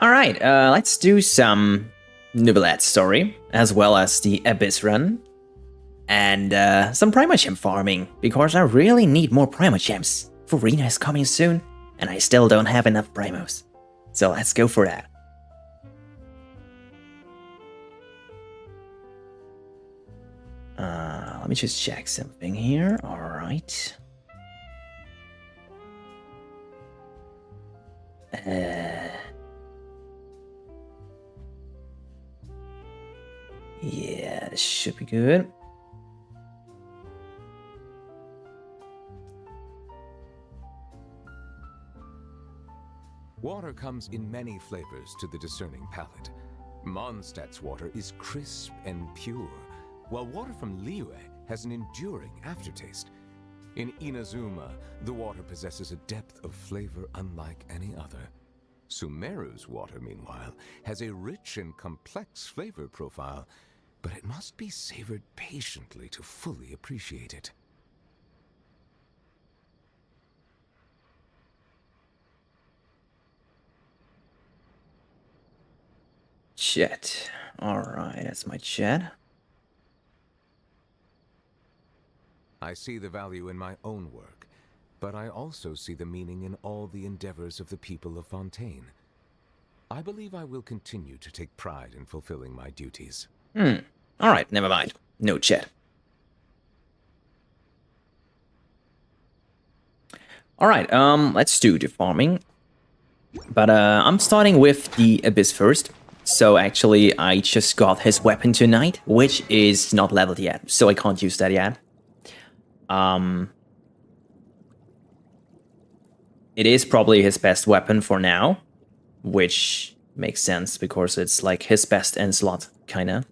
Alright, let's do some Neuvillette story, as well as the Abyss run. And some Primogem farming, because I really need more Primogems. Farina is coming soon, and I still don't have enough Primos. So let's go for that. Let me just check something here. Alright. Yeah, this should be good. Water comes in many flavors to the discerning palate. Mondstadt's water is crisp and pure, while water from Liyue has an enduring aftertaste. In Inazuma, the water possesses a depth of flavor unlike any other. Sumeru's water, meanwhile, has a rich and complex flavor profile, but it must be savored patiently to fully appreciate it. Chat. Alright, that's my chat. I see the value in my own work, but I also see the meaning in all the endeavors of the people of Fontaine. I believe I will continue to take pride in fulfilling my duties. Alright, never mind. No chat. Alright, let's do the farming. But I'm starting with the Abyss first. So actually, I just got his weapon tonight, which is not leveled yet, so I can't use that yet. It is probably his best weapon for now, which makes sense because it's like his best end slot, kinda.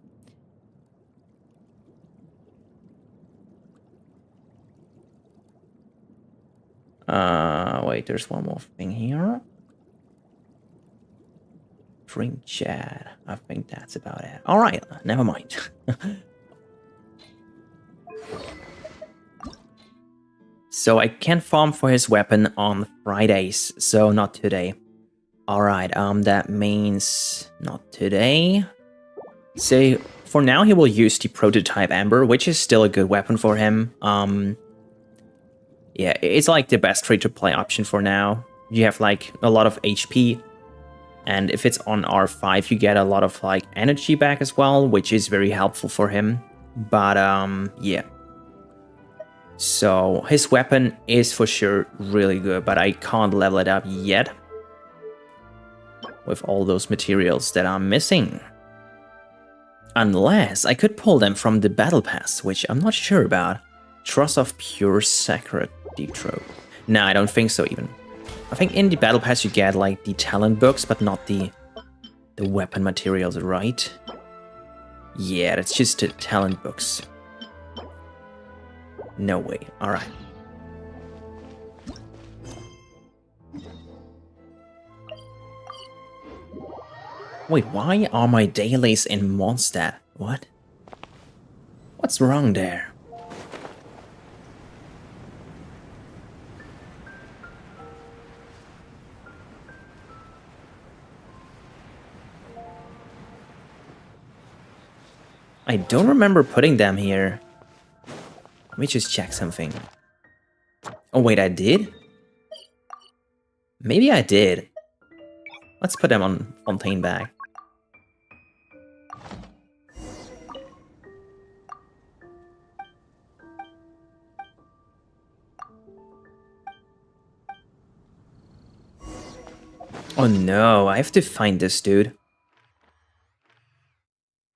Wait, there's one more thing here. Drink chat. I think that's about it. Alright, never mind. So I can farm for his weapon on Fridays, so not today. Alright, that means not today. So for now he will use the prototype Amber, which is still a good weapon for him. Yeah, it's like the best free-to-play option for now. You have like a lot of HP, and if it's on R5 you get a lot of like energy back as well, which is very helpful for him. But yeah. So his weapon is for sure really good, but I can't level it up yet with all those materials that I'm missing. Unless I could pull them from the battle pass, which I'm not sure about. Trust of Pure Sacred Deep Throat. Nah, I don't think so even. I think in the battle pass you get like the talent books, but not the weapon materials, right? Yeah, that's just the talent books. No way. Alright. Wait, why are my dailies in Mondstadt? What? What's wrong there? I don't remember putting them here. Let me just check something. Oh wait, I did? Maybe I did. Let's put them on Fontaine bag. Oh no, I have to find this dude.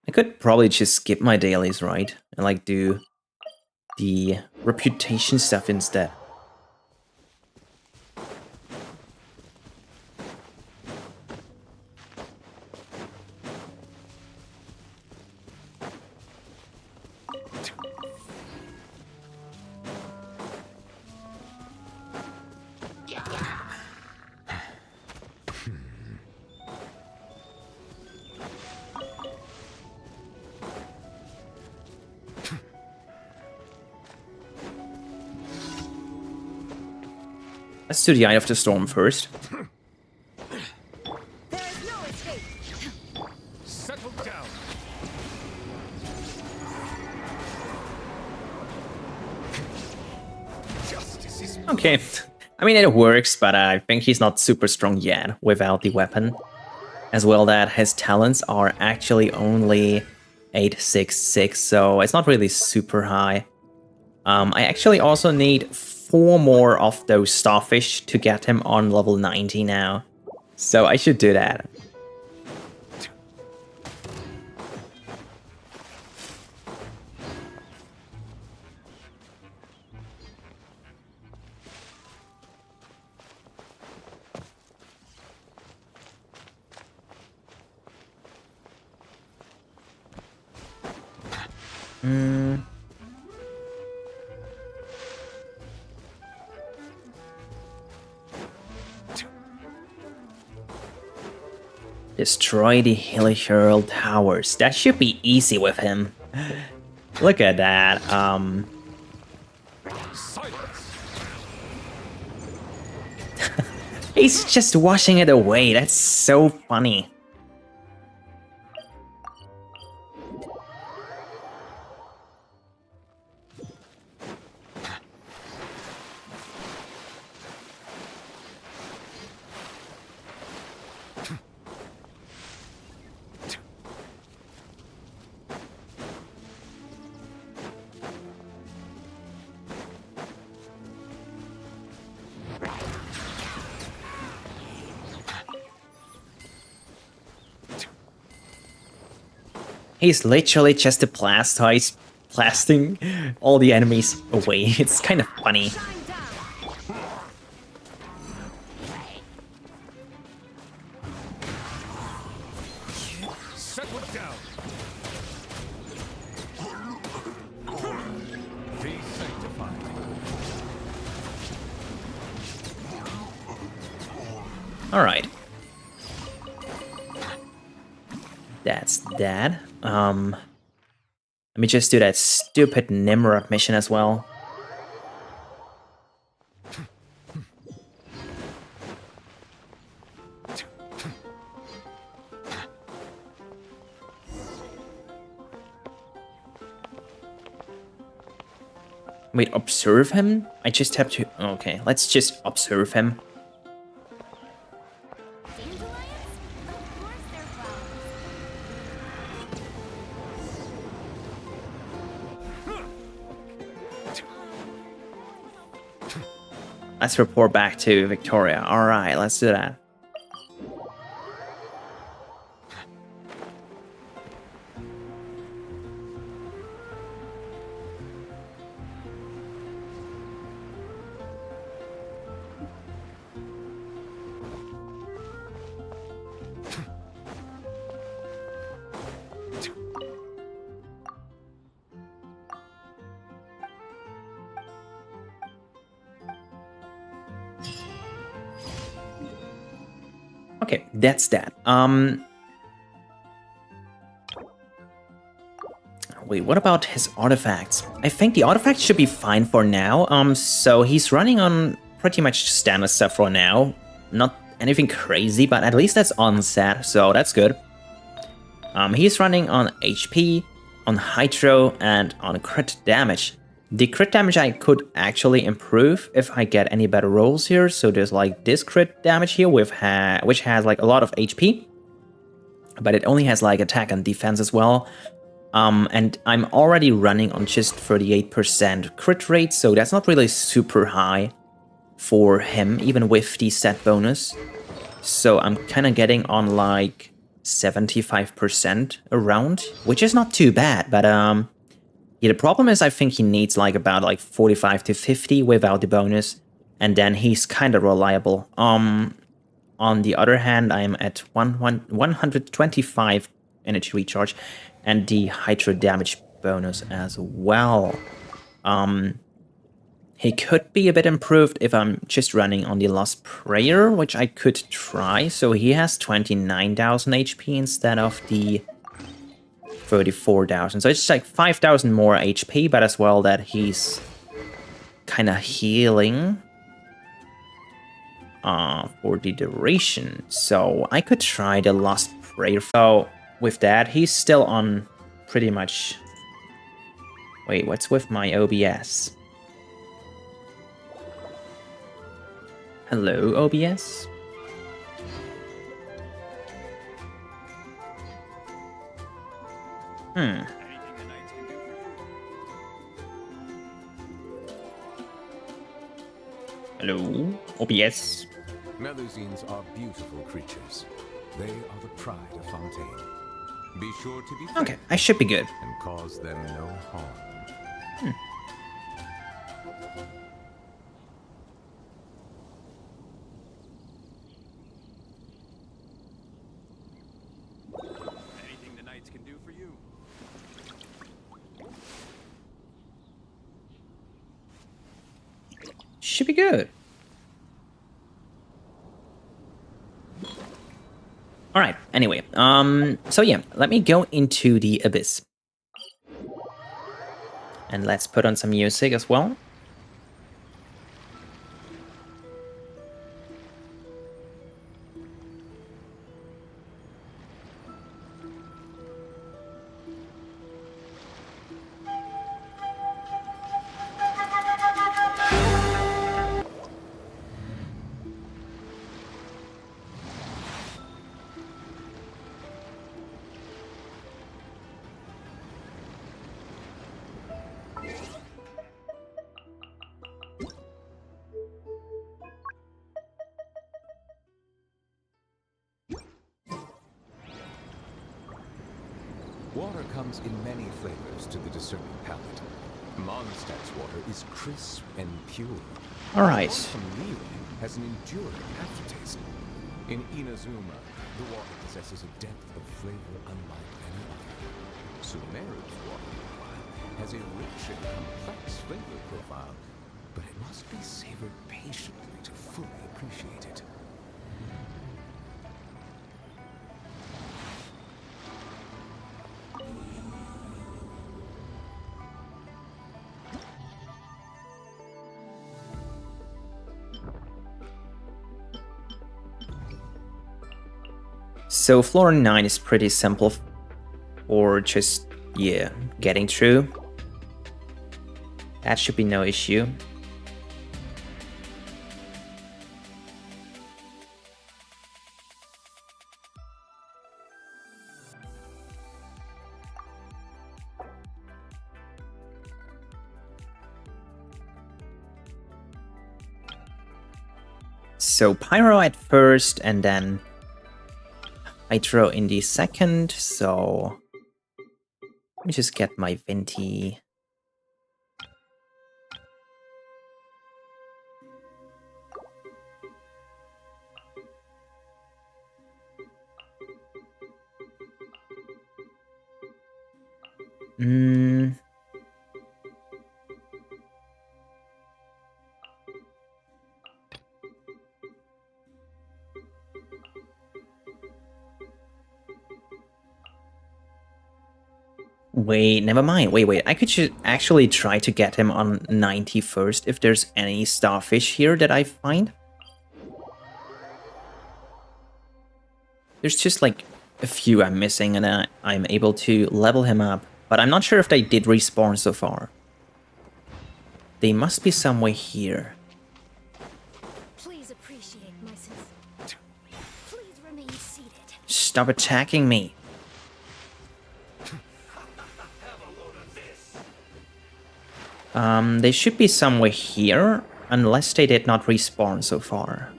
I could probably just skip my dailies, right? And like do the reputation stuff instead. Let's do the Eye of the Storm first. There's no Okay. I mean, it works, but I think he's not super strong yet without the weapon. As well that his talents are actually only 866, so it's not really super high. I actually also need 4 more of those starfish to get him on level 90 now. So I should do that. Destroy the Helichurl towers. That should be easy with him. Look at that. He's just washing it away. That's so funny. He's literally just a Blastoise blasting all the enemies away. It's kind of funny. All right. That's that. Let me just do that stupid Nimrod mission as well. Wait, observe him? I just have to... Okay, let's just observe him. Let's report back to Victoria. Alright, let's do that. Okay, that's that. Wait, what about his artifacts? I think the artifacts should be fine for now. So he's running on pretty much standard stuff for now. Not anything crazy, but at least that's on set, so that's good. He's running on HP, on Hydro, and on crit damage. The crit damage I could actually improve if I get any better rolls here. So there's like this crit damage here with which has like a lot of HP, but it only has like attack and defense as well. And I'm already running on just 38% crit rate, so that's not really super high for him, even with the set bonus. So I'm kind of getting on like 75% around, which is not too bad, but yeah, the problem is I think he needs like about like 45 to 50 without the bonus, and then he's kind of reliable. On the other hand, I'm at 125 energy recharge and the Hydro damage bonus as well. He could be a bit improved if I'm just running on the Lost Prayer, which I could try. So he has 29,000 HP instead of the 34,000. So it's like 5,000 more HP, but as well that he's kind of healing for the duration. So I could try the Lost Prayer. So with that, he's still on pretty much... Wait, what's with my OBS? Hello, OBS. Hello, OBS. Melusines are beautiful creatures. They are the pride of Fontaine. Be sure to be Okay, I should be good. and cause them no harm. Anything the knights can do for you. Should be good. All right. Anyway, so yeah, let me go into the abyss, and let's put on some music as well. Water comes in many flavors to the discerning palate. Mondstadt's water is crisp and pure. All right. Water from Neuvillette has an enduring aftertaste. In Inazuma, the water possesses a depth of flavor unlike any other. Sumeru's water, meanwhile, has a rich and complex flavor profile, but it must be savored patiently to fully appreciate it. So floor 9 is pretty simple for just, yeah, getting through. That should be no issue. So Pyro at first, and then I throw in the second, so let me just get my Venti. Wait, never mind. Wait. I could actually try to get him on 90 first if there's any starfish here that I find. There's just like a few I'm missing, and I'm able to level him up. But I'm not sure if they did respawn so far. They must be somewhere here. Please appreciate my sense. Please remain seated. Stop attacking me. They should be somewhere here, unless they did not respawn so far.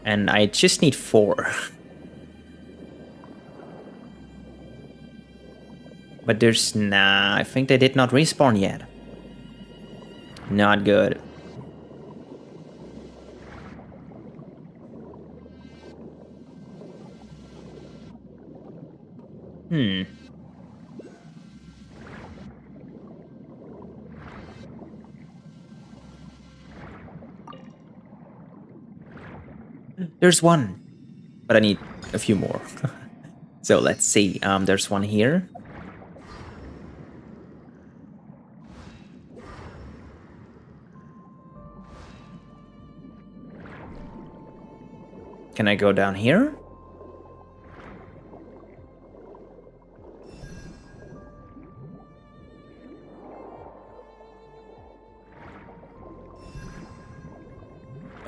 And I just need 4. But there's nah, I think they did not respawn yet. Not good. There's one, but I need a few more. So let's see. There's one here. Can I go down here?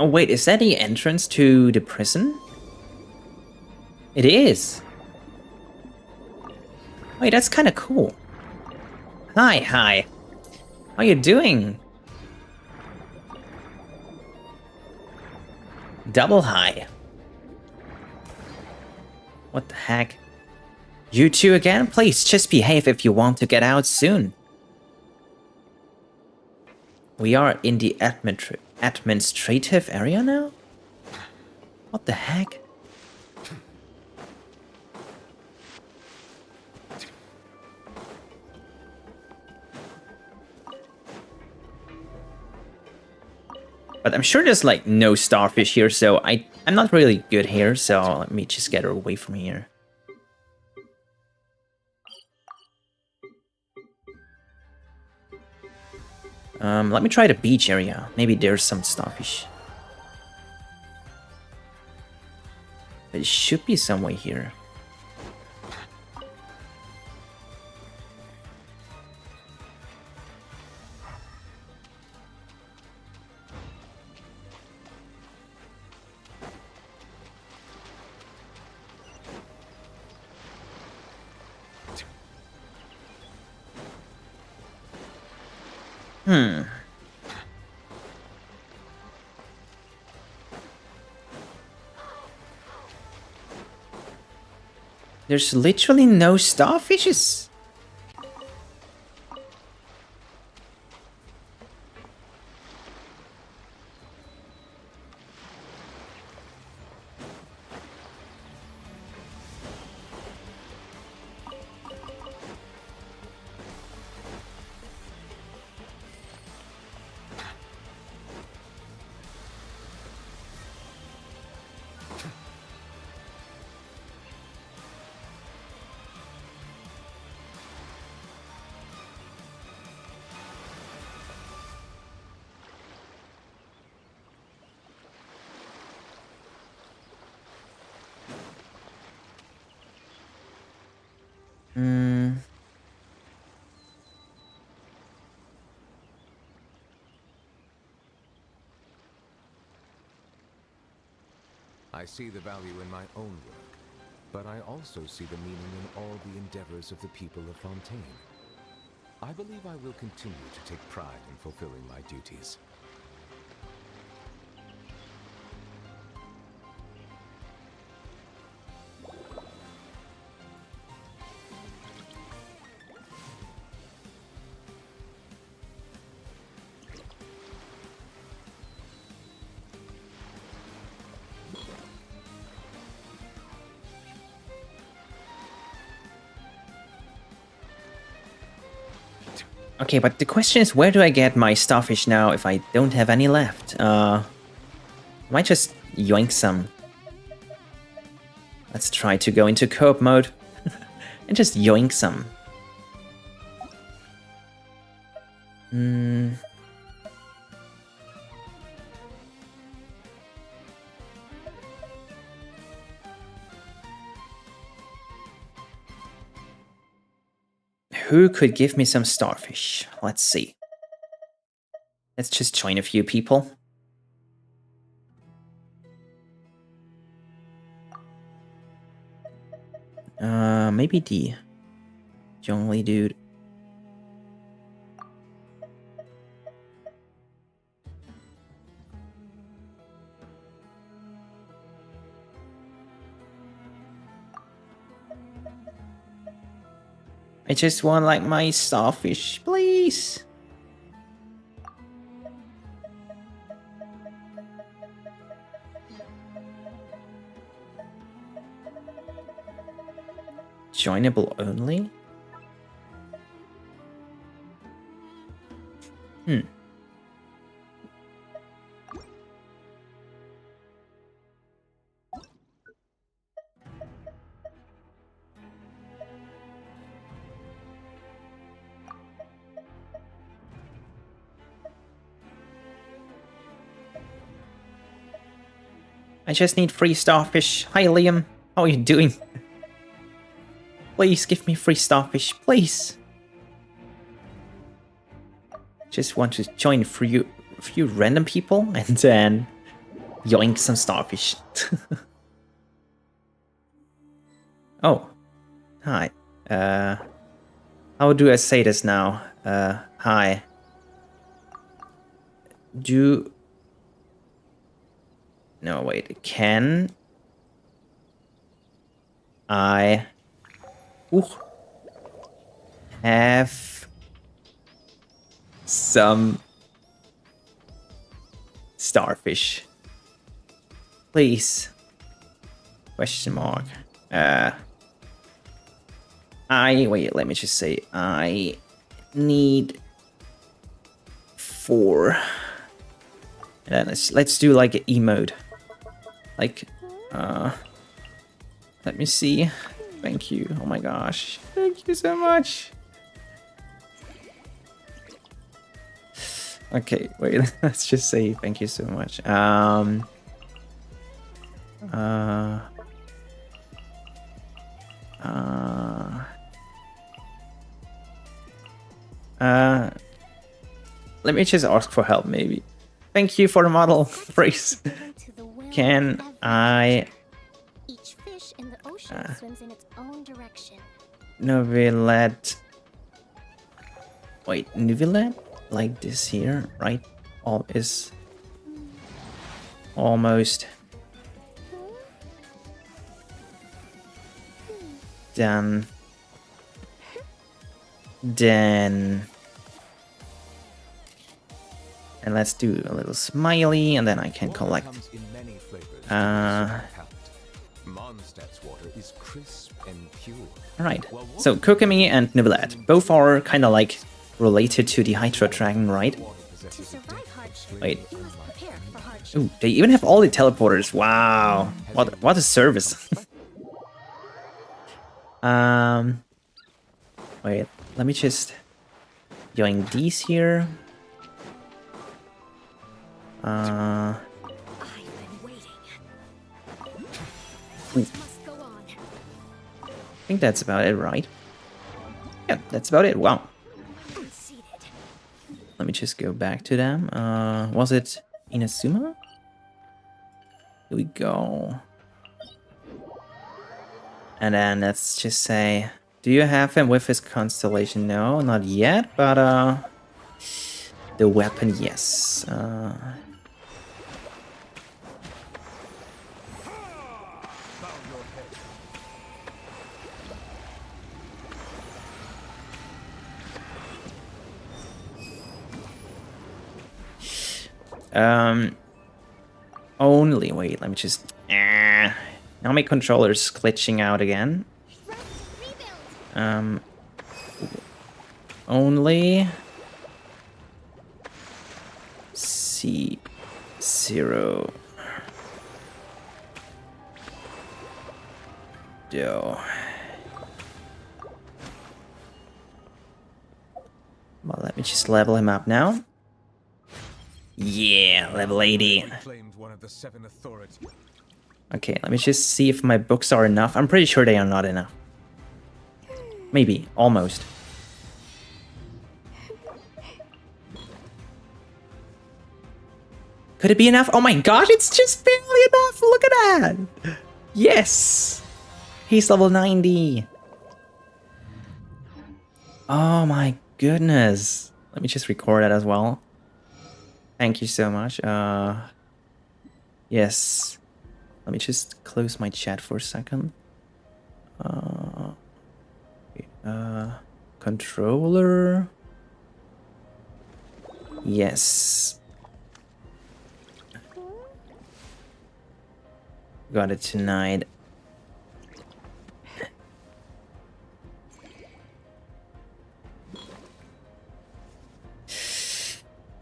Oh wait, is that the entrance to the prison? It is. Wait, that's kind of cool. Hi. How you doing? Double hi. What the heck? You two again? Please just behave if you want to get out soon. We are in the administrative area now? What the heck? But I'm sure there's like no starfish here, so I'm not really good here, so let me just get her away from here. Let me try the beach area. Maybe there's some starfish. There should be some way here. There's literally no starfishes. I see the value in my own work, but I also see the meaning in all the endeavors of the people of Fontaine. I believe I will continue to take pride in fulfilling my duties. Okay, but the question is, where do I get my starfish now if I don't have any left? I might just yoink some. Let's try to go into co-op mode and just yoink some. Who could give me some starfish? Let's see. Let's just join a few people. Maybe the Zhongli dude. I just want like my starfish, please. Joinable only? I just need free starfish. Hi Liam, how are you doing? Please give me free starfish, please. Just want to join a few random people and then Yoink some starfish. Oh, hi. How do I say this now? Hi. No, wait. Can I have some starfish? Please. Question mark. Wait, let me just say I need 4. And let's do like an emote. Like let me see. Thank you. Oh my gosh. Thank you so much. Okay, wait, let's just say thank you so much. Let me just ask for help, maybe. Thank you for the model, praise. Can I... Each fish in the ocean swims in its own direction. Neuvillette... Wait, Neuvillette? Like this here, right? All is... Almost... done. Then... And let's do a little smiley, and then I can collect. Mondstadt's water is crisp and pure. Alright, so Kokomi and Neuvillette, both are kind of like related to the Hydra Dragon, right? To survive hardship, Wait. you must prepare for hardship. Ooh, they even have all the teleporters. Wow, what a service. Wait, let me just join these here. I've been waiting. Things must go on. I think that's about it, right? Yeah, that's about it. Wow. I'm seated. Let me just go back to them. Was it Inazuma? Here we go. And then let's just say, do you have him with his constellation? No, not yet, but the weapon, yes. Only wait, let me just now my controller's glitching out again. Only C0 do. Well, let me just level him up now. Yeah, level 80. Okay, let me just see if my books are enough. I'm pretty sure they are not enough. Maybe, almost. Could it be enough? Oh my gosh, it's just barely enough! Look at that! Yes! He's level 90. Oh my goodness. Let me just record that as well. Thank you so much. Yes. Let me just close my chat for a second. Controller. Yes. Got it tonight.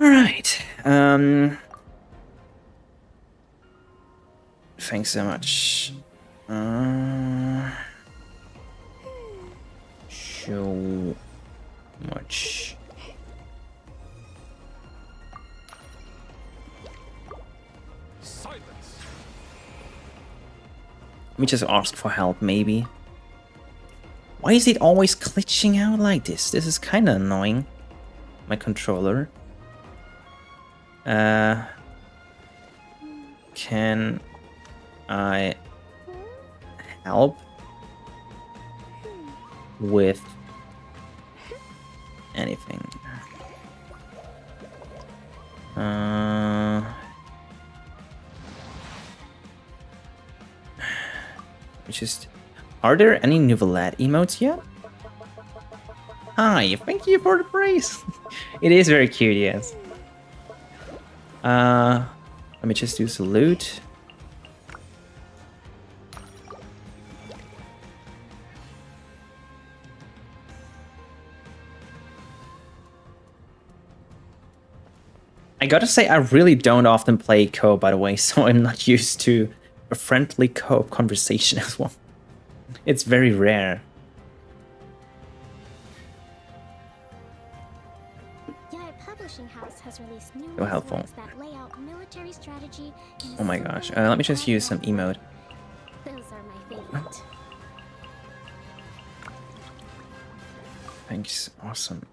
All right. Thanks so much. So much. Silence. Let me just ask for help, maybe. Why is it always glitching out like this? This is kind of annoying. My controller. can I help with anything? Just, are there any Neuvillette emotes yet? Hi, thank you for the praise. It is very cute, yes. Let me just do salute. I gotta say, I really don't often play co-op, by the way, so I'm not used to a friendly co-op conversation as well. It's very rare. Publishing house has released new helpful. works that lay out military strategy. Oh my gosh, let me just use some emote. Those are my favorite. Thanks, awesome.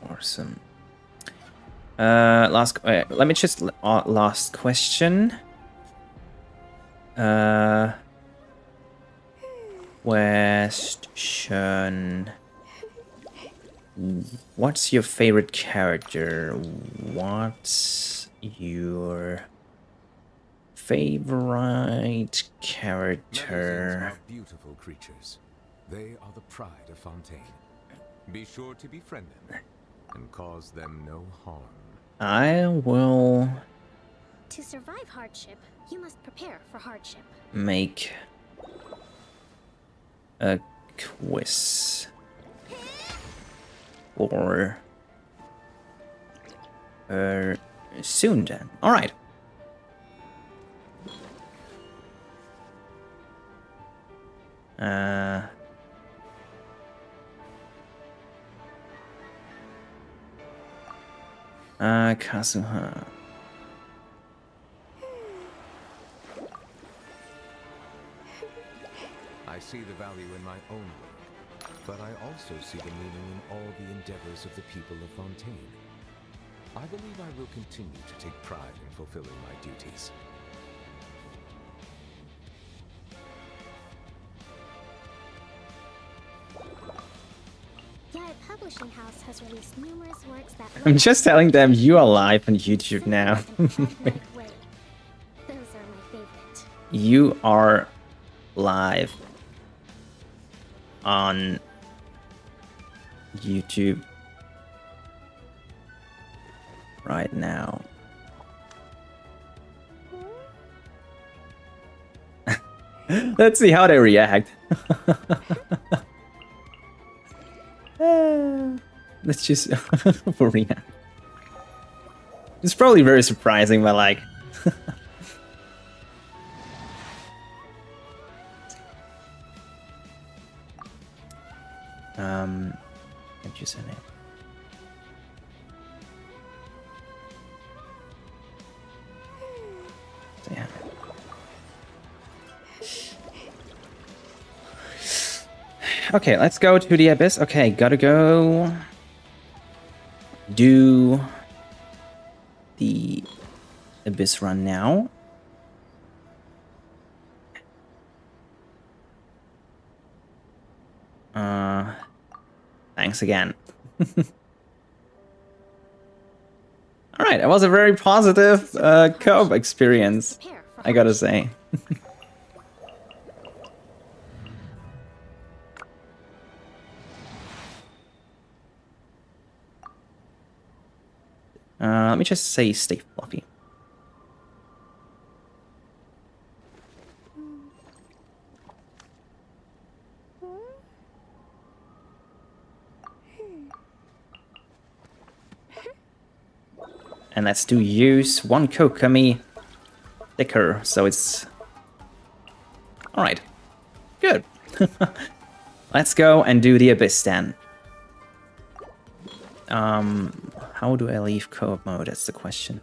Awesome. Let me just last question. Question. What's your favorite character? What's your favorite character? Medicines are beautiful creatures. They are the pride of Fontaine. Be sure to befriend them and cause them no harm. I will To survive hardship, you must prepare for hardship. make a quiz for her soon then. Alright. Kazuha. I see the value in my own work, but I also see the meaning in all the endeavors of the people of Fontaine. I believe I will continue to take pride in fulfilling my duties. Publishing house has released numerous works that I'm just telling them you are live on YouTube now. Those are my favorite. You are live on YouTube right now. Let's see how they react. Let's just react. It's probably very surprising, but like. Can't use her name. So, yeah. Okay, let's go to the abyss. Okay, gotta go do the abyss run now. Thanks again. Alright, it was a very positive co-op experience, I gotta say. Let me just say stay fluffy. And let's do use one Kokami thicker, so it's... Alright, good. Let's go and do the abyss then. How do I leave co-op mode? That's the question.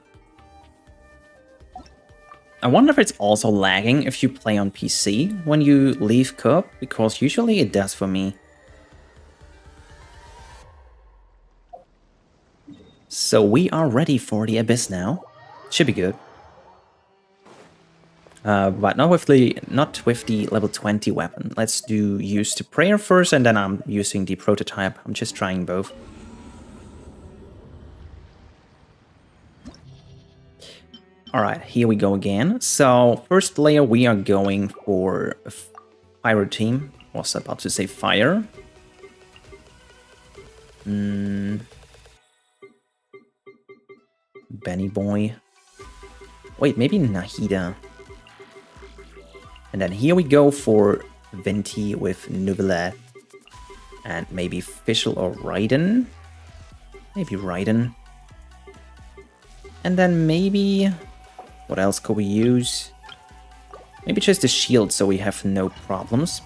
I wonder if it's also lagging if you play on PC when you leave co-op, because usually it does for me. So we are ready for the Abyss now. Should be good. But not with the level 20 weapon. Let's use the prayer first, and then I'm using the prototype. I'm just trying both. Alright, here we go again. So, first layer we are going for a Fire team. Was about to say fire. Benny Boy. Wait, maybe Nahida. And then here we go for Venti with Neuvillette. And maybe Fischl or Raiden. Maybe Raiden. And then maybe... what else could we use? Maybe just a shield so we have no problems.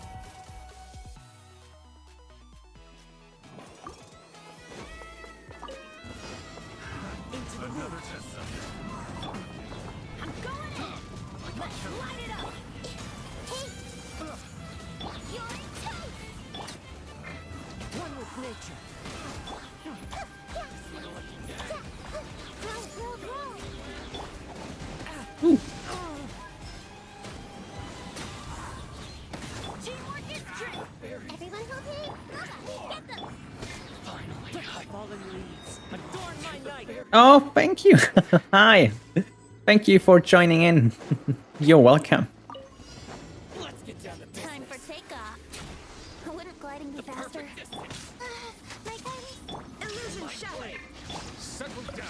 Oh, thank you. Hi. Thank you for joining in. You're welcome. Time for takeoff. Wouldn't gliding be faster? My illusion shower. Settle down.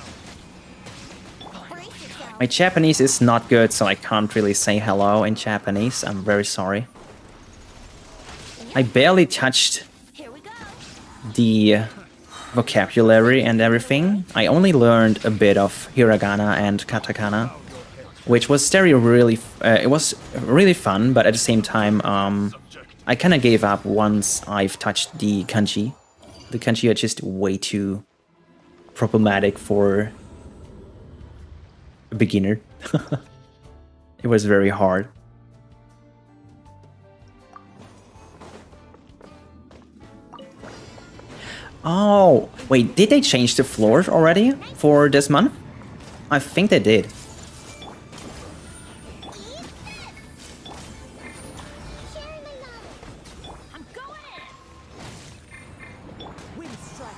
Brace yourself. My Japanese is not good, so I can't really say hello in Japanese. I'm very sorry. I barely touched Here we go. the vocabulary and everything. I only learned a bit of hiragana and katakana, which was it was really fun, but at the same time, I kind of gave up once I've touched the kanji. The kanji are just way too problematic for a beginner. It was very hard. Oh, wait, did they change the floors already for this month? I think they did. I'm going in. Wind strike.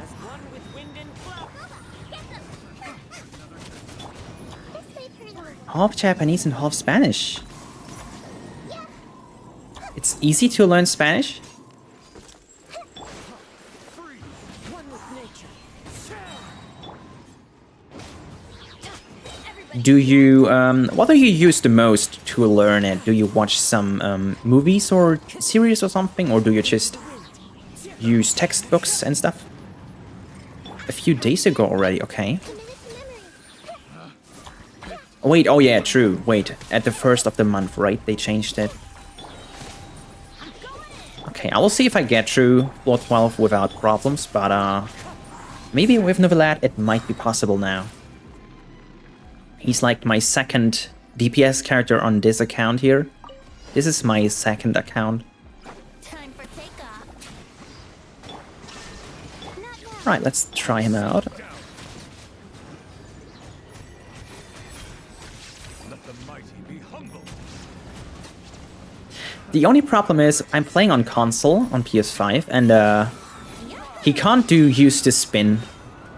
As one with wind and cloud. Get them. Half Japanese and half Spanish. It's easy to learn Spanish. Do you, what do you use the most to learn it? Do you watch some movies or series or something? Or do you just use textbooks and stuff? A few days ago already, okay. Wait, oh yeah, true. Wait, at the first of the month, right? They changed it. Okay, I will see if I get through Floor 12 without problems, but maybe with Neuvillette it might be possible now. He's like my second DPS character on this account here. This is my second account. Time for takeoff. Right, let's try him out. Let the mighty be humble. The only problem is I'm playing on console on PS5 and he can't use the spin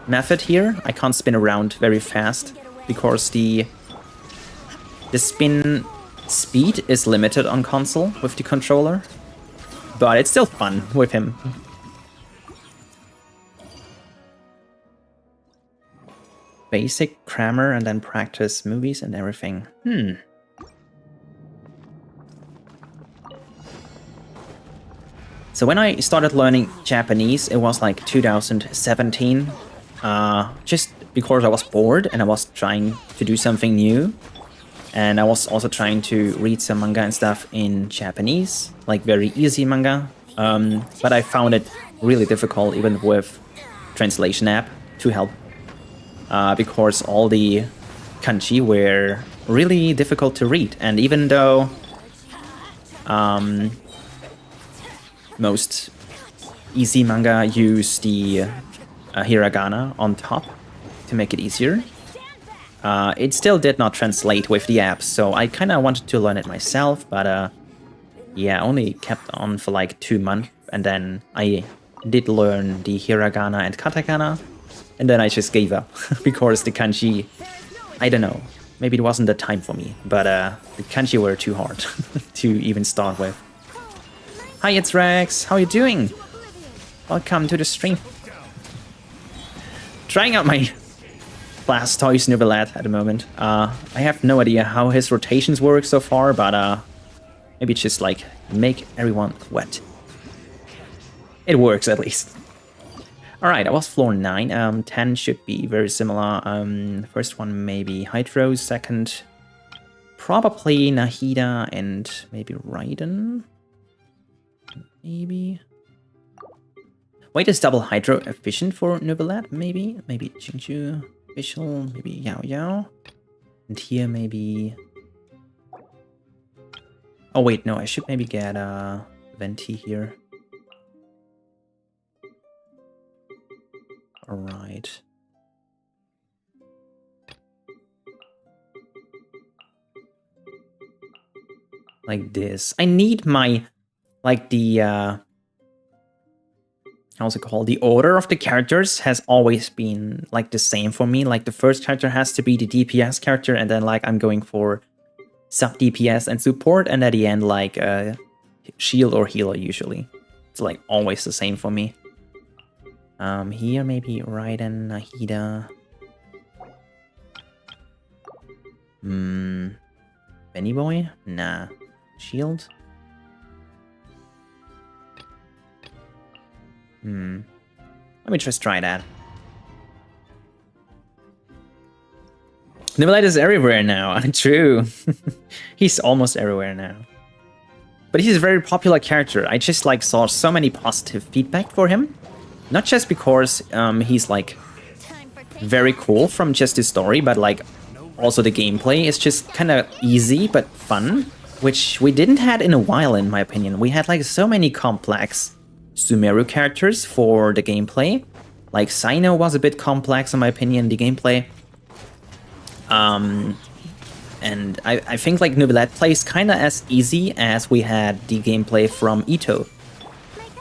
method here. I can't spin around very fast because the spin speed is limited on console with the controller. But it's still fun with him. Basic grammar and then practice movies and everything. So when I started learning Japanese, it was like 2017. Just because I was bored and I was trying to do something new. And I was also trying to read some manga and stuff in Japanese, like very easy manga. But I found it really difficult even with translation app to help. Because all the kanji were really difficult to read. And even though most easy manga use the hiragana on top to make it easier. It still did not translate with the app, so I kind of wanted to learn it myself, but yeah, only kept on for like 2 months, and then I did learn the hiragana and katakana, and then I just gave up because the kanji, I don't know, maybe it wasn't the time for me, but the kanji were too hard to even start with. Hi, it's Rex. How are you doing? Welcome to the stream. Trying out my Blastoise Neuvillette at the moment. I have no idea how his rotations work so far, but maybe just like make everyone wet. It works at least. Alright, that was floor 9. 10 should be very similar. First one maybe Hydro, second probably Nahida and maybe Raiden. Maybe. Wait, is double Hydro efficient for Neuvillette? Maybe Jinju, Official, maybe Yao Yao. And here maybe... Oh wait, no, I should maybe get Venti here. Alright. Like this. I need my, like the, how's it called? The order of the characters has always been like the same for me. Like the first character has to be the DPS character, and then like I'm going for sub DPS and support, and at the end like shield or healer usually. It's like always the same for me. Here maybe Raiden, Nahida. Benny Boy? Nah. Shield? Let me just try that. Neuvillette is everywhere now. True. He's almost everywhere now. But he's a very popular character. I just like saw so many positive feedback for him. Not just because he's like very cool from just his story, but like also the gameplay is just kind of easy but fun, which we didn't had in a while in my opinion. We had like so many complex Sumeru characters for the gameplay. Like Sino was a bit complex in my opinion, the gameplay. And I think like Neuvillette plays kind of as easy as we had the gameplay from Ito.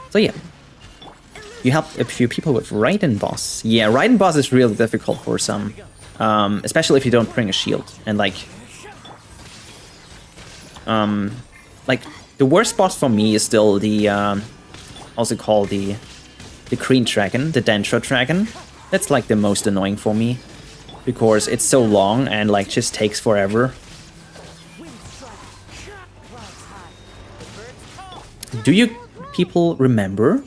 So yeah. You helped a few people with Raiden boss. Yeah, Raiden boss is really difficult for some. Especially if you don't bring a shield. And like the worst boss for me is still the also called the green dragon, the Dendro dragon. That's like the most annoying for me. Because it's so long and like just takes forever. Do you people remember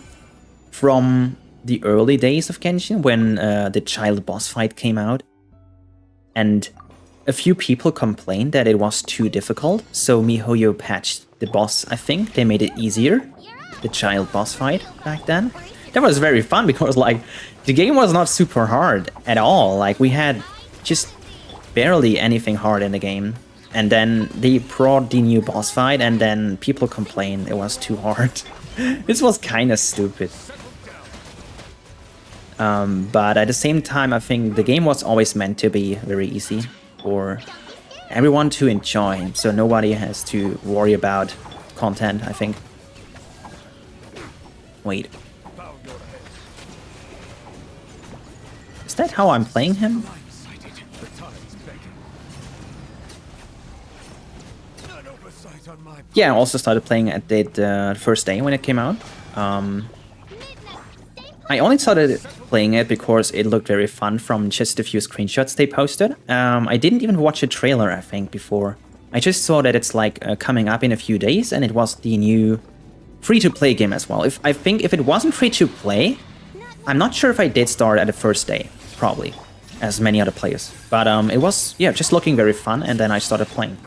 from the early days of Genshin when the child boss fight came out? And a few people complained that it was too difficult, so MiHoYo patched the boss, I think. They made it easier, the child boss fight back then. That was very fun because like the game was not super hard at all. Like we had just barely anything hard in the game. And then they brought the new boss fight and then people complained it was too hard. This was kind of stupid. But at the same time, I think the game was always meant to be very easy for everyone to enjoy, so nobody has to worry about content, I think. Wait. Is that how I'm playing him? Yeah, I also started playing at the first day when it came out. I only started playing it because it looked very fun from just a few screenshots they posted. I didn't even watch a trailer, I think, before. I just saw that it's like coming up in a few days, and it was the new free-to-play game as well. I think if it wasn't free-to-play, I'm not sure if I did start at the first day, probably, as many other players. But it was, yeah, just looking very fun, and then I started playing.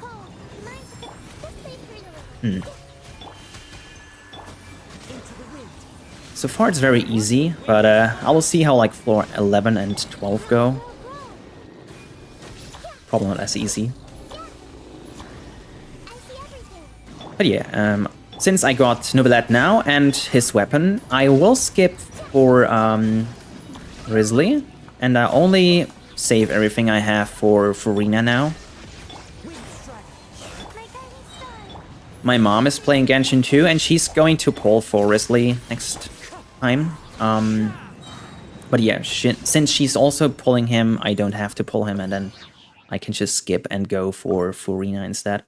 So far it's very easy, but I will see how like floor 11 and 12 go. Probably not as easy. But yeah, since I got Neuvillette now and his weapon, I will skip for Grizzly. And I only save everything I have for Furina now. My mom is playing Genshin too, and she's going to pull for Risley next time. But yeah, since she's also pulling him, I don't have to pull him, and then I can just skip and go for Furina instead.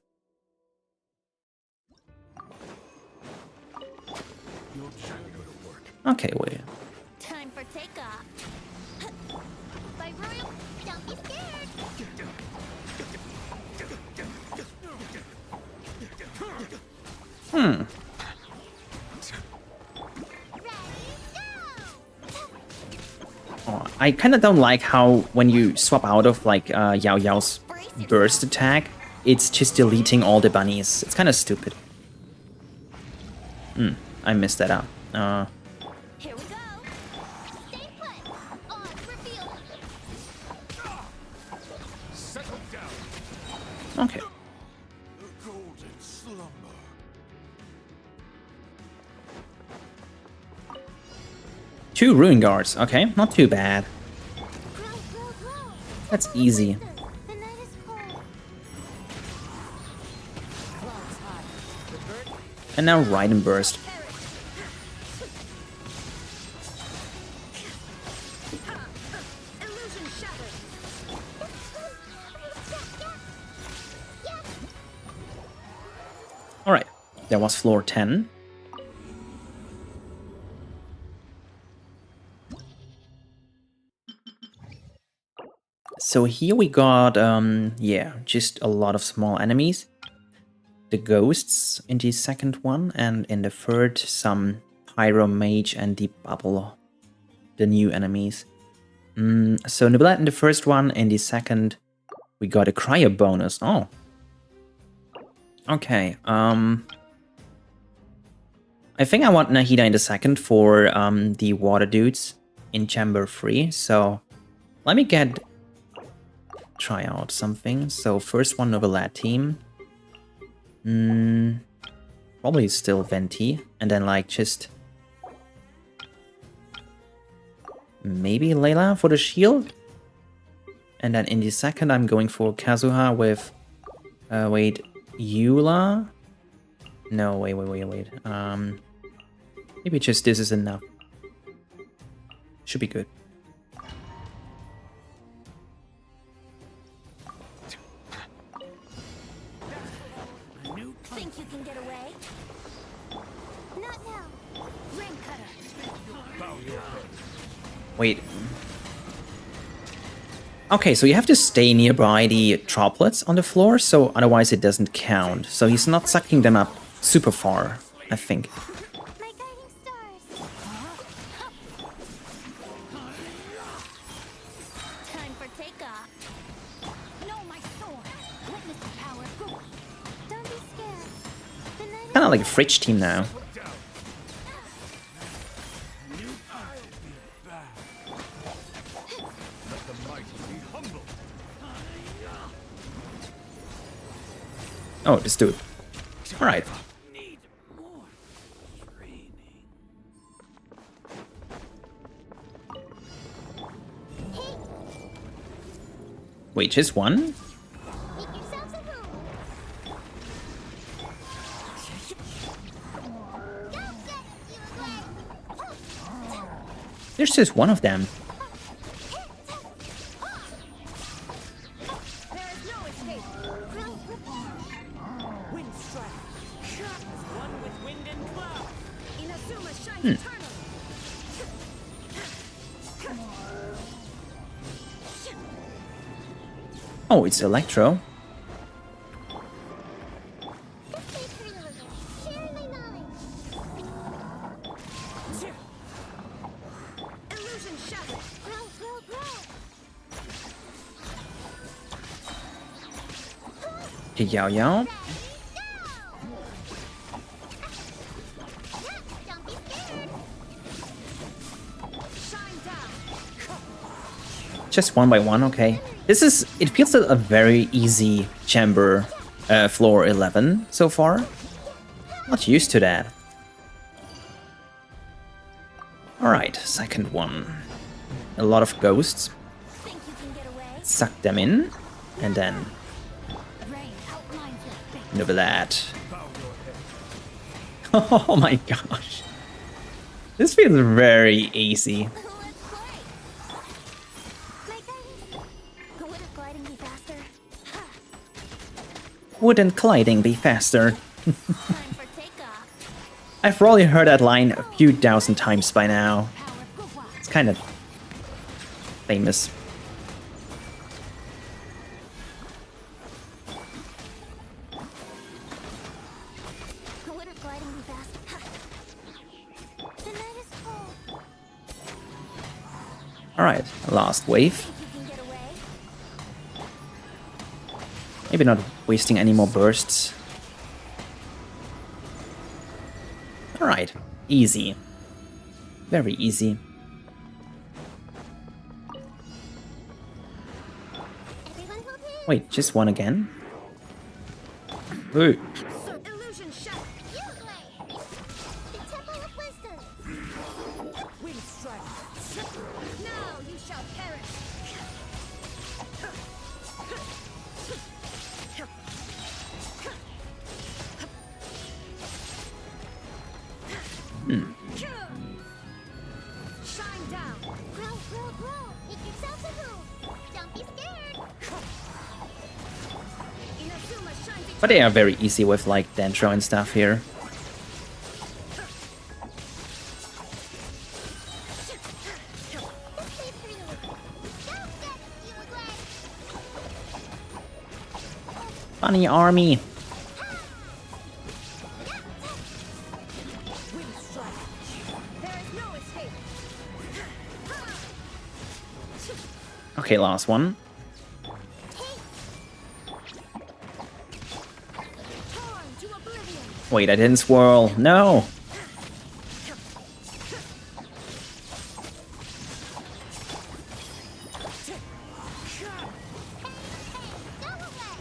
Okay, wait. Time for takeoff. By Royal, don't be scared. Hmm. Oh, I kind of don't like how when you swap out of like Yao Yao's burst attack, it's just deleting all the bunnies. It's kind of stupid. I messed that up. Here we go. Stay put. On reveal. Settle down. Okay. The golden slumber. Two Ruin Guards. Okay, not too bad. Grow, grow, grow. That's easy. The night is cold. And now Raiden Burst. Illusion shattered. Alright, that was floor 10. So here we got, yeah, just a lot of small enemies. The ghosts in the second one, and in the third, some Pyro Mage and the Bubble, the new enemies. So Neuvillette in the first one, in the second, we got a Cryo bonus. Oh. Okay, I think I want Nahida in the second for the water dudes in Chamber 3, so let me try out something. So first one, Neuvillette team. Probably still Venti, and then like just maybe Layla for the shield. And then in the second I'm going for Kazuha with wait, Eula? No, wait. Maybe just this is enough. Should be good. Think you can get away? Not now. Ring cutter. Wait. Okay, so you have to stay nearby the droplets on the floor, so otherwise it doesn't count. So he's not sucking them up super far, I think. My guiding stars. Time for takeoff. No, my sword. Witness the power. Don't be scared. The night Kind of like a fridge team now. Let the mighty be humbled. Oh, this dude. Alright. Need more training. Wait, just one? Make yourselves at home. Don't get you away. There's just one of them. There is no escape. Wind strike. As one with wind and cloud. Inazuma shines eternally. Oh, it's Electro. Sharing my knowledge. Illusion shattered. Grow. The Yao Yao. Don't be scared. Shine down. Just one by one, okay. It feels a very easy chamber, floor 11 so far. Not used to that. Alright, second one. a lot of ghosts. Think you can get away? Suck them in, and then Rain outlines your fate. Neuvillette. Oh my gosh. This feels very easy. Let's play. My guidance. Wouldn't gliding be faster? Wouldn't gliding be faster? Time for takeoff. I've probably heard that line a few thousand times by now. Power of Fluffwah. It's kind of famous. Wouldn't gliding be faster? The night is cold. Alright, last wave. Think you can get away? Maybe not wasting any more bursts. Alright, easy. Very easy. Everyone hold hands. Wait, just one again? Ooh. Illusion shut. You play. The Temple of Wisdom. Wind strike. Now you shall perish. Shine down. Grow, grow, grow. Make yourself a move. Don't be scared. Inazuma shines But they are very easy with like Dendro and stuff here. Stay free. Don't get you away. Funny army. wind strike. There is no escape. Okay, last one. Torn to oblivion. Wait, I didn't swirl. No. Go away.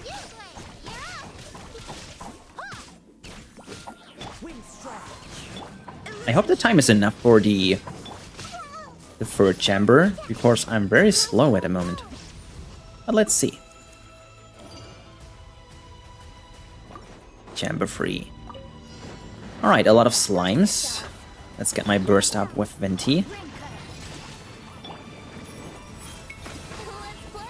You play. You're up. Wind strike. I hope the time is enough for the third chamber, because I'm very slow at the moment. But let's see. Chamber 3. Alright, a lot of slimes. Let's get my burst up with Venti. Let's play.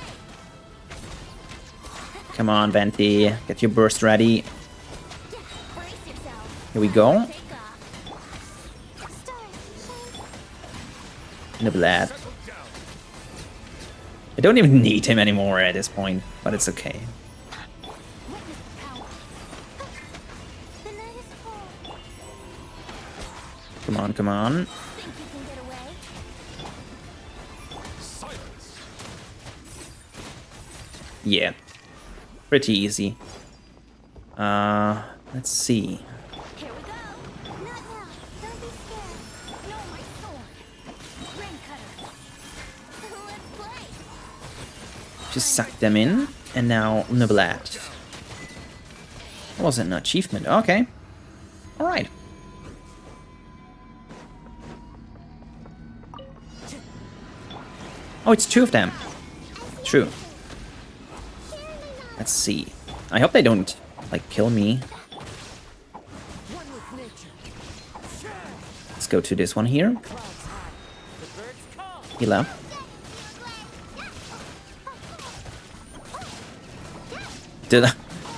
Come on, Venti. Get your burst ready. Brace yourself. Here we go. Take off. Stars, Neuvillette. I don't even need him anymore at this point, but it's okay. witness the power. The night is cold. Come on, come on. Think you can get away? Silence. Yeah. Pretty easy. Let's see. Here we go. Not now. Don't be scared. No, my sword. Rain cutter. Let's play. Just suck them in, and now Neuvillette. That was an achievement. Okay. Alright. Oh, it's two of them. True. Let's see. I hope they don't, like, kill me. One with nature. Let's go to this one here. Clouds high. The birds call. Heal up. The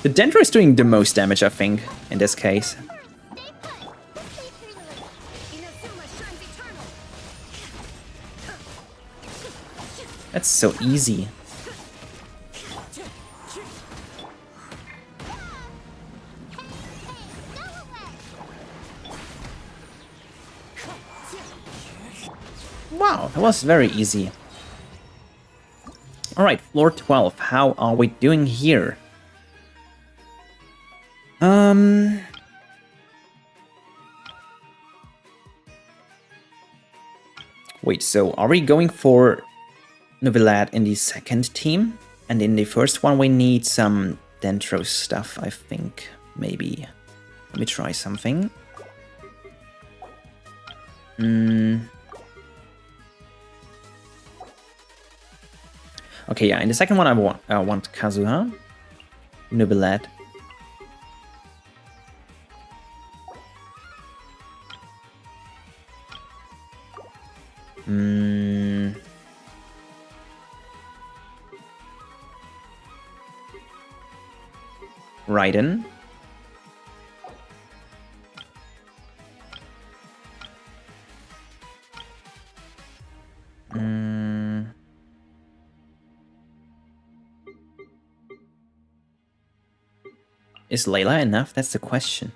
Dendro is doing the most damage, I think, in this case. Stay put. Stay free. Inazuma shines eternal. That's so easy. Wow, that was very easy. Alright, floor 12. How are we doing here? Wait, so are we going for Neuvillette in the second team? And in the first one we need some Dendro stuff, I think. Maybe. Let me try something. Okay, yeah, in the second one I want Kazuha, Neuvillette. Raiden. Is Layla enough? That's the question.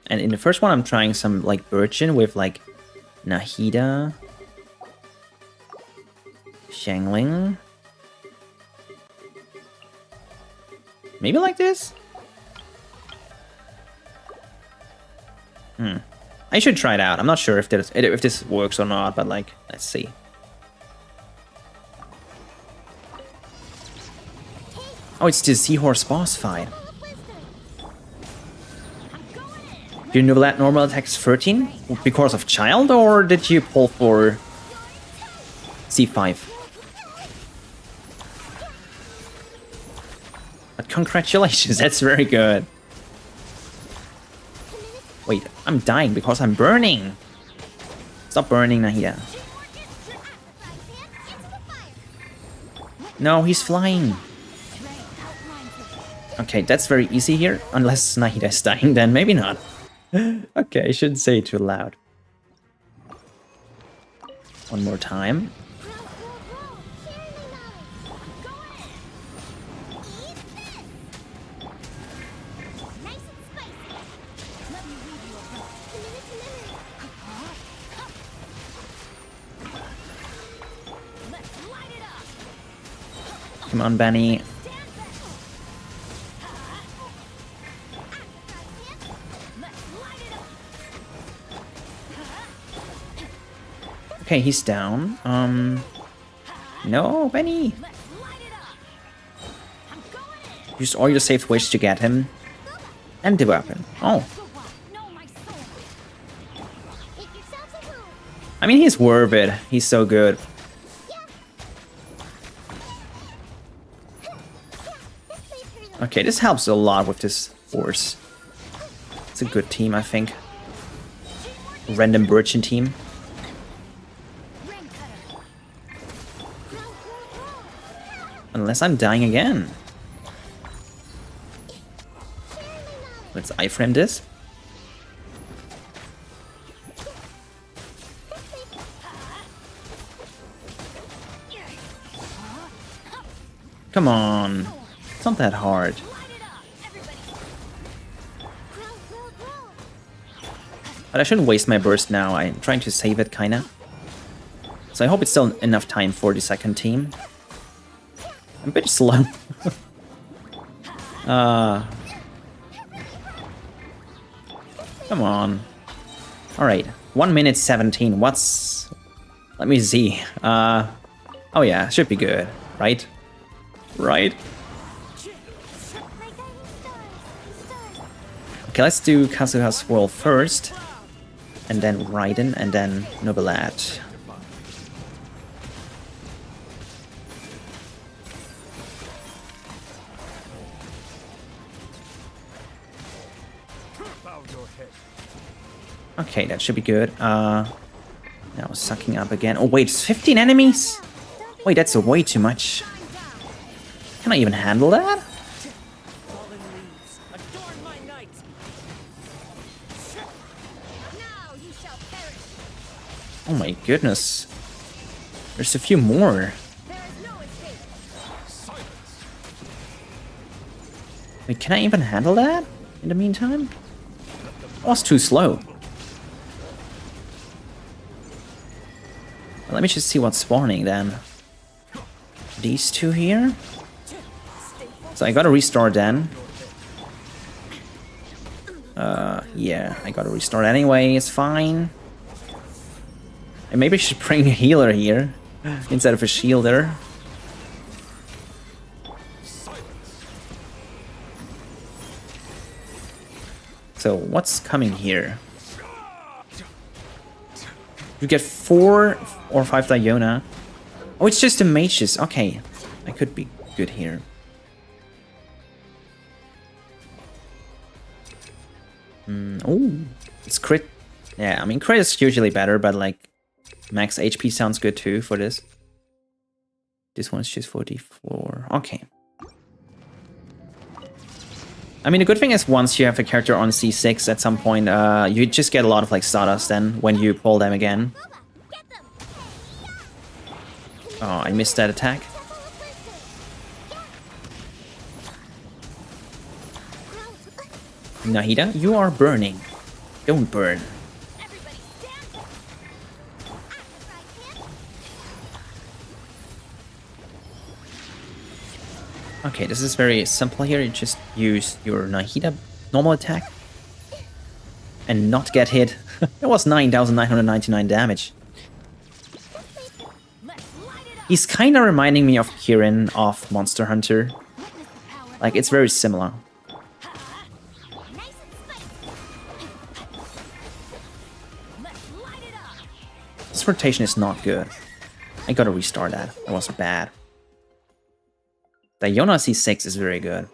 And in the first one, I'm trying some like Virgin with like Nahida, Xiangling. Maybe like this? I should try it out. I'm not sure if this works or not, but like, let's see. Oh, it's the Seahorse boss fight. Your Neuvillette normal attacks 13 because of child, or did you pull for C5? But congratulations, that's very good. Wait, I'm dying because I'm burning. Stop burning, Nahida. No, he's flying. Okay, that's very easy here. Unless Nahida is dying, then maybe not. Okay, I shouldn't say it too loud. One more time. Come on, Benny. Okay, he's down. No, Benny. Use all your safe ways to get him. And the weapon. Oh. I mean, he's worth it. He's so good. Okay, this helps a lot with this force. It's a good team, I think. Random Virgin team. Unless I'm dying again. Let's iframe this. Come on. It's not that hard. But I shouldn't waste my burst now. I'm trying to save it, kinda. So I hope it's still enough time for the second team. I'm a bit slow. Come on. Alright. 1 minute 17. What's... Let me see. Oh yeah, should be good. Right? Right? Okay, let's do Kazuha's Swirl first. And then Raiden, and then Neuvillette. Okay, that should be good. Now sucking up again. Oh wait, it's 15 enemies? Wait, that's way too much. Can I even handle that? Oh my goodness. There's a few more. Wait, can I even handle that in the meantime? Oh, it's too slow. Let me just see what's spawning then. These two here. So I gotta restart then. Yeah, I gotta restart anyway, it's fine. And maybe I should bring a healer here instead of a shielder. So what's coming here? You get 4 or 5 Diona. Oh, it's just the mages. Okay, I could be good here. Oh, it's crit. Yeah, I mean, crit is usually better, but like max HP sounds good too for this. This one's just 44. Okay. I mean, the good thing is once you have a character on C6 at some point, you just get a lot of like Stardust then when you pull them again. Oh, I missed that attack. Nahida, you are burning. Don't burn. Okay, this is very simple here. You just use your Nahida normal attack and not get hit. That was 9,999 damage. He's kind of reminding me of Kirin of Monster Hunter. Like, it's very similar. This rotation is not good. I gotta restart that. That was bad. Diona C6 is very good.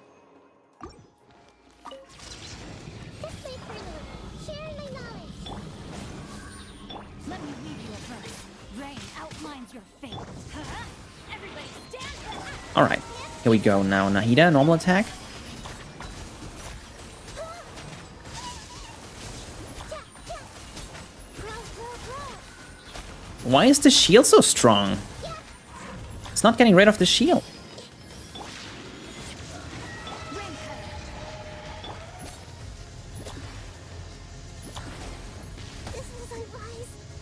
Alright, here we go now. Nahida, normal attack. Why is the shield so strong? It's not getting rid of the shield.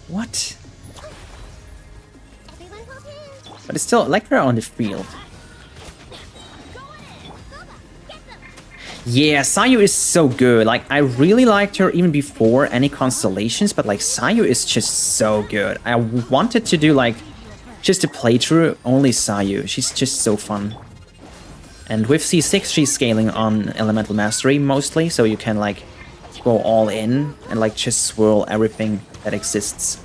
What? But it's still like they're on the field. Yeah, Sayu is so good. Like, I really liked her even before any constellations, but like Sayu is just so good. I wanted to do like just a playthrough only Sayu. She's just so fun. And with C6 she's scaling on Elemental Mastery mostly, so you can like go all in and like just swirl everything that exists.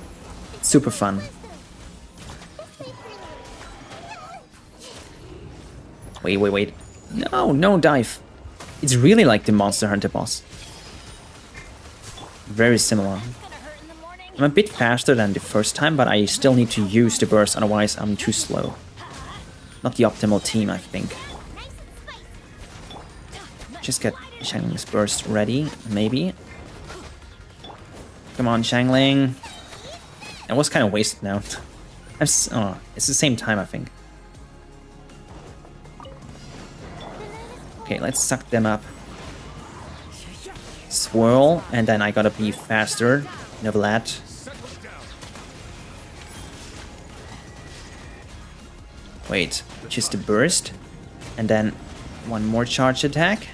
Super fun. Wait. No dive. It's really like the Monster Hunter boss. Very similar. I'm a bit faster than the first time, but I still need to use the burst, otherwise I'm too slow. Not the optimal team, I think. Just get Xiangling's burst ready, maybe. Come on, Xiangling. It was kind of wasted now. It's the same time, I think. Okay, let's suck them up. Swirl, and then I gotta be faster. Neuvillette. Wait, just a burst. And then one more charge attack.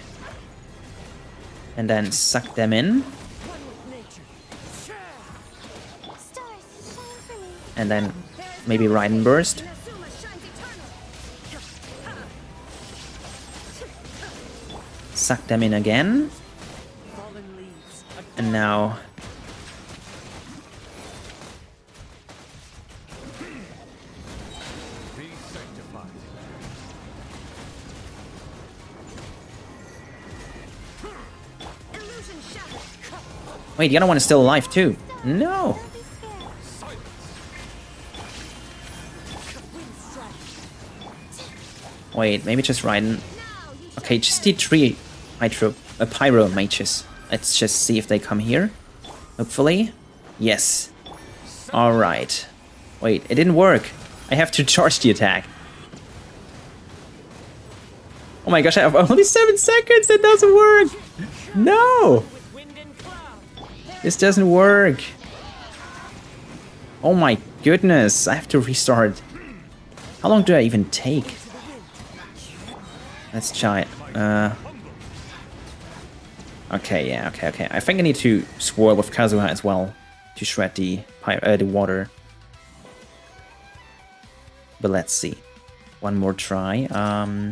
And then suck them in. And then maybe Raiden burst. Suck them in again. And now wait, the other one is still alive too. No. Wait, maybe just Raiden. Okay, just the 3 pyro mages. Let's just see if they come here. Hopefully. Yes. Alright. Wait, it didn't work. I have to charge the attack. Oh my gosh, I have only 7 seconds. That doesn't work. No. This doesn't work. Oh my goodness. I have to restart. How long do I even take? Let's try it. Okay, yeah, okay. I think I need to swirl with Kazuha as well to shred the water. But let's see. One more try. I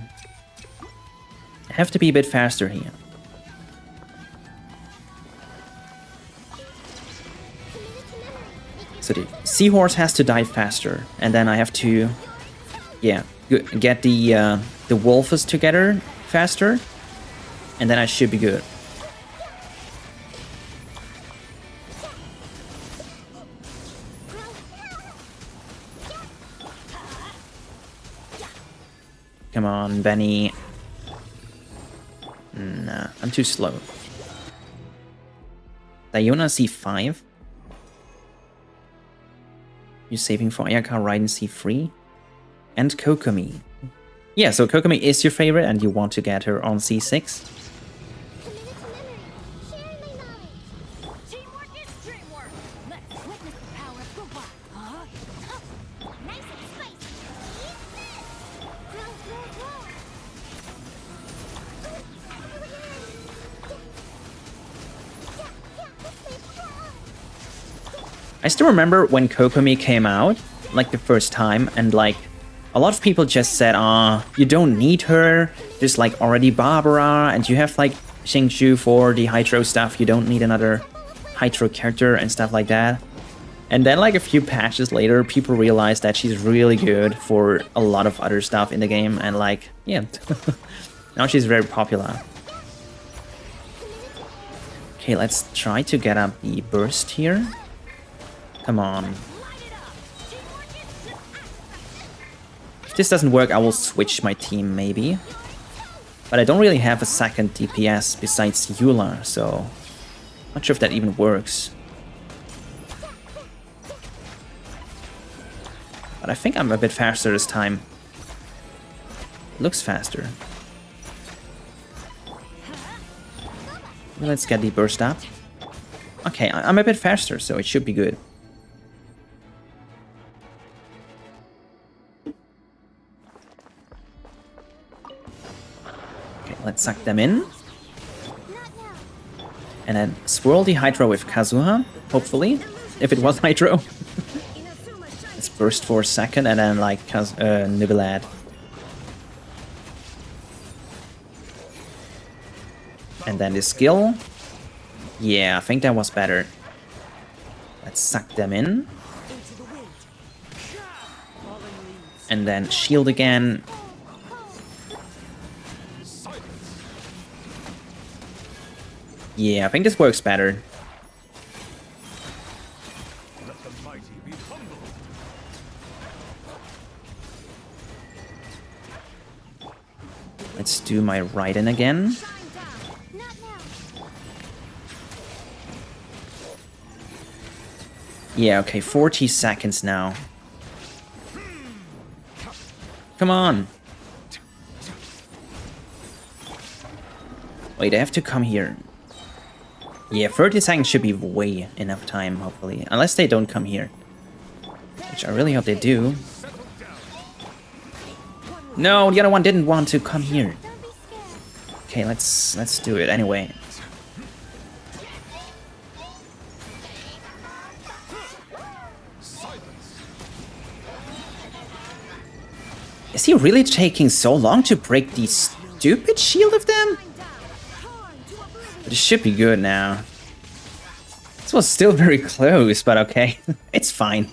have to be a bit faster here. So velocity. Seahorse has to die faster, and then I have to, yeah, get the Wolfes together faster, and then I should be good. Come on, Benny. Nah, I'm too slow. Diona C5. You're saving for Ayaka right in C3. And Kokomi. Yeah, so Kokomi is your favorite and you want to get her on C6. Teamwork is dreamwork. Let's witness the power of Fluffwah. Nice and spicy. I still remember when Kokomi came out, like the first time, and like a lot of people just said, you don't need her, there's like already Barbara, and you have like Xingqiu for the Hydro stuff, you don't need another Hydro character and stuff like that. And then like a few patches later, people realized that she's really good for a lot of other stuff in the game, and like, yeah, now she's very popular. Okay, let's try to get up the burst here. Come on. If this doesn't work, I will switch my team maybe. But I don't really have a second DPS besides Eula, so not sure if that even works. But I think I'm a bit faster this time. Looks faster. Let's get the burst up. Okay, I'm a bit faster, so it should be good. Okay, let's suck them in. And then swirl the Hydro with Kazuha, hopefully. If it was Hydro. Let's burst for a second and then like Neuvillette. And then the skill. Yeah, I think that was better. Let's suck them in. And then shield again. Yeah, I think this works better. Let the mighty be humbled. Let's do my Raiden again. Yeah, okay, 40 seconds now. Come on. Wait, I have to come here. Yeah, 30 seconds should be way enough time, hopefully. Unless they don't come here. Which I really hope they do. No, the other one didn't want to come here. Okay, let's do it anyway. Is he really taking so long to break the stupid shield of them? But it should be good now. This was still very close, but okay. It's fine.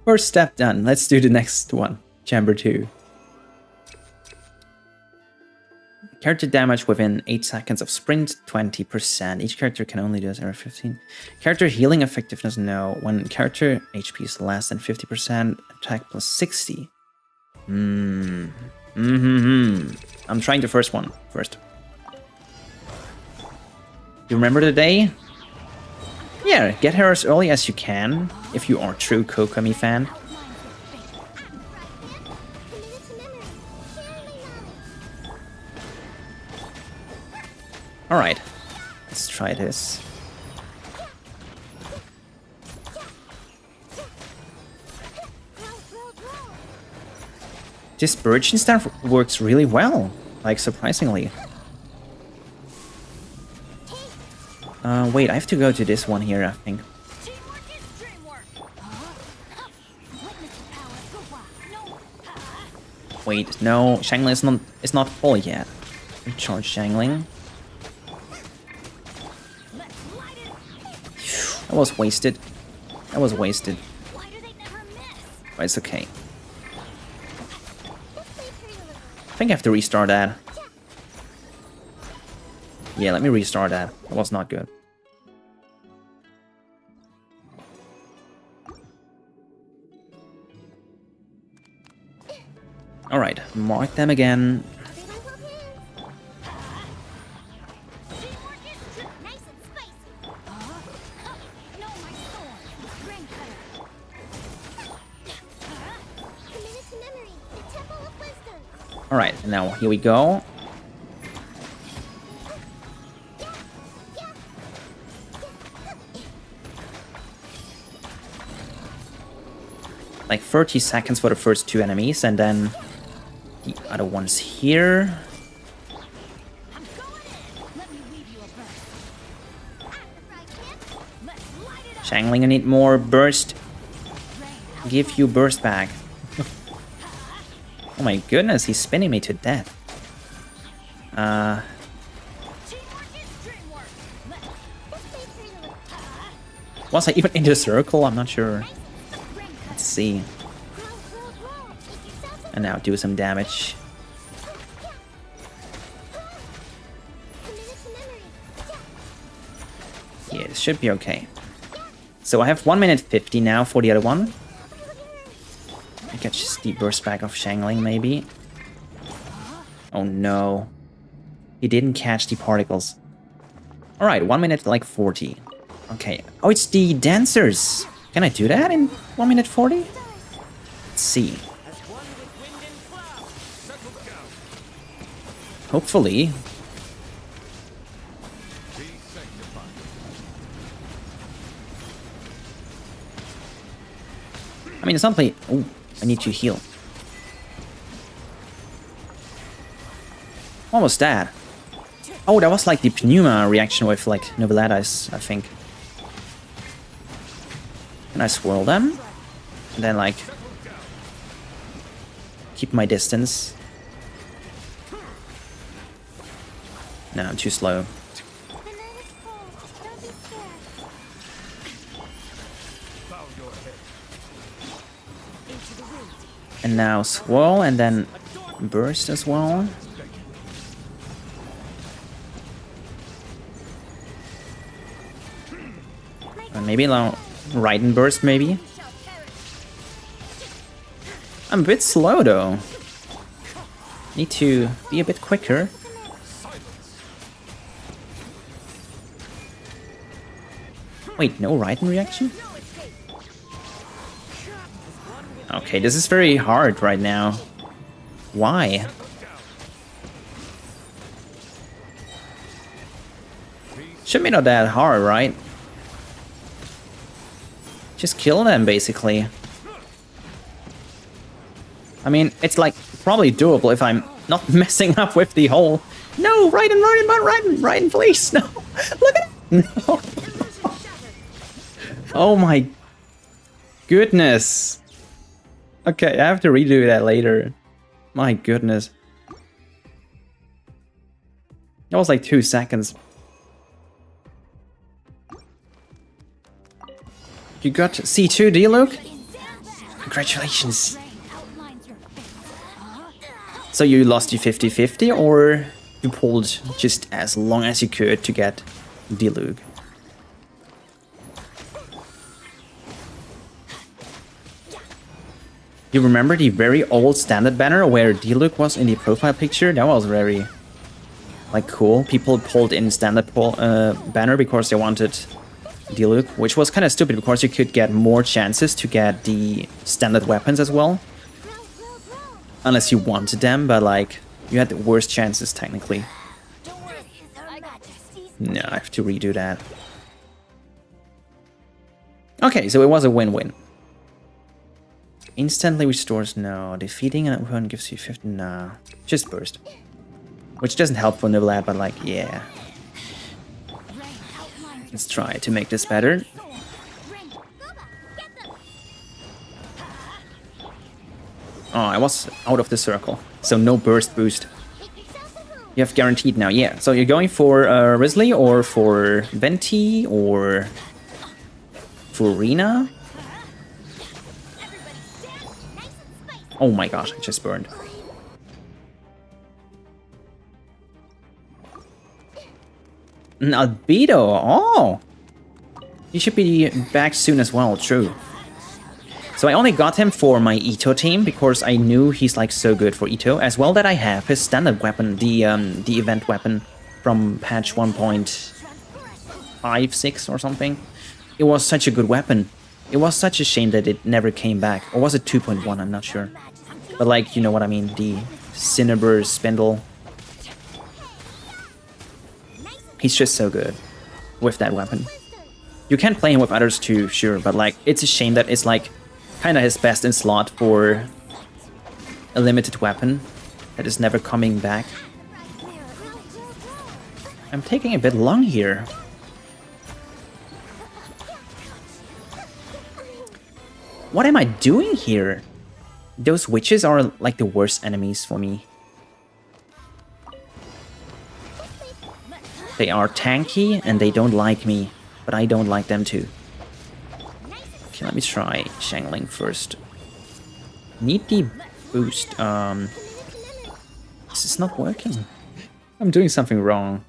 First step done. Let's do the next one. Chamber 2. Character damage within 8 seconds of sprint, 20%. Each character can only do this every 15. Character healing effectiveness, no. When character HP is less than 50%, attack plus 60. I'm trying the first one first. You remember the day? Yeah, get her as early as you can, if you are a true Kokomi fan. Alright, let's try this. This Virgin stuff works really well, like surprisingly. Wait, I have to go to this one here, I think. Wait, no, Xiangling is not full yet. Recharge Xiangling. That That was wasted. That was wasted. Why do they never miss? But it's okay. I think I have to restart that. Yeah, let me restart that. That was not good. Alright, mark them again. Nice and spicy. No, my sword. Ring cutter. Commit it to memory. The temple of wisdom. Alright, now here we go. Like 30 seconds for the first two enemies, and then the other ones here. I'm going in. Let me weave you a burst. Let's light it up. Shangling, I need more burst. Give you burst back. Oh my goodness, he's spinning me to death. Teamwork is dreamwork. Was I even in the circle? I'm not sure. Let's see. And now do some damage. Yeah, this should be okay. So I have 1 minute 50 now for the other one. I get just the burst back of Shangling, maybe. Oh no. He didn't catch the particles. Alright, 1 minute like 40. Okay. Oh, it's the dancers. Can I do that in 1 minute 40? Let's see. As one with wind and cloud. Settle down. Hopefully. Be sanctified. I mean, it's not play. Oh, I need to heal. Almost dead. Oh, that was like the pneuma reaction with like Neuvillette, I think. And I swirl them. And then like keep my distance. No, I'm too slow. The night is cold. Don't be scared. Bow your head. Into the wind. And now swirl and then burst as well. And maybe now right and burst maybe. I'm a bit slow though. Need to be a bit quicker. Wait, no Raiden reaction? Okay, this is very hard right now. Why? Should be not that hard, right? Just kill them, basically. I mean, it's like probably doable if I'm not messing up with the whole... No, Raiden, please, no. Look at it. No. Oh my goodness. Okay, I have to redo that later. My goodness. That was like 2 seconds. You got C2, do you, Luke? Congratulations. So you lost your 50-50, or you pulled just as long as you could to get Diluc? You remember the very old standard banner where Diluc was in the profile picture? That was very, like, cool. People pulled in standard banner because they wanted Diluc, which was kind of stupid because you could get more chances to get the standard weapons as well. Unless you wanted them, but like, you had the worst chances technically. Don't worry, I got this. No, I have to redo that. Okay, so it was a win-win. Instantly restores, no. Defeating an opponent gives you 50, nah. Just burst. Which doesn't help for Neuvillette, but like, yeah. Let's try to make this better. Oh, I was out of the circle, so no burst boost. You have guaranteed now, yeah. So you're going for Risley or for Venti or... Furina? Everybody stand nice and spicy. Oh my gosh, I just burned. An albedo. Oh, he should be back soon as well. True. So I only got him for my Ito team because I knew he's like so good for Ito, as well that I have his standard weapon, the event weapon from patch 1.56 or something. It was such a good weapon. It was such a shame that it never came back. Or was it 2.1? I'm not sure. But like, you know what I mean, the Cinnabar Spindle. He's just so good with that weapon. You can play him with others too, sure, but like, it's a shame that it's like kind of his best in slot for a limited weapon that is never coming back. I'm taking a bit long here. What am I doing here? Those witches are like the worst enemies for me. They are tanky and they don't like me, but I don't like them too. Okay, let me try Shangling first. Need the boost. This is not working. I'm doing something wrong.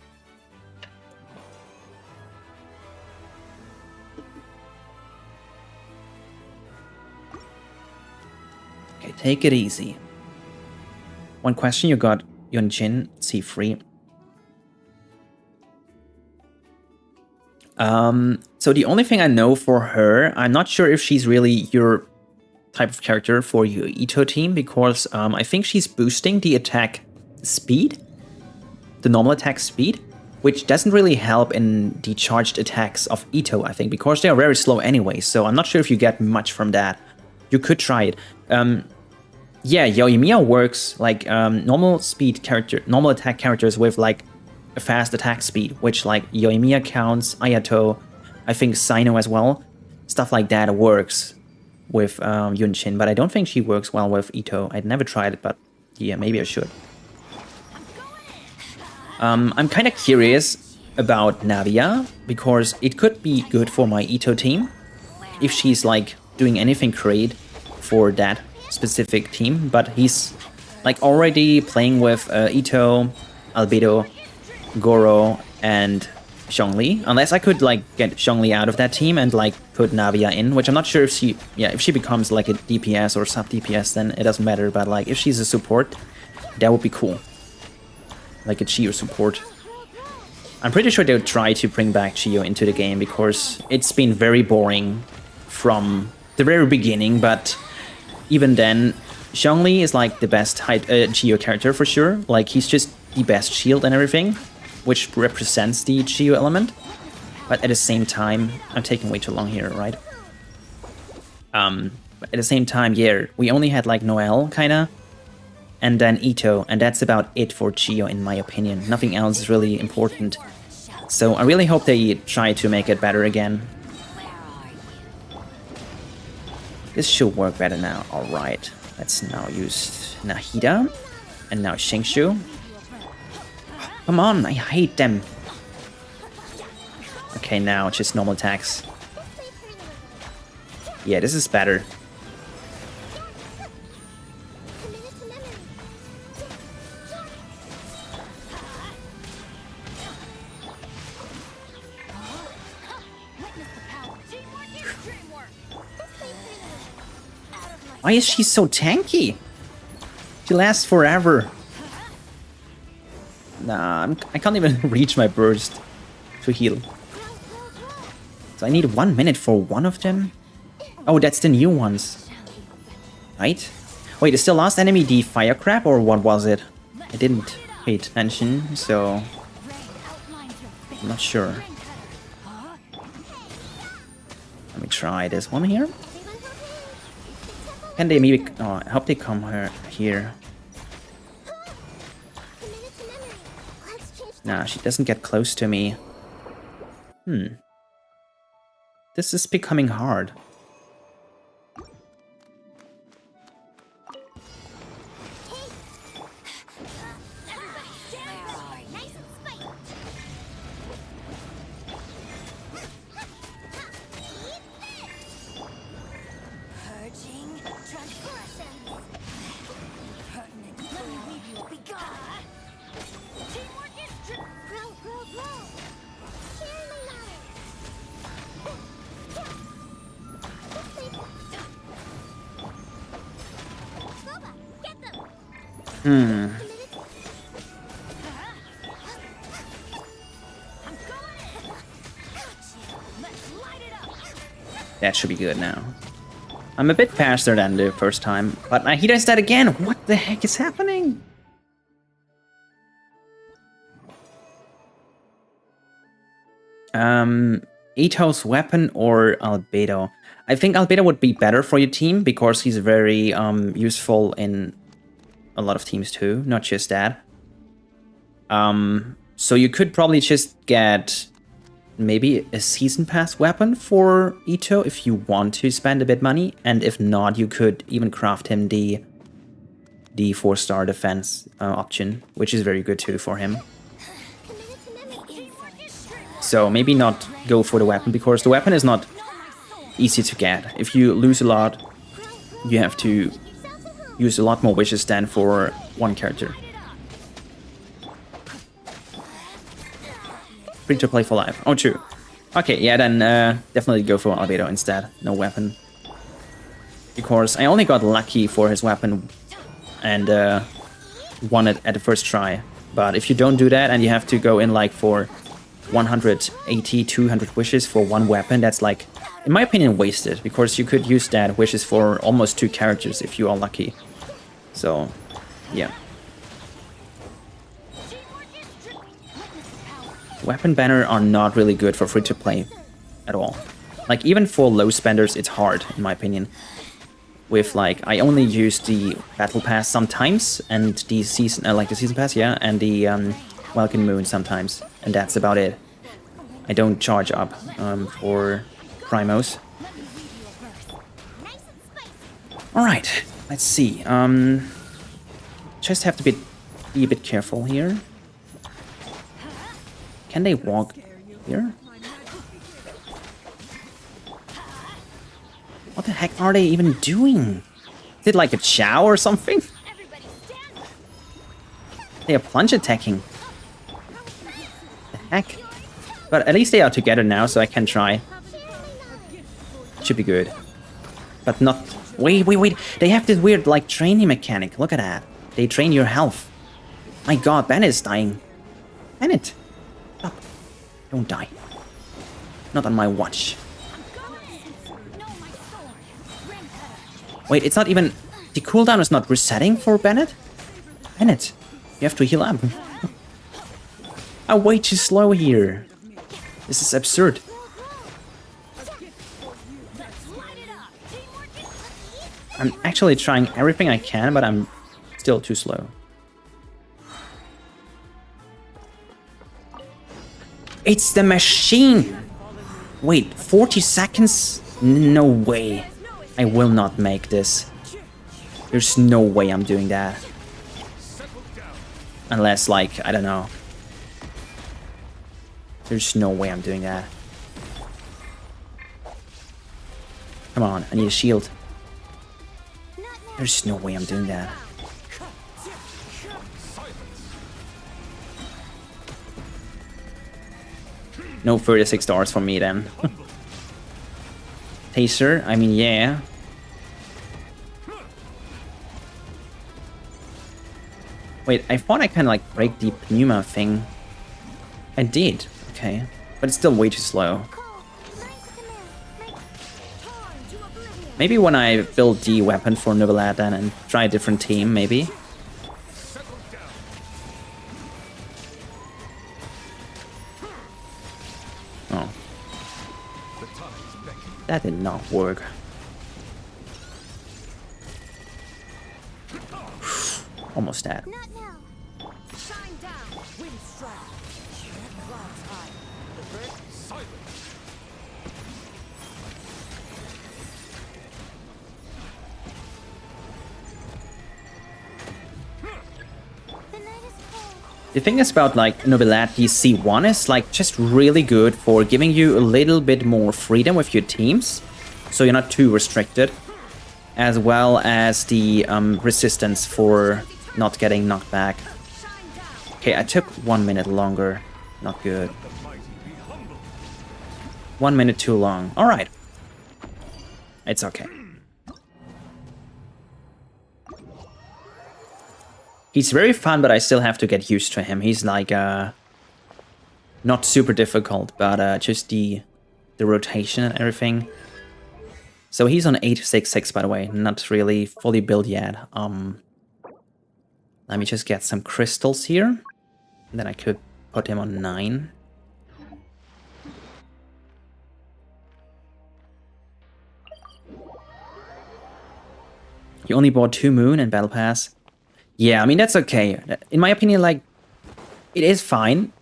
Okay, take it easy. One question, you got Genshin C3. So the only thing I know for her, I'm not sure if she's really your type of character for your Ito team, because I think she's boosting the attack speed, the normal attack speed, which doesn't really help in the charged attacks of Ito, I think, because they are very slow anyway, so I'm not sure if you get much from that. You could try it. Yeah, Yoimiya works like normal speed character, normal attack characters with like a fast attack speed, which like Yoimiya counts, Ayato, I think Sino as well. Stuff like that works with Yunshin, but I don't think she works well with Ito. I'd never tried it, but yeah, maybe I should. I'm kind of curious about Navia, because it could be good for my Ito team if she's like doing anything great for that specific team, but he's like already playing with Ito, Albedo, Goro, and Zhongli, unless I could like get Zhongli out of that team and like put Navia in, which I'm not sure if she, yeah, if she becomes like a DPS or sub DPS, then it doesn't matter, but like if she's a support, that would be cool, like a Chio support. I'm pretty sure they would try to bring back Chio into the game, because it's been very boring from the very beginning, but even then, Zhongli is like the best Chio character for sure. Like he's just the best shield and everything, which represents the Chio element. But at the same time, I'm taking way too long here, right? But at the same time, yeah, we only had like Noelle, kinda, and then Ito, and that's about it for Chio in my opinion. Nothing else is really important. So I really hope they try to make it better again. This should work better now. Alright, let's now use Nahida, and now Xingshu. Come on, I hate them. Okay, now just normal attacks. Yeah, this is better. Why is she so tanky? She lasts forever. Nah, I can't even reach my burst to heal. So I need 1 minute for one of them? Oh, that's the new ones. Right? Wait, is the last enemy the fire crab or what was it? I didn't pay attention, so I'm not sure. Let me try this one here. Can they maybe... Oh, I hope they come here. Nah, she doesn't get close to me. This is becoming hard. I'm going in. Let's light it up. That should be good now. I'm a bit faster than the first time, but he does that again. What the heck is happening? Ito's weapon or Albedo? I think Albedo would be better for your team because he's very useful in a lot of teams too, not just that. So you could probably just get maybe a season pass weapon for Ito if you want to spend a bit money, and if not, you could even craft him the 4-star defense option, which is very good too for him. So maybe not go for the weapon, because the weapon is not easy to get. If you lose a lot, you have to use a lot more wishes than for one character. Free to play for life. Oh, true. Okay, yeah, then definitely go for Albedo instead. No weapon. Because I only got lucky for his weapon and won it at the first try. But if you don't do that and you have to go in like for 180, 200 wishes for one weapon, that's like, in my opinion, wasted. Because you could use that wishes for almost 2 characters if you are lucky. So, yeah. Weapon banner are not really good for free-to-play at all. Like, even for low spenders, it's hard, in my opinion. With, like, I only use the Battle Pass sometimes, and the season, like the Season Pass, yeah, and the Welcome Moon sometimes, and that's about it. I don't charge up for Primos. Alright, let's see. Just have to be a bit careful here. Can they walk here? What the heck are they even doing? Is it like a chow or something? They are plunge attacking. The heck? But at least they are together now, so I can try. Should be good. But not... Wait. They have this weird, like, training mechanic. Look at that. They train your health. My god, Bennett is dying. Bennett. Stop. Don't die. Not on my watch. Wait, it's not even... The cooldown is not resetting for Bennett? Bennett, you have to heal up. I'm way too slow here. This is absurd. I'm actually trying everything I can, but I'm still too slow. It's the machine! Wait, 40 seconds? No way. I will not make this. There's no way I'm doing that. Unless, like, I don't know. There's no way I'm doing that. Come on, I need a shield. There's no way I'm doing that. No 36 stars for me then. Taser, I mean, yeah. Wait, I thought I can like break the pneuma thing. I did, okay. But it's still way too slow. Maybe when I build the weapon for Neuvillette then and try a different team, maybe. Oh. That did not work. Almost dead. The thing is about like Neuvillette, the C1 is like just really good for giving you a little bit more freedom with your teams, so you're not too restricted, as well as the resistance for not getting knocked back. Okay, I took 1 minute longer. Not good. 1 minute too long. Alright. It's okay. He's very fun, but I still have to get used to him. He's like not super difficult, but just the rotation and everything. So he's on 866, by the way, not really fully built yet. Let me just get some crystals here, and then I could put him on 9. You only bought 2 moon and battle pass. Yeah, I mean, that's okay. In my opinion, like, it is fine.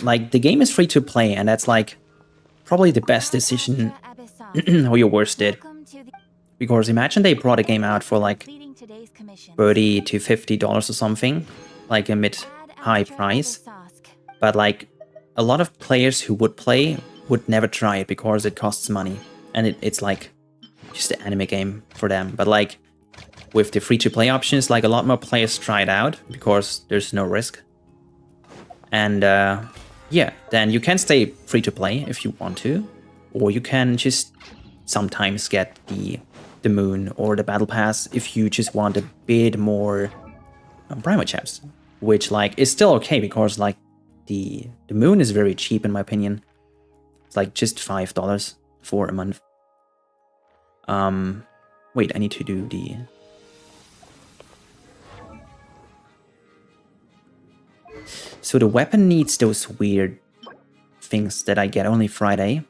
Like, the game is free to play, and that's like probably the best decision or your worst did. Because imagine they brought a game out for like $30 to $50 or something, like a mid-high price. But like, a lot of players who would play would never try it because it costs money. And it's like just an anime game for them. But like, with the free-to-play options, like a lot more players try it out because there's no risk. And yeah, then you can stay free-to-play if you want to. Or you can just sometimes get the moon or the battle pass if you just want a bit more Primo gems, which like is still okay because like the moon is very cheap in my opinion. It's like just $5 for a month. Wait, I need to do the so the weapon needs those weird things that I get only Friday.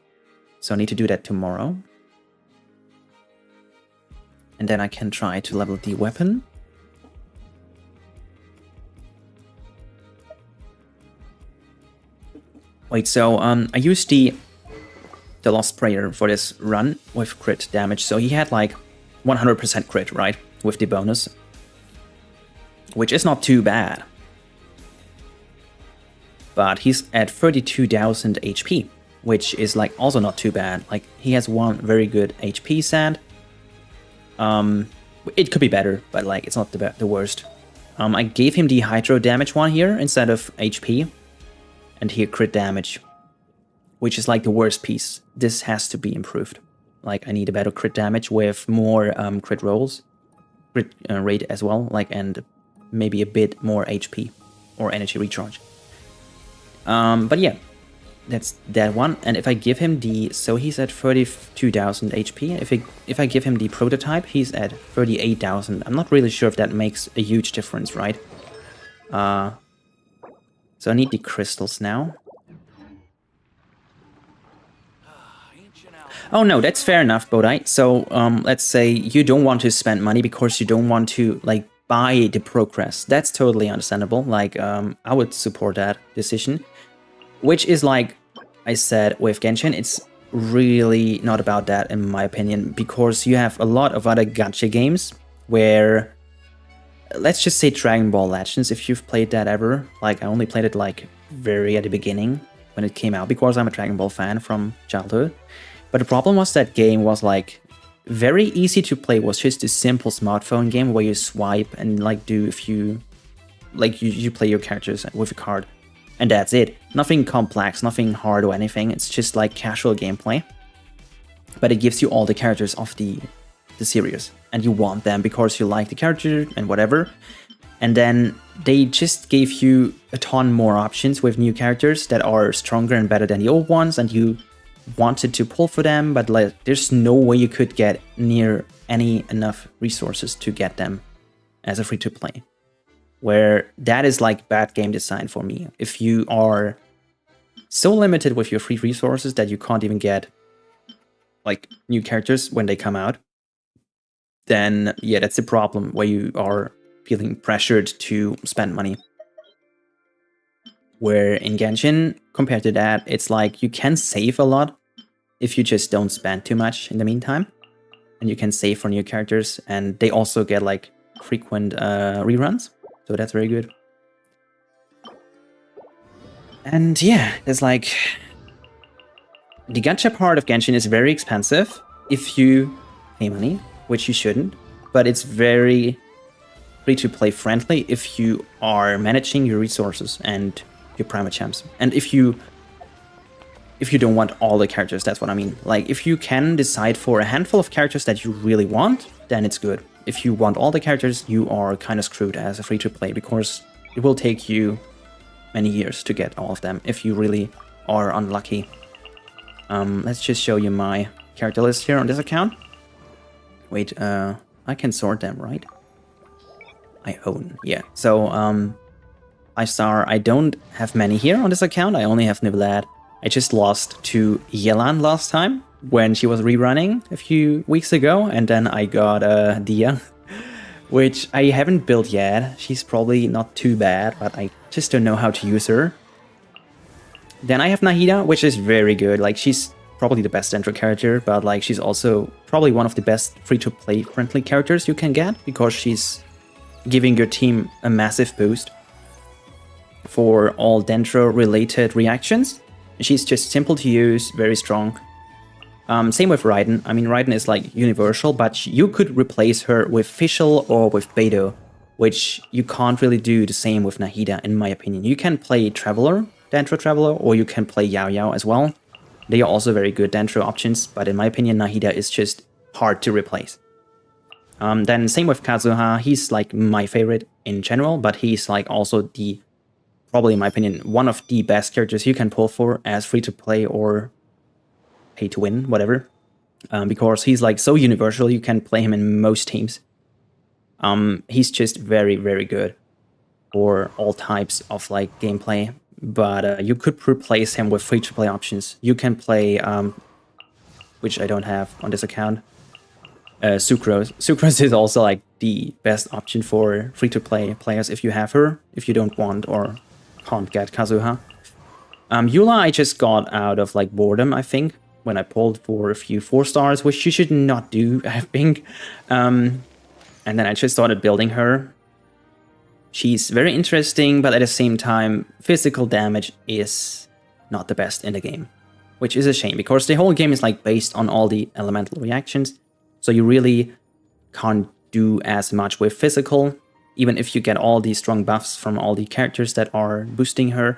So I need to do that tomorrow. And then I can try to level the weapon. Wait, so I used the Lost Prayer for this run with crit damage. So he had like 100% crit, right? With the bonus. Which is not too bad. But he's at 32,000 HP. Which is like also not too bad. Like he has one very good HP sand. It could be better, but like it's not the worst. I gave him the hydro damage one here instead of HP. And here crit damage, which is like the worst piece. This has to be improved. Like I need a better crit damage with more crit rolls, crit rate as well, like and maybe a bit more HP or energy recharge. But yeah, that's that one. And if I give him so he's at 32,000 HP. If I give him the prototype, he's at 38,000. I'm not really sure if that makes a huge difference, right? So I need the crystals now. Oh no, that's fair enough, Bodai. So let's say you don't want to spend money because you don't want to like buy the progress. That's totally understandable. Like I would support that decision. Which is like I said with Genshin, it's really not about that in my opinion, because you have a lot of other gacha games where, let's just say Dragon Ball Legends, if you've played that ever. Like I only played it like very at the beginning when it came out because I'm a Dragon Ball fan from childhood. But the problem was that game was like very easy to play. It was just a simple smartphone game where you swipe and like do a few, like you play your characters with a card. And that's it. Nothing complex, nothing hard or anything. It's just like casual gameplay. But it gives you all the characters of the series. And you want them because you like the character and whatever. And then they just gave you a ton more options with new characters that are stronger and better than the old ones. And you wanted to pull for them, but like there's no way you could get near enough resources to get them as a free-to-play. Where that is like bad game design for me. If you are so limited with your free resources that you can't even get like new characters when they come out, then yeah, that's the problem where you are feeling pressured to spend money. Where in Genshin, compared to that, it's like you can save a lot if you just don't spend too much in the meantime. And you can save for new characters, and they also get like frequent reruns. So that's very good. And yeah, there's like the gacha part of Genshin is very expensive if you pay money, which you shouldn't, but it's very free-to-play friendly if you are managing your resources and your Primo champs. And if you don't want all the characters, that's what I mean. Like if you can decide for a handful of characters that you really want, then it's good. if you want all the characters, you are kind of screwed as a free-to-play, because it will take you many years to get all of them if you really are unlucky. Let's just show you my character list here on this account. Wait, I can sort them, right? I own, yeah. So, 5-star, I don't have many here on this account. I only have Neuvillette. I just lost to Yelan last time when she was rerunning a few weeks ago, and then I got Dia, which I haven't built yet. She's probably not too bad, but I just don't know how to use her. Then I have Nahida, which is very good. Like, she's probably the best intro character, but like she's also probably one of the best free-to-play friendly characters you can get, because she's giving your team a massive boost for all Dendro related reactions. She's just simple to use, very strong. Same with Raiden. I mean, Raiden is like universal, but you could replace her with Fischl or with Beidou, which you can't really do the same with Nahida, in my opinion. You can play Traveler, Dendro Traveler, or you can play Yao Yao as well. They are also very good Dendro options, but in my opinion, Nahida is just hard to replace. Then same with Kazuha. He's like my favorite in general, but he's like also probably in my opinion, one of the best characters you can pull for as free-to-play or pay-to-win, whatever. Because he's like so universal, you can play him in most teams. He's just very, very good for all types of like gameplay. But you could replace him with free-to-play options. You can play, which I don't have on this account, Sucrose. Sucrose is also like the best option for free-to-play players if you have her, if you don't want or can't get Kazuha. Eula I just got out of like boredom, I think, when I pulled for a few 4-stars, which you should not do, I think. And then I just started building her. She's very interesting, but at the same time, physical damage is not the best in the game, which is a shame, because the whole game is like based on all the elemental reactions. So you really can't do as much with physical, even if you get all these strong buffs from all the characters that are boosting her.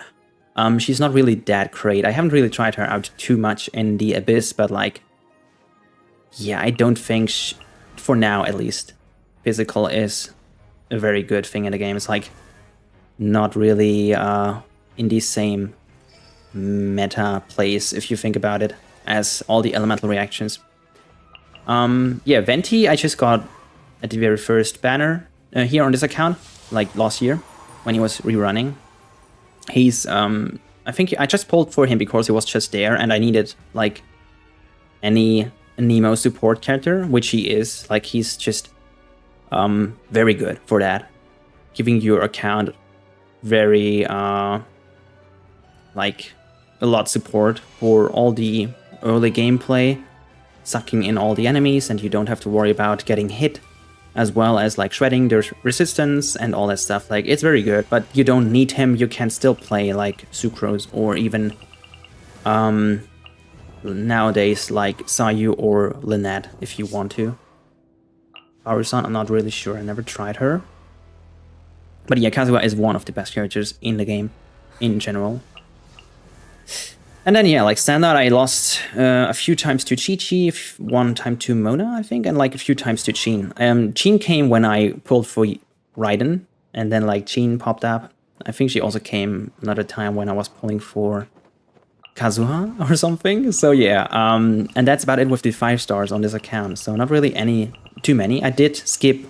She's not really that great. I haven't really tried her out too much in the Abyss, but like, yeah, I don't think, for now at least, physical is a very good thing in the game. It's like not really in the same meta place, if you think about it, as all the elemental reactions. Yeah, Venti I just got at the very first banner here on this account, like last year when he was rerunning. He's I think I just pulled for him because he was just there, and I needed like any Nemo support character, which he is. Like, he's just very good for that, giving your account very like a lot support for all the early gameplay, sucking in all the enemies, and you don't have to worry about getting hit, as well as like shredding their resistance and all that stuff. Like, it's very good, but you don't need him. You can still play like Sucrose or even nowadays like Sayu or Lynette if you want to. Barusan, I'm not really sure. I never tried her. But yeah, Kazuha is one of the best characters in the game in general. And then yeah, like standard, I lost a few times to Chi-Chi, one time to Mona, I think, and like a few times to Chin. Chin came when I pulled for Raiden, and then like Chin popped up. I think she also came another time when I was pulling for Kazuha or something. So yeah, and that's about it with the 5-stars on this account. So not really too many. I did skip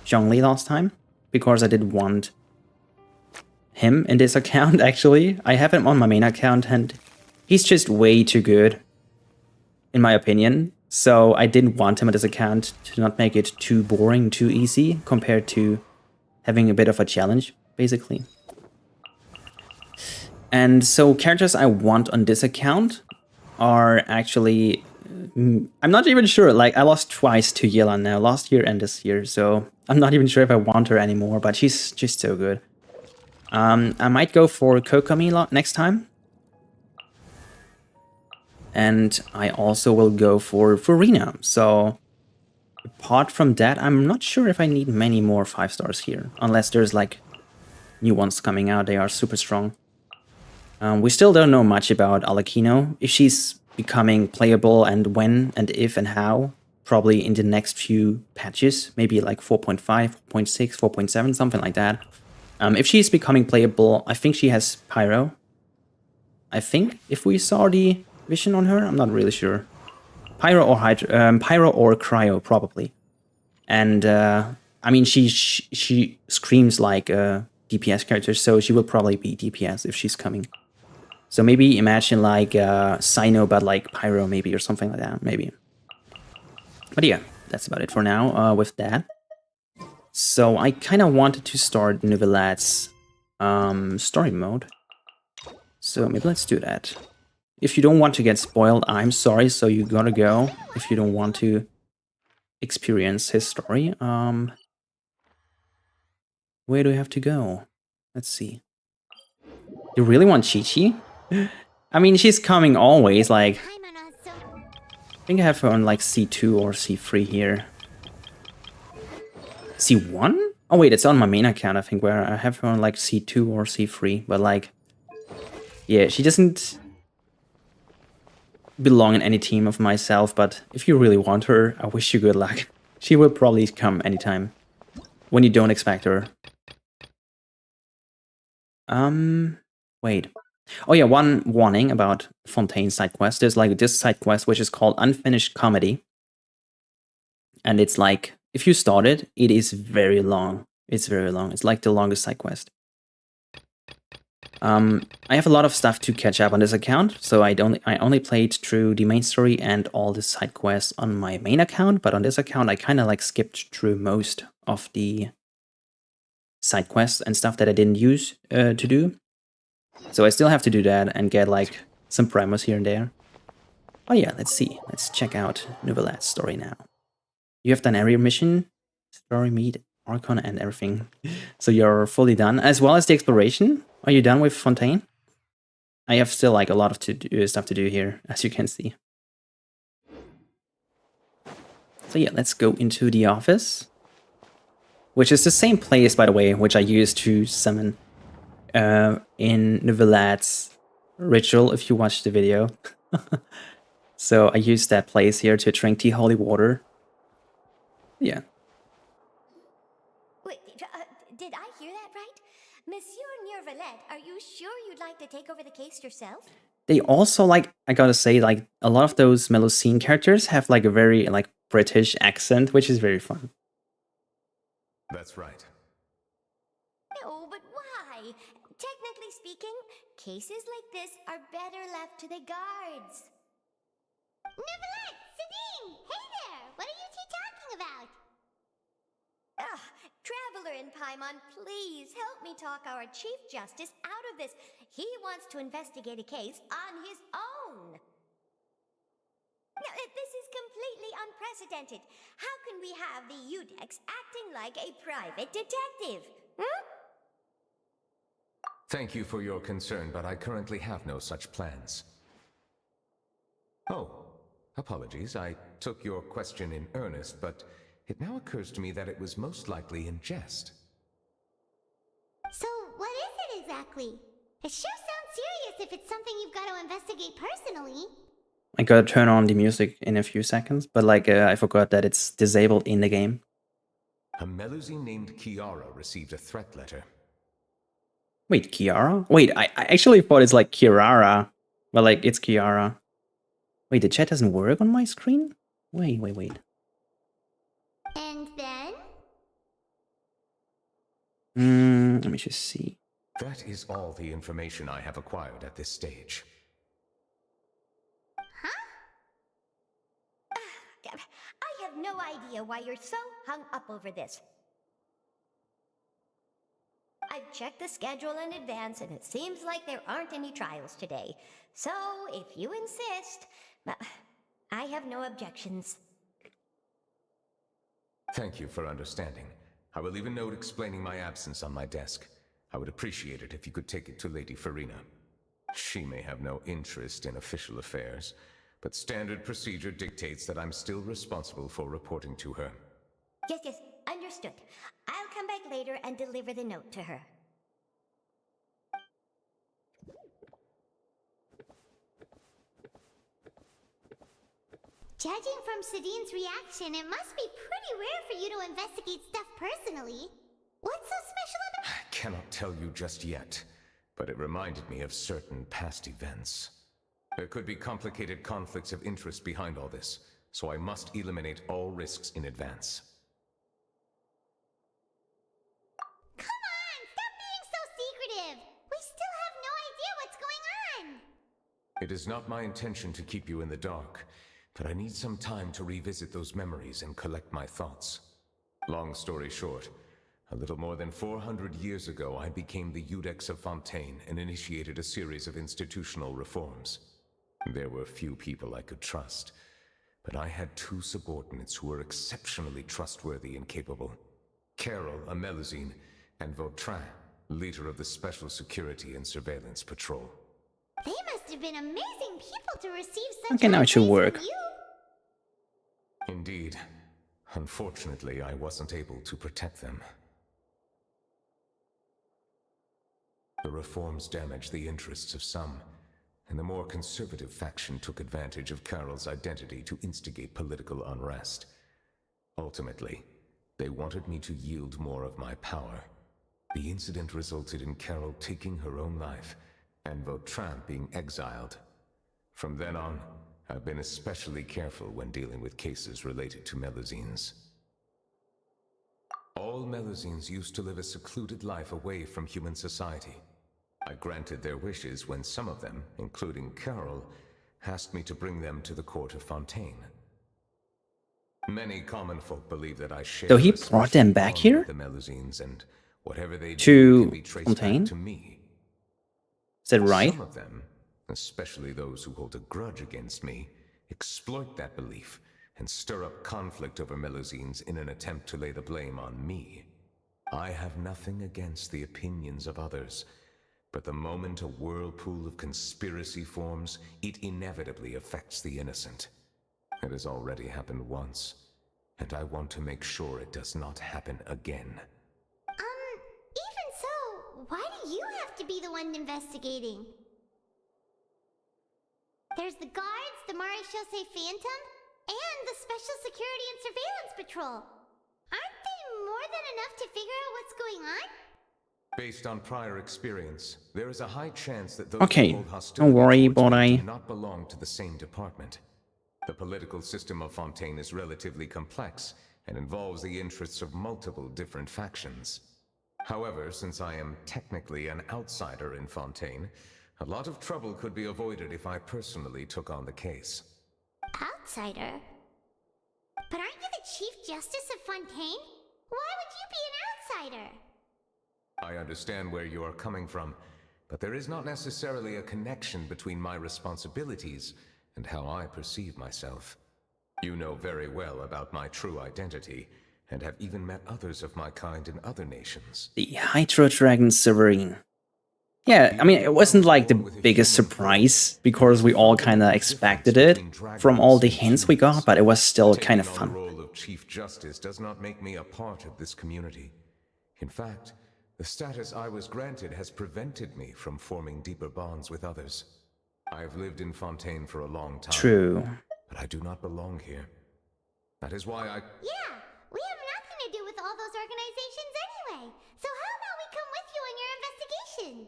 Zhongli last time because I did want him in this account, actually. I have him on my main account, and he's just way too good, in my opinion. So I didn't want him on this account to not make it too boring, too easy, compared to having a bit of a challenge, basically. And so characters I want on this account are actually... I'm not even sure. Like, I lost twice to Yelan now, last year and this year. So I'm not even sure if I want her anymore, but she's just so good. I might go for Kokomi next time. And I also will go for Furina. So apart from that, I'm not sure if I need many more 5-stars here. Unless there's like new ones coming out. They are super strong. We still don't know much about Alakino. If she's becoming playable, and when and if and how. probably in the next few patches, maybe like 4.5, 4.6, 4.7, something like that. If she's becoming playable, I think she has Pyro. I think if we saw the vision on her, I'm not really sure. Pyro or Pyro or Cryo probably. And I mean, she screams like a DPS character, so she will probably be DPS if she's coming. So maybe imagine like Cyno, but like Pyro maybe, or something like that, maybe. But yeah, that's about it for now with that. So I kind of wanted to start Neuvillette's story mode. So maybe let's do that. If you don't want to get spoiled, I'm sorry, so you gotta go. If you don't want to experience his story. Where do we have to go? Let's see. You really want Chi-Chi? I mean, she's coming always, like... I think I have her on like C2 or C3 here. C1? Oh wait, it's on my main account, I think, where I have her on like C2 or C3. But like... yeah, she doesn't belong in any team of myself, but if you really want her, I wish you good luck. She will probably come anytime. When you don't expect her. Wait. Oh yeah, one warning about Fontaine side quest. There's like this side quest which is called Unfinished Comedy. And it's like, if you start it, it is very long. It's very long. It's like the longest side quest. I have a lot of stuff to catch up on this account, so I only played through the main story and all the side quests on my main account, but on this account I kind of like skipped through most of the side quests and stuff that I didn't use to do. So I still have to do that and get like some primos here and there. Oh yeah, let's see. Let's check out Neuvillette's story now. You have done every mission, story, meet, Archon, and everything. So you're fully done, as well as the exploration. Are you done with Fontaine? I have still like a lot of stuff to do here, as you can see. So yeah, let's go into the office. Which is the same place, by the way, which I used to summon in Neuvillette's ritual, if you watched the video. So I used that place here to drink the holy water. Yeah. Wait, did I hear that right? Monsieur Neuvillette, are you sure you'd like to take over the case yourself? They also, like, I gotta say, like, a lot of those Melusine characters have, like, a very, like, British accent, which is very fun. That's right. No, but why? Technically speaking, cases like this are better left to the guards. Neuvillette! Sabine! Hey there! What are you two talking about? Traveler in Paimon, please help me talk our Chief Justice out of this. He wants to investigate a case on his own. Now, this is completely unprecedented. How can we have the Udex acting like a private detective? Thank you for your concern, but I currently have no such plans. Oh, apologies. I took your question in earnest, but it now occurs to me that it was most likely in jest. So, what is it exactly? It sure sounds serious if it's something you've got to investigate personally. I gotta turn on the music in a few seconds, but like I forgot that it's disabled in the game. A Melusine named Kiara received a threat letter. Wait, Kiara? Wait, I actually thought it's like Kirara. But like, it's Kiara. Wait, the chat doesn't work on my screen? Wait. And then? Let me just see. That is all the information I have acquired at this stage. I have no idea why you're so hung up over this. I've checked the schedule in advance, and it seems like there aren't any trials today. So, if you insist, I have no objections. Thank you for understanding. I will leave a note explaining my absence on my desk. I would appreciate it if you could take it to Lady Farina. She may have no interest in official affairs, but standard procedure dictates that I'm still responsible for reporting to her. Yes, understood. I'll come back later and deliver the note to her. Judging from Sadine's reaction, it must be pretty rare for you to investigate stuff personally. What's so special about— I cannot tell you just yet, but it reminded me of certain past events. There could be complicated conflicts of interest behind all this, so I must eliminate all risks in advance. Come on, stop being so secretive! We still have no idea what's going on! It is not my intention to keep you in the dark, but I need some time to revisit those memories and collect my thoughts. Long story short, a little more than 400 years ago, I became the Iudex of Fontaine and initiated a series of institutional reforms. There were few people I could trust, but I had two subordinates who were exceptionally trustworthy and capable. Carol, a Melusine, and Vautrin, leader of the Special Security and Surveillance Patrol. They must have been amazing people to receive such Okay, now it should praise from work. you. Indeed. Unfortunately, I wasn't able to protect them. The reforms damaged the interests of some, and the more conservative faction took advantage of Carol's identity to instigate political unrest. Ultimately, they wanted me to yield more of my power. The incident resulted in Carol taking her own life, and Vautrin being exiled. From then on, I've been especially careful when dealing with cases related to Melusines. All Melusines used to live a secluded life away from human society. I granted their wishes when some of them, including Carol, asked me to bring them to the court of Fontaine. Many common folk believe that I share So he a brought them special back bond here? with the Melusines, and whatever they To do can be traced Fontaine? back to me. Is that right? Some of them, especially those who hold a grudge against me, exploit that belief and stir up conflict over Melusines in an attempt to lay the blame on me. I have nothing against the opinions of others, but the moment a whirlpool of conspiracy forms, it inevitably affects the innocent. It has already happened once, and I want to make sure it does not happen again. Even so, why do you have to be the one investigating? There's the guards, the Maréchaussée Phantom, and the Special Security and Surveillance Patrol. Aren't they more than enough to figure out what's going on? Based on prior experience, there is a high chance that those Okay, who hold hostility don't worry, towards me Borai. do not belong to the same department. The political system of Fontaine is relatively complex and involves the interests of multiple different factions. However, since I am technically an outsider in Fontaine, a lot of trouble could be avoided if I personally took on the case. Outsider? But aren't you the Chief Justice of Fontaine? Why would you be an outsider? I understand where you are coming from, but there is not necessarily a connection between my responsibilities and how I perceive myself. You know very well about my true identity, and have even met others of my kind in other nations. The Hydro Dragon Severine. Yeah, I mean, it wasn't like the biggest surprise, because we all kind of expected it from all the hints we got, but it was still kind of Taking on fun. the role of Chief Justice does not make me a part of this community. In fact, the status I was granted has prevented me from forming deeper bonds with others. I have lived in Fontaine for a long time. True. But I do not belong here. That is why I... Yeah, we have nothing to do with all those organizations anyway. So how about we come with you on your investigation?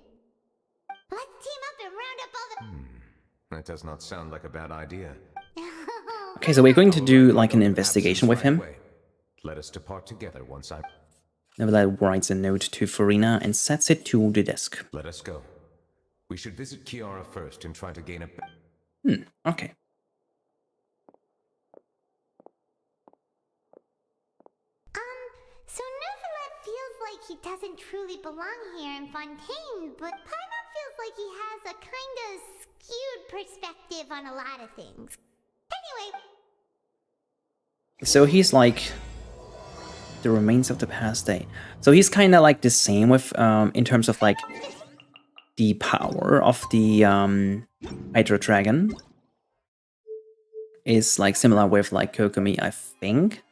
Let's team up and round up all the... That does not sound like a bad idea. Okay, so we're going to do like an investigation with him. Let us depart together once I... Neuvillette writes a note to Farina and sets it to the desk. Let us go. We should visit Kiara first and try to gain a... Okay. So Neuvillette feels like he doesn't truly belong here in Fontaine, but Paimon feels like he has a kind of skewed perspective on a lot of things. Anyway, So he's like the remains of the past day. So he's kind of like the same with, in terms of like the power of the Hydro Dragon. Is like similar with like Kokomi, I think,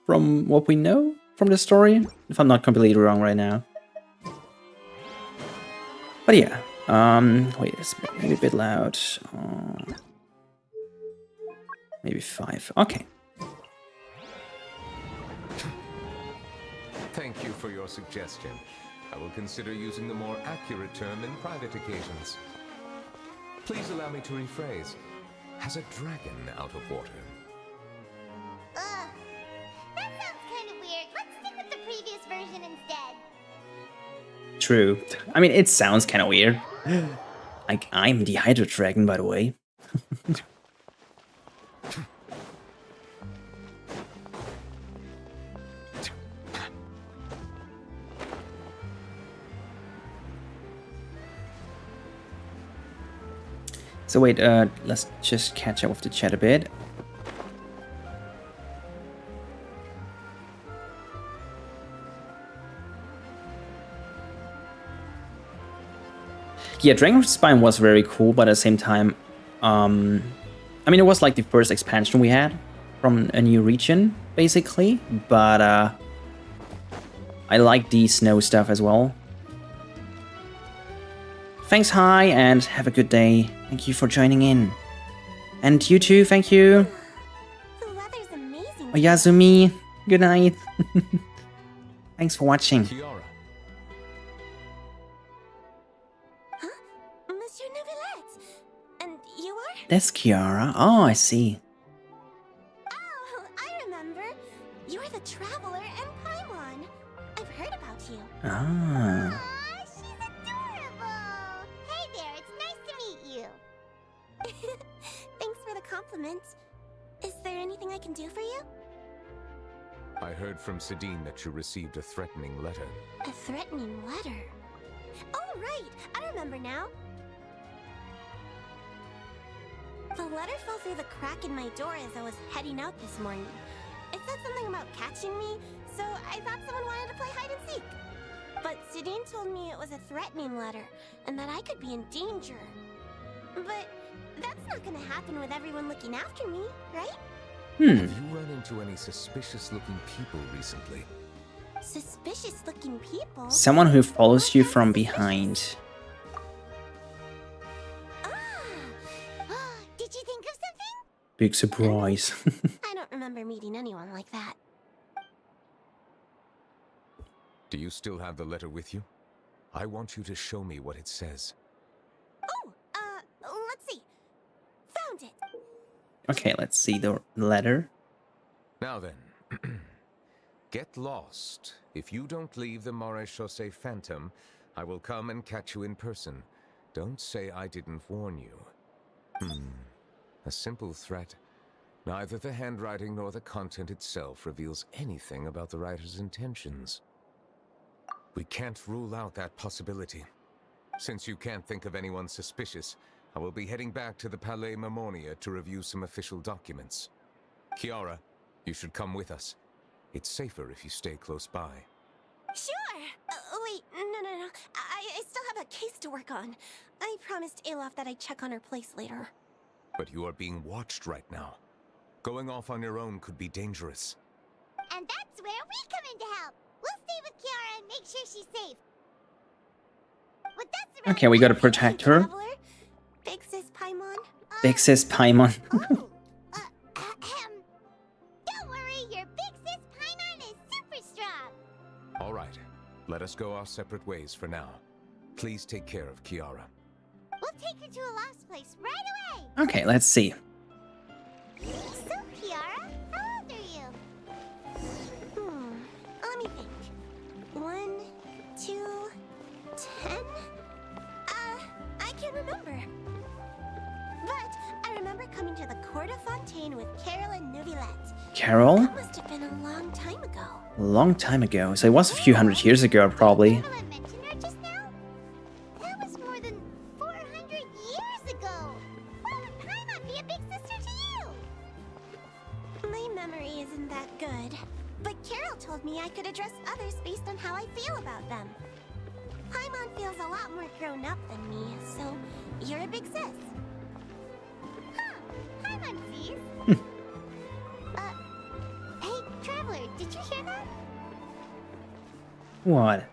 from what we know from the story, if I'm not completely wrong right now. But yeah, wait, it's maybe a bit loud. Maybe 5. Okay. Thank you for your suggestion. I will consider using the more accurate term in private occasions. Please allow me to rephrase. Has a dragon out of water? Ugh. That sounds kind of weird. Let's stick with the previous version instead. True. I mean, it sounds kind of weird. Like, I'm the Hydro Dragon, by the way. So wait, let's just catch up with the chat a bit. Yeah, Dragon Spine was very cool, but at the same time, I mean, it was like the first expansion we had from a new region, basically. But I like the snow stuff as well. Thanks, hi, and have a good day. Thank you for joining in. And you too, thank you. The weather's amazing. Oyazumi, good night. Thanks for watching. Kiara, Monsieur Neuvillette. And you are? That's Kiara. Oh, I see. Oh, I remember. You are the Traveler and Paimon. I've heard about you. Ah. Aw, she's adorable. Hey there, it's nice to meet you. Thanks for the compliment. Is there anything I can do for you? I heard from Sidine that you received a threatening letter. A threatening letter? Oh, right. I remember now. The letter fell through the crack in my door as I was heading out this morning. It said something about catching me, so I thought someone wanted to play hide and seek. But Sidine told me it was a threatening letter, and that I could be in danger. But that's not gonna happen with everyone looking after me, right? Hmm. Have you run into any suspicious-looking people recently? Suspicious-looking people? Someone who follows you from behind. Did you think of something? Big surprise. I don't remember meeting anyone like that. Do you still have the letter with you? I want you to show me what it says. Oh, let's see. Found it. Okay, let's see the letter. Now then, get lost. If you don't leave the Maréchaussée Phantom, I will come and catch you in person. Don't say I didn't warn you. A simple threat. Neither the handwriting nor the content itself reveals anything about the writer's intentions. We can't rule out that possibility. Since you can't think of anyone suspicious, I will be heading back to the Palais Mermonia to review some official documents. Kiara, you should come with us. It's safer if you stay close by. Sure. Wait, no. I still have a case to work on. I promised Alof that I'd check on her place later. But you are being watched right now. Going off on your own could be dangerous. And that's where we come in to help. We'll stay with Kiara and make sure she's safe. But that's the Okay, we gotta protect her. Traveler. Big sis Paimon. Big sis Paimon. Oh, don't worry, your big sis Paimon is super strong. All right, let us go our separate ways for now. Please take care of Kiara. We'll take her to a lost place right away. Okay, let's see. So, Kiara, how old are you? Let me think. 1, 2, 10? I can't remember. But I remember coming to the court of Fontaine with Carol and Neuvillette. Carol? That must have been a long time ago. A long time ago. So it was a few hundred years ago, probably. Neuvillette mentioned her just now? That was more than 400 years ago. Why would Paimon be a big sister to you? My memory isn't that good. But Carol told me I could address others based on how I feel about them. Paimon feels a lot more grown up than me, so you're a big sis. Huh, Paimon sees. Hey, Traveler, did you hear that? What?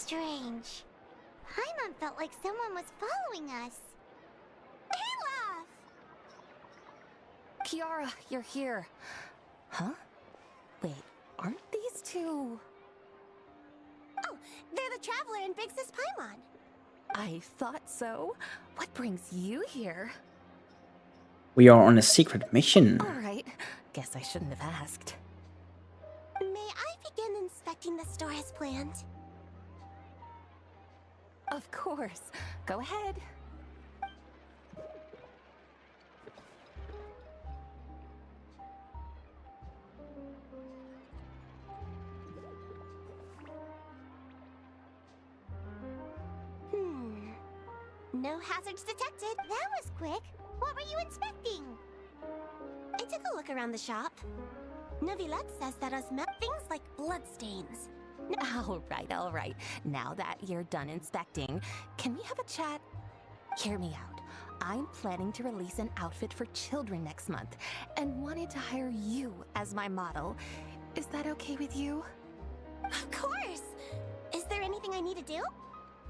strange. Paimon felt like someone was following us. Olaf! Kiara, you're here. Huh? Wait, aren't these two... Oh, they're the Traveler and Big Sis Paimon. I thought so. What brings you here? We are on a secret mission. Alright, guess I shouldn't have asked. May I begin inspecting the store as planned? Of course. Go ahead. No hazards detected. That was quick. What were you inspecting? I took a look around the shop. Neuvillette says that us things like bloodstains. All right. Now that you're done inspecting, can we have a chat? Hear me out. I'm planning to release an outfit for children next month and wanted to hire you as my model. Is that okay with you? Of course! Is there anything I need to do?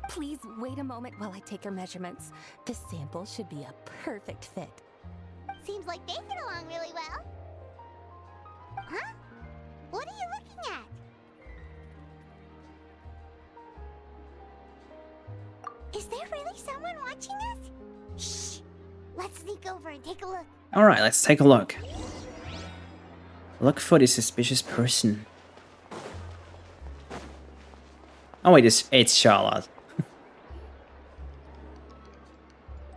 Please wait a moment while I take your measurements. The sample should be a perfect fit. Seems like they get along really well. Huh? What are you looking at? Is there really someone watching us? Shh! Let's sneak over and take a look. Alright, let's take a look. Look for the suspicious person. Oh wait, it's Charlotte.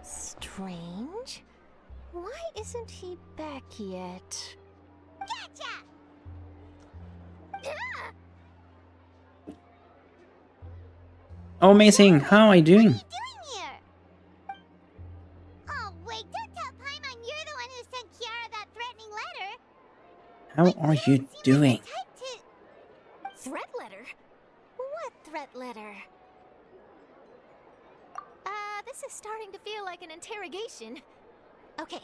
Strange. Why isn't he back yet? Gotcha! Oh, amazing! How are you doing? What are you doing here? Oh, wait, don't tell Paimon you're the one who sent Kiara that threatening letter. How are you doing? Threat letter? What threat letter? This is starting to feel like an interrogation. Okay,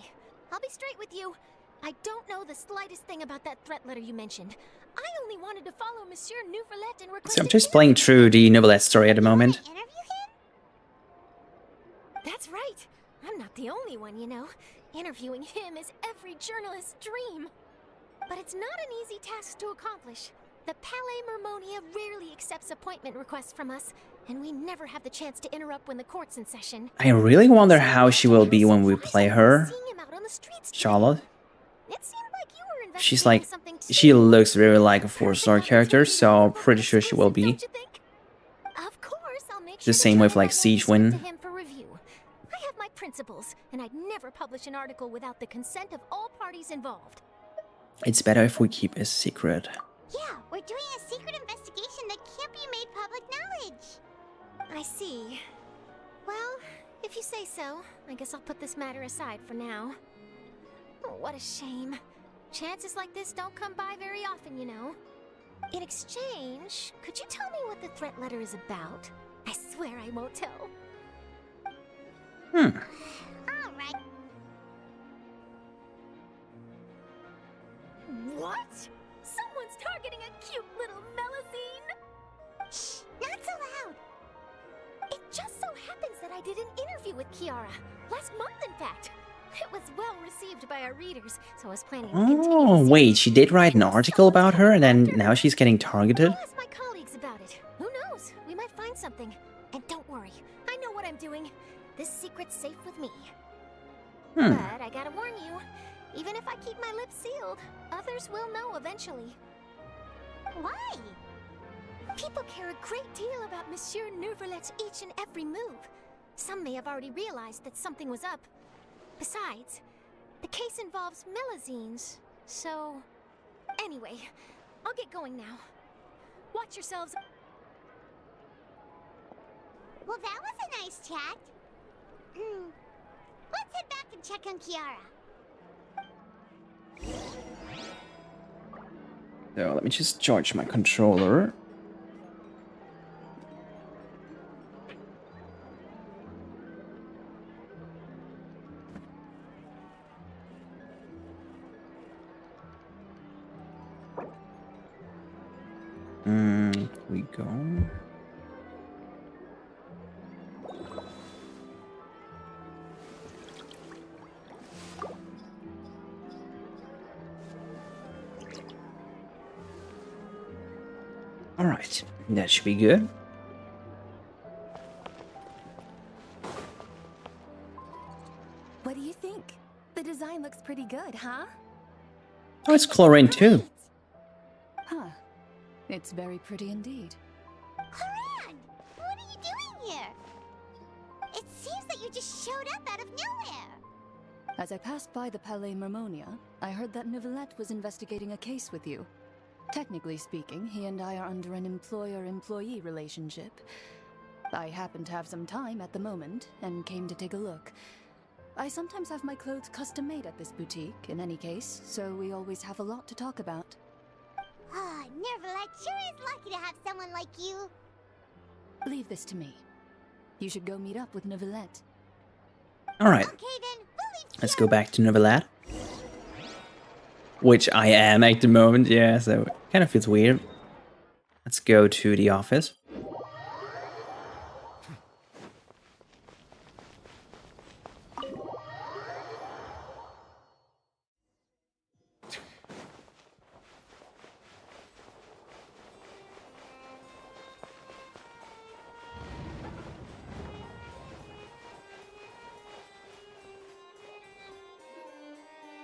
I'll be straight with you. I don't know the slightest thing about that threat letter you mentioned. I only wanted to follow Monsieur Neuvillette and request. So I'm just playing through the Neuvillette story at the moment. Interview him? That's right. I'm not the only one, you know. Interviewing him is every journalist's dream. But it's not an easy task to accomplish. The Palais Mermonia rarely accepts appointment requests from us, and we never have the chance to interrupt when the court's in session. I really wonder how she will be when we play her. Seeing him out on the streets today. Charlotte. It seemed like you were She's investigating like, something she too. looks very like a 4-star character, so I'm pretty sure she will be. Don't you think? Of course, I'll make The sure same to with, turn like, my Siege manuscript Win. to him for review. I have my principles, and I'd never publish an article without the consent of all parties involved. It's better if we keep a secret. Yeah, we're doing a secret investigation that can't be made public knowledge. I see. Well, if you say so, I guess I'll put this matter aside for now. Oh, what a shame. Chances like this don't come by very often, you know. In exchange, could you tell me what the threat letter is about? I swear I won't tell. All right. What? Someone's targeting a cute little Melusine? Shh, not so loud. It just so happens that I did an interview with Kiara. Last month, in fact. It was well received by our readers, so I was planning to continue Oh, the wait, series. she did write an article about her and then now she's getting targeted? I'll ask my colleagues about it. Who knows? We might find something. And don't worry, I know what I'm doing. This secret's safe with me. But I gotta warn you, even if I keep my lips sealed, others will know eventually. Why? People care a great deal about Monsieur Neuvillette's each and every move. Some may have already realized that something was up. Besides, the case involves Melusines, so... Anyway, I'll get going now. Watch yourselves. Well, that was a nice chat. Let's head back and check on Kiara. So let me just charge my controller. Here we go. Alright, that should be good. What do you think? The design looks pretty good, huh? Oh, it's chlorine too. Huh. It's very pretty indeed. Coran! What are you doing here? It seems that you just showed up out of nowhere. As I passed by the Palais Mermonia, I heard that Neuvillette was investigating a case with you. Technically speaking, he and I are under an employer-employee relationship. I happen to have some time at the moment, and came to take a look. I sometimes have my clothes custom-made at this boutique, in any case, so we always have a lot to talk about. Ah, Neuvillette sure is lucky to have someone like you. Leave this to me. You should go meet up with Neuvillette. Alright, Okay then, we'll leave let's go back to Neuvillette. Which I am at the moment, yeah, so it kind of feels weird. Let's go to the office.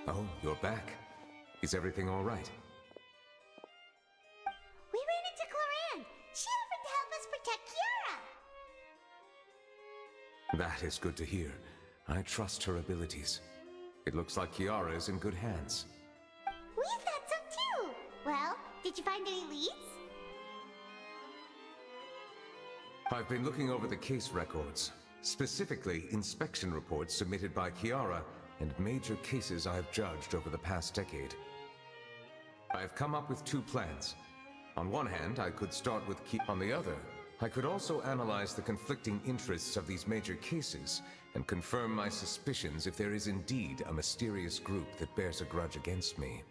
Oh, you're back. Is everything all right? We ran into Cloran. She offered to help us protect Kiara. That is good to hear. I trust her abilities. It looks like Kiara is in good hands. We thought so too. Well, did you find any leads? I've been looking over the case records, specifically inspection reports submitted by Kiara and major cases I've judged over the past decade. I've come up with two plans. On one hand, I could start with on the other, I could also analyze the conflicting interests of these major cases and confirm my suspicions if there is indeed a mysterious group that bears a grudge against me.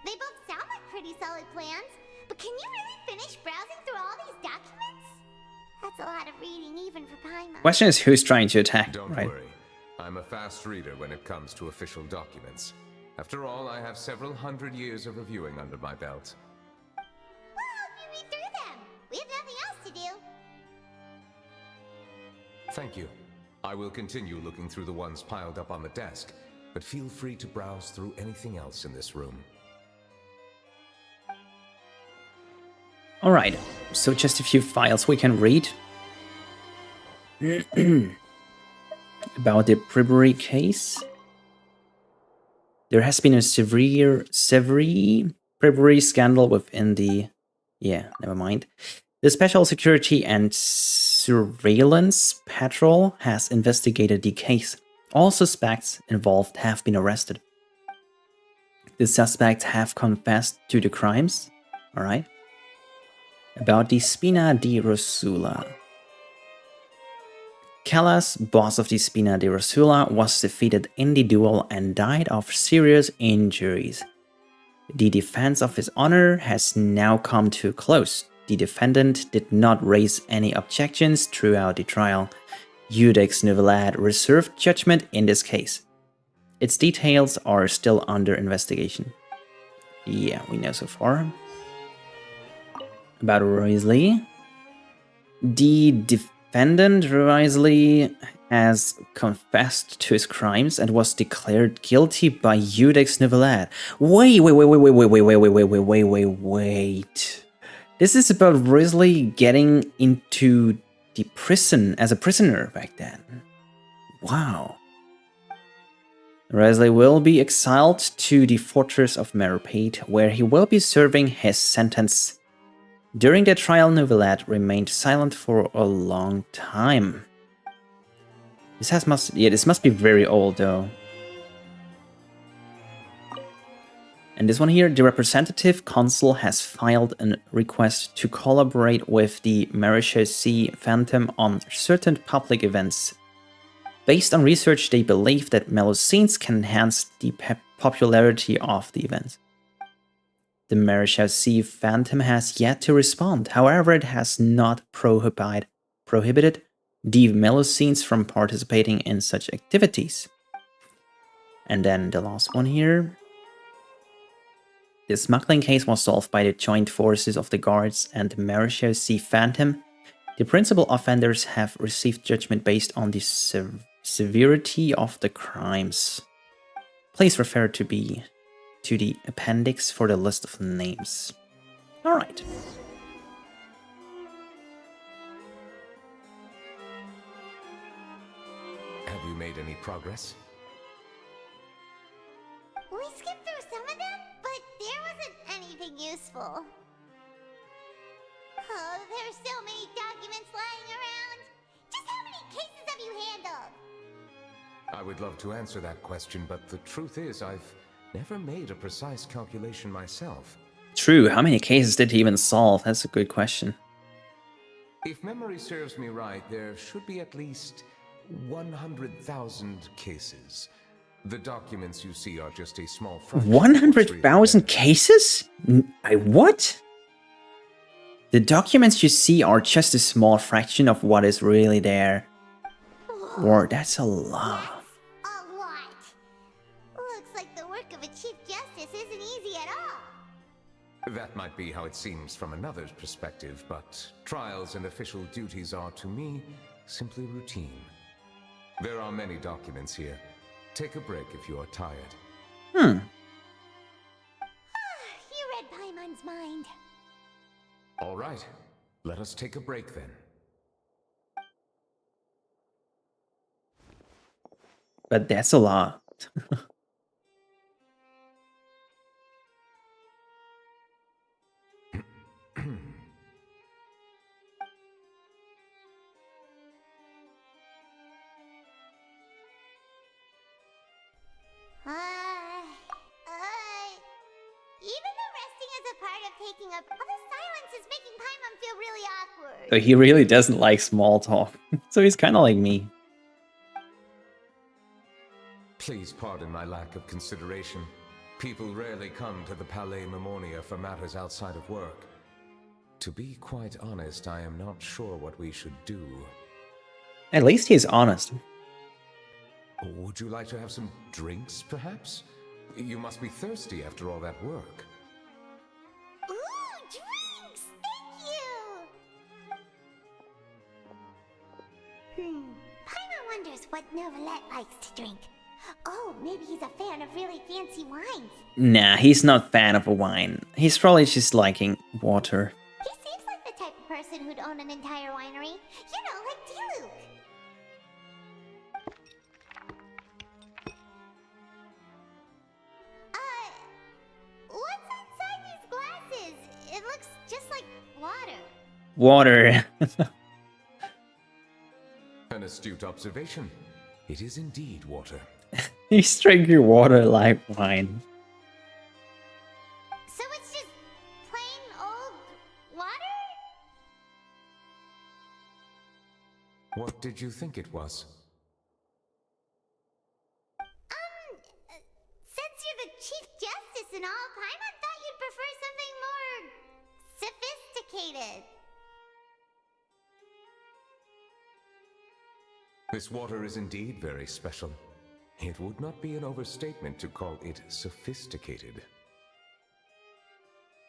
They both sound like pretty solid plans, but can you really finish browsing through all these documents? That's a lot of reading even for Paimon. Question is who's trying to attack, Don't right? worry. I'm a fast reader when it comes to official documents. After all, I have several hundred years of reviewing under my belt. We'll help you read through them. We have nothing else to do. Thank you. I will continue looking through the ones piled up on the desk, but feel free to browse through anything else in this room. Alright, so just a few files we can read. About the bribery case. There has been a severe bribery scandal within the... Yeah, never mind. The Special Security and Surveillance Patrol has investigated the case. All suspects involved have been arrested. The suspects have confessed to the crimes. Alright. About the Spina di Rosula. Callas, boss of the Spina di Rosula, was defeated in the duel and died of serious injuries. The defense of his honor has now come to a close. The defendant did not raise any objections throughout the trial. Iudex Neuvillette reserved judgment in this case. Its details are still under investigation. Yeah, we know so far. About Wriothesley. The defendant Wriothesley has confessed to his crimes and was declared guilty by Iudex Neuvillette. Wait. This is about Wriothesley getting into the prison as a prisoner back then. Wow. Wriothesley will be exiled to the fortress of Meropate, where he will be serving his sentence. During the trial, Neuvillette remained silent for a long time. This must be very old though. And this one here, the representative consul has filed a request to collaborate with the Maréchaussée Phantom on certain public events. Based on research, they believe that Melusines can enhance the popularity of the events. The Maréchaussée Phantom has yet to respond. However, it has not prohibited the Melusines from participating in such activities. And then the last one here. The smuggling case was solved by the joint forces of the guards and the Marechausee Phantom. The principal offenders have received judgment based on the severity of the crimes. Please refer to the appendix for the list of names. Alright. Have you made any progress? We skipped through some of them, but there wasn't anything useful. Oh, there's so many documents lying around. Just how many cases have you handled? I would love to answer that question, but the truth is I've never made a precise calculation myself. True, how many cases did he even solve? That's a good question. If memory serves me right, there should be at least 100,000 cases. The documents you see are just a small fraction. 100,000 cases? What? The documents you see are just a small fraction of what is really there. Or that's a lot. That's a lot. Looks like the work of a Chief Justice isn't easy at all. That might be how it seems from another's perspective, but trials and official duties are, to me, simply routine. There are many documents here. Take a break if you are tired. You read Paimon's mind. All right, let us take a break then. But that's a lot. Even though resting is a part of taking up, all the silence is making Paimon feel really awkward. So he really doesn't like small talk. So he's kind of like me. Please pardon my lack of consideration. People rarely come to the Palais Mermonia for matters outside of work. To be quite honest, I am not sure what we should do. At least he's honest. Would you like to have some drinks, perhaps? You must be thirsty after all that work. Ooh, drinks! Thank you! Paimon wonders what Neuvillette likes to drink. Oh, maybe he's a fan of really fancy wines. Nah, he's not a fan of a wine. He's probably just liking water. He seems like the type of person who'd own an entire winery. You know, like Diluc. What's inside these glasses? It looks just like water. Water. An astute observation. It is indeed water. He's drinking water like wine. So it's just plain old water? What did you think it was? Since you're the Chief Justice and all, Paimon thought you'd prefer something more sophisticated. This water is indeed very special. It would not be an overstatement to call it sophisticated.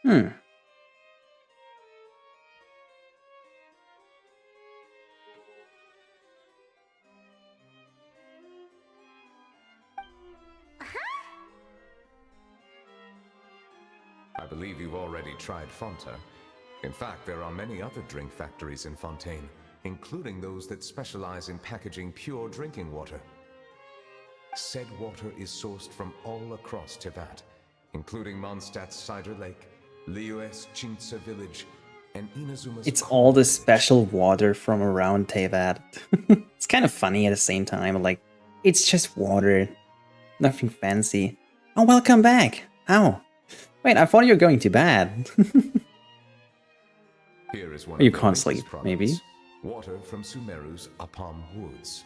I believe you've already tried Fonta. In fact, there are many other drink factories in Fontaine, including those that specialize in packaging pure drinking water. Said water is sourced from all across Teyvat, including Mondstadt's Cider Lake, Liyue's Chintsa village, and Inazuma's... It's all the special water from around Teyvat. It's kind of funny at the same time, like, it's just water. Nothing fancy. Oh, welcome back! How? Wait, I thought you were going to bed. Here is one You of the can't latest sleep, products. maybe? Water from Sumeru's Apam Woods.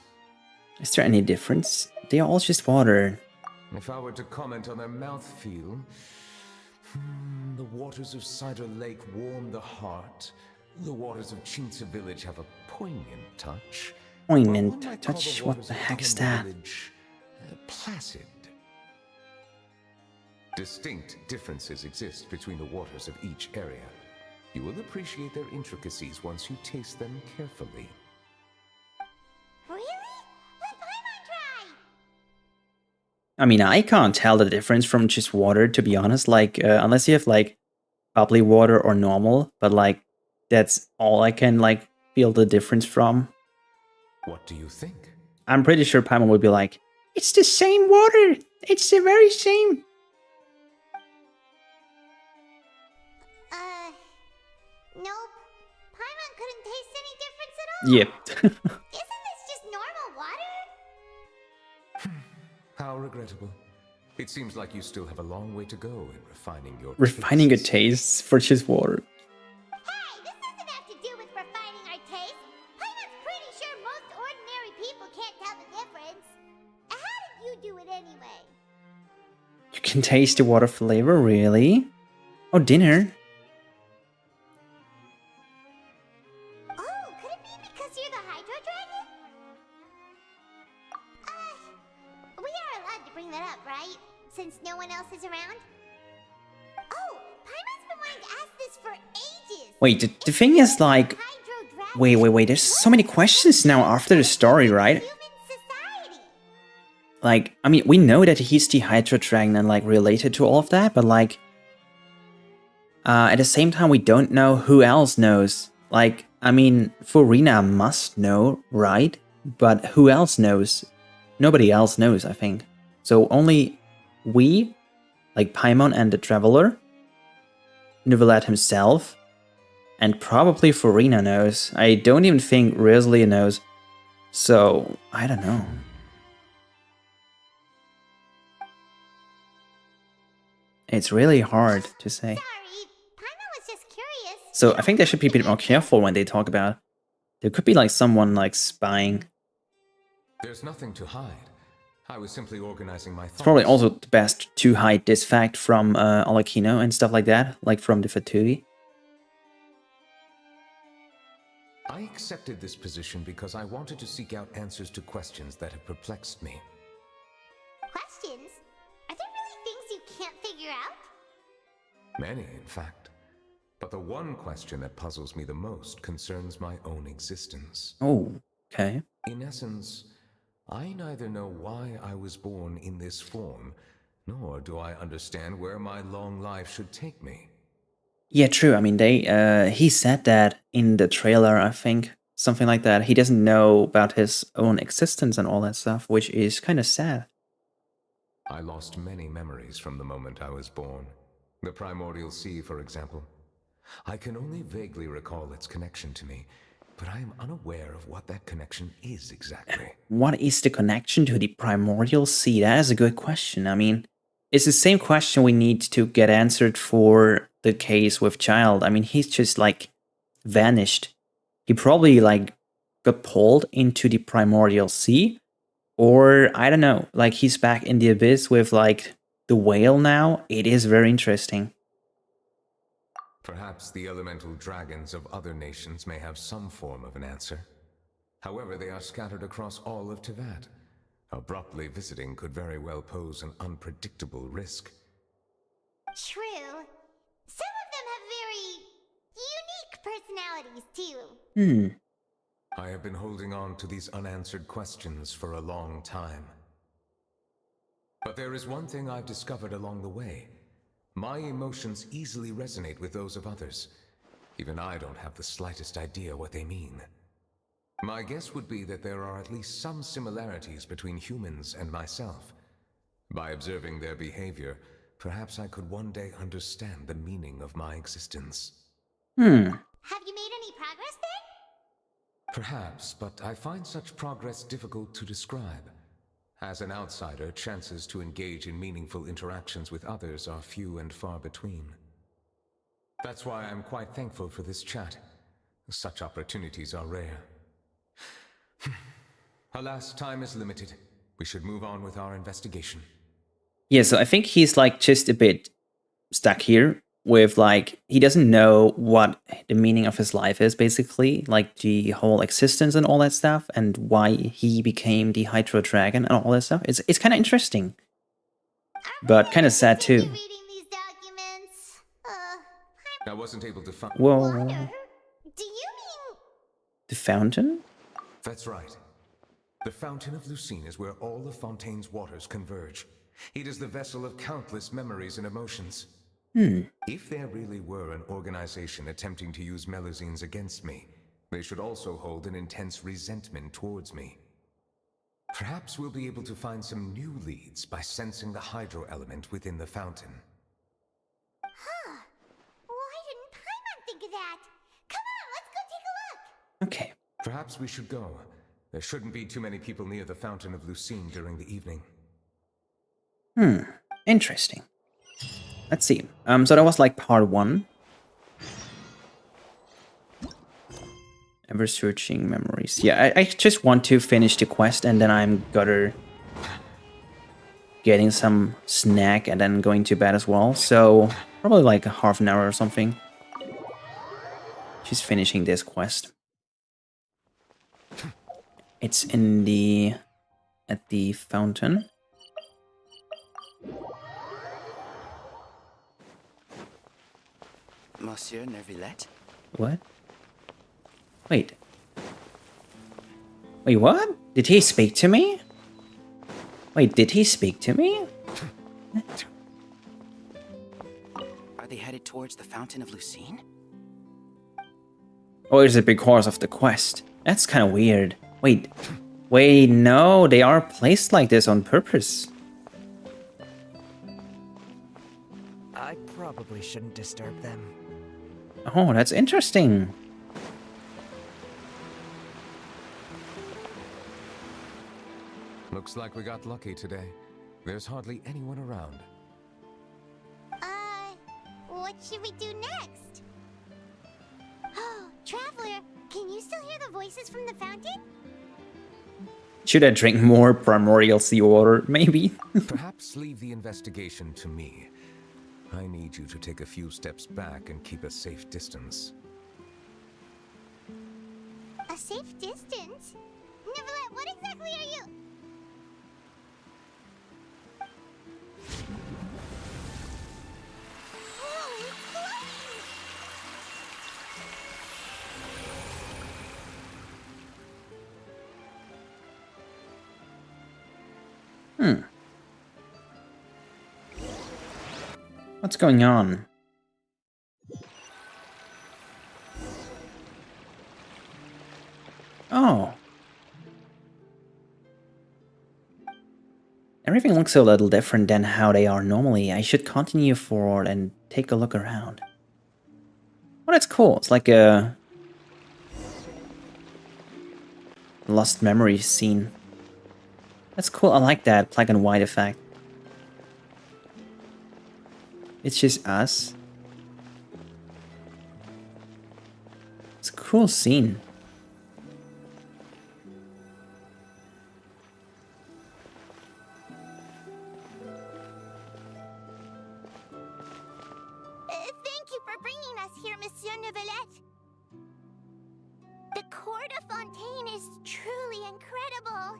Is there any difference? They are all just water. If I were to comment on their mouthfeel, the waters of Cider Lake warm the heart. The waters of Chintsa village have a poignant touch. Poignant While one might call touch? the What waters the of heck is Apam that? Village, placid. Distinct differences exist between the waters of each area. You will appreciate their intricacies once you taste them carefully. Really? Let Paimon try! I mean, I can't tell the difference from just water, to be honest. Like, unless you have like bubbly water or normal, but like that's all I can like feel the difference from. What do you think? I'm pretty sure Paimon would be like, it's the same water. It's the very same. Nope. Paimon couldn't taste any difference at all. Yep. Isn't this just normal water? How regrettable. It seems like you still have a long way to go in refining your Refining your tastes. tastes for just water. Hey, this doesn't have to do with refining our taste. Paimon's pretty sure most ordinary people can't tell the difference. How did you do it anyway? You can taste the water flavor, really? Oh, dinner. Oh, could it be because you're the Hydro Dragon? We are allowed to bring that up, right? Since no one else is around? Oh, Paimon's been wanting to ask this for ages! Wait, the thing is like... Hydro Dragon. Wait. There's so many questions now after the story, right? Human society! Like, I mean, we know that he's the Hydra Dragon and like related to all of that, but like... at the same time, we don't know who else knows. Like, I mean, Furina must know, right? But who else knows? Nobody else knows, I think. So only we, like Paimon and the Traveler, Neuvillette himself, and probably Furina knows. I don't even think Rosalia knows. So, I don't know. It's really hard to say. Sorry, Paimon was just curious. So I think they should be a bit more careful when they talk about... There could be like someone like spying. There's nothing to hide. I was simply organizing my thoughts. It's probably also the best to hide this fact from Olakino and stuff like that, like from the Fatui. I accepted this position because I wanted to seek out answers to questions that have perplexed me. Questions? Are there really things you can't figure out? Many, in fact. But the one question that puzzles me the most concerns my own existence. Oh, okay. In essence, I neither know why I was born in this form, nor do I understand where my long life should take me. Yeah, true. I mean, he said that in the trailer, I think. Something like that. He doesn't know about his own existence and all that stuff, which is kind of sad. I lost many memories from the moment I was born. The primordial sea, for example. I can only vaguely recall its connection to me, but I am unaware of what that connection is exactly. What is the connection to the primordial sea? That is a good question. I mean, it's the same question we need to get answered for the case with Child. I mean, he's just like vanished. He probably like got pulled into the primordial sea, or I don't know, like he's back in the abyss with like the whale now. It is very interesting. Perhaps the elemental dragons of other nations may have some form of an answer. However, they are scattered across all of Teyvat. Abruptly visiting could very well pose an unpredictable risk. True. Some of them have very unique personalities, too. I have been holding on to these unanswered questions for a long time. But there is one thing I've discovered along the way. My emotions easily resonate with those of others. Even I don't have the slightest idea what they mean. My guess would be that there are at least some similarities between humans and myself. By observing their behavior, perhaps I could one day understand the meaning of my existence. Have you made any progress then? Perhaps, but I find such progress difficult to describe. As an outsider, chances to engage in meaningful interactions with others are few and far between. That's why I'm quite thankful for this chat. Such opportunities are rare. Alas, time is limited. We should move on with our investigation. Yeah, so I think he's like just a bit stuck here with like, he doesn't know what the meaning of his life is, basically, like the whole existence and all that stuff, and why he became the Hydro Dragon and all that stuff. It's kind of interesting. but kind of sad too. Reading these documents. I wasn't able to find. Whoa. Do you mean... The fountain? That's right. The Fountain of Lucine is where all of Fontaine's waters converge. It is the vessel of countless memories and emotions. If there really were an organization attempting to use Melusines against me, they should also hold an intense resentment towards me. Perhaps we'll be able to find some new leads by sensing the hydro element within the fountain. Huh. Why didn't Paimon think of that? Come on, let's go take a look. Okay. Perhaps we should go. There shouldn't be too many people near the Fountain of Lucine during the evening. Interesting. Let's see. So that was like part 1. Ever searching memories. Yeah, I just want to finish the quest and then I'm getting some snack and then going to bed as well. So probably like a half an hour or something. Just finishing this quest. It's at the fountain. Monsieur Neuvillette? What? Wait, what? Did he speak to me? Wait, did he speak to me? Are they headed towards the Fountain of Lucine? Or is it because of the quest? That's kind of weird. Wait, no, they are placed like this on purpose. I probably shouldn't disturb them. Oh, that's interesting. Looks like we got lucky today. There's hardly anyone around. What should we do next? Oh, Traveler, can you still hear the voices from the fountain? Should I drink more primordial seawater? Maybe. Perhaps leave the investigation to me. I need you to take a few steps back and keep a safe distance. A safe distance? Neuvillette, what exactly are you... Whoa, it's glowing! What's going on? Oh. Everything looks a little different than how they are normally. I should continue forward and take a look around. Oh, that's cool. It's like a lost memory scene. That's cool. I like that black and white effect. It's just us. It's a cool scene. Thank you for bringing us here, Monsieur Neuvillette. The court of Fontaine is truly incredible.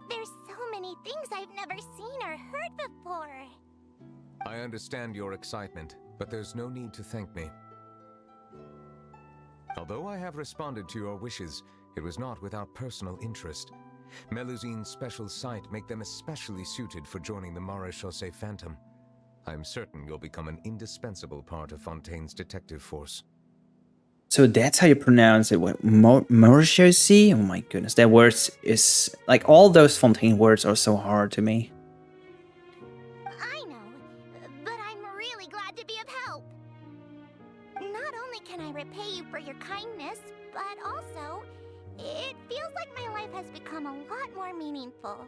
There's so many things I've never seen or heard before. I understand your excitement, but there's no need to thank me. Although I have responded to your wishes, it was not without personal interest. Melusine's special sight make them especially suited for joining the Maréchaussée Phantom. I'm certain you'll become an indispensable part of Fontaine's detective force. So that's how you pronounce it. What? Maréchaussée? Oh my goodness, that word is like all those Fontaine words are so hard to me. I know, but I'm really glad to be of help. Not only can I repay you for your kindness, but also, it feels like my life has become a lot more meaningful.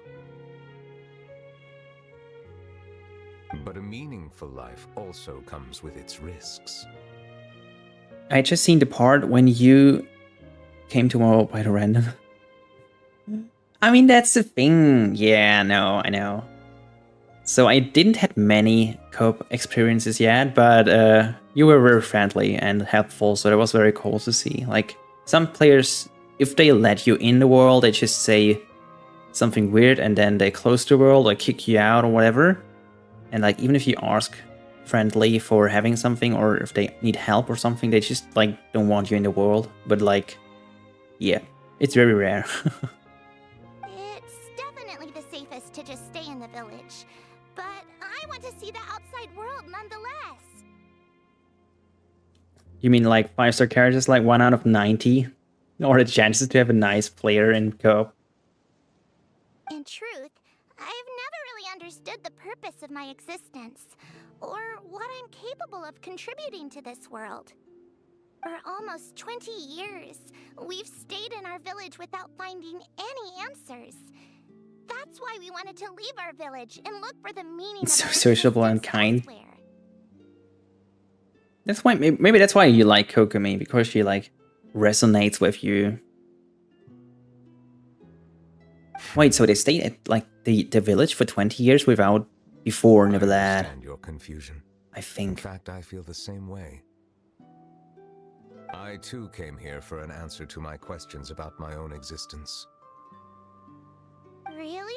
But a meaningful life also comes with its risks. I just seen the part when you came to my quite random. I mean, that's the thing. Yeah, no, I know. So I didn't have many co-op experiences yet, but you were very friendly and helpful, so that was very cool to see. Like, some players, if they let you in the world, they just say something weird and then they close the world or kick you out or whatever. And like, even if you ask friendly for having something, or if they need help or something, they just like don't want you in the world. But like, yeah, it's very rare. It's definitely the safest to just stay in the village. But I want to see the outside world nonetheless. You mean like 5-star characters, like 1 out of 90? Or the chances to have a nice player in co-op? In truth, I've never really understood the purpose of my existence, or what I'm capable of contributing to this world. For almost 20 years, we've stayed in our village without finding any answers. That's why we wanted to leave our village and look for the meaning It's of so our sociable and existence kind. elsewhere. That's why, maybe that's why you like Kokomi, because she like resonates with you. Wait, so they stayed at like the village for 20 years without before Neuvillette? I understand your confusion. I In think. fact, I feel the same way. I too came here for an answer to my questions about my own existence. Really?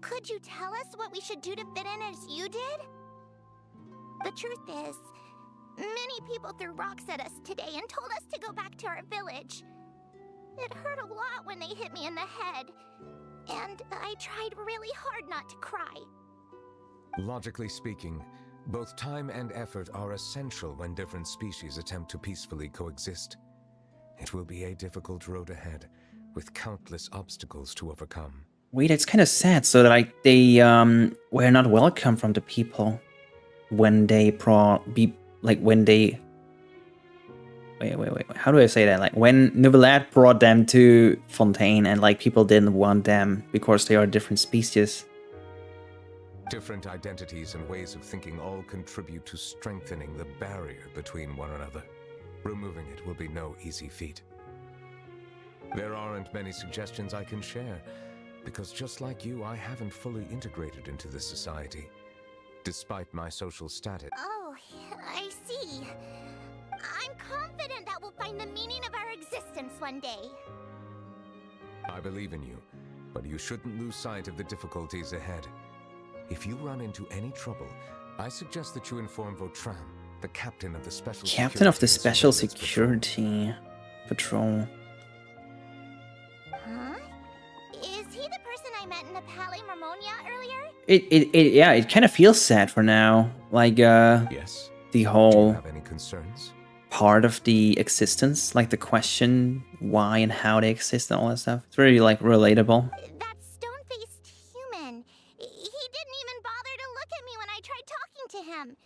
Could you tell us what we should do to fit in as you did? The truth is, many people threw rocks at us today and told us to go back to our village. It hurt a lot when they hit me in the head, and I tried really hard not to cry. Logically speaking, both time and effort are essential when different species attempt to peacefully coexist. It will be a difficult road ahead, with countless obstacles to overcome. Wait, it's kind of sad. So that like they were not welcome from the people when they Wait. How do I say that? Like when Neuvillette brought them to Fontaine, and like people didn't want them because they are different species. Different identities and ways of thinking all contribute to strengthening the barrier between one another. Removing it will be no easy feat. There aren't many suggestions I can share, because just like you, I haven't fully integrated into this society, despite my social status. Oh, I see. I'm confident that we'll find the meaning of our existence one day. I believe in you, but you shouldn't lose sight of the difficulties ahead. If you run into any trouble, I suggest that you inform Vautrin, the captain of the special Security Patrol. Huh? Is he the person I met in the Palais Marmonia earlier? Yeah, it kind of feels sad for now. Like Yes. the Do you whole have any concerns? part of the existence, like the question why and how they exist and all that stuff. It's really like relatable. That stone-faced human. He didn't even bother to look at me when I tried talking to him.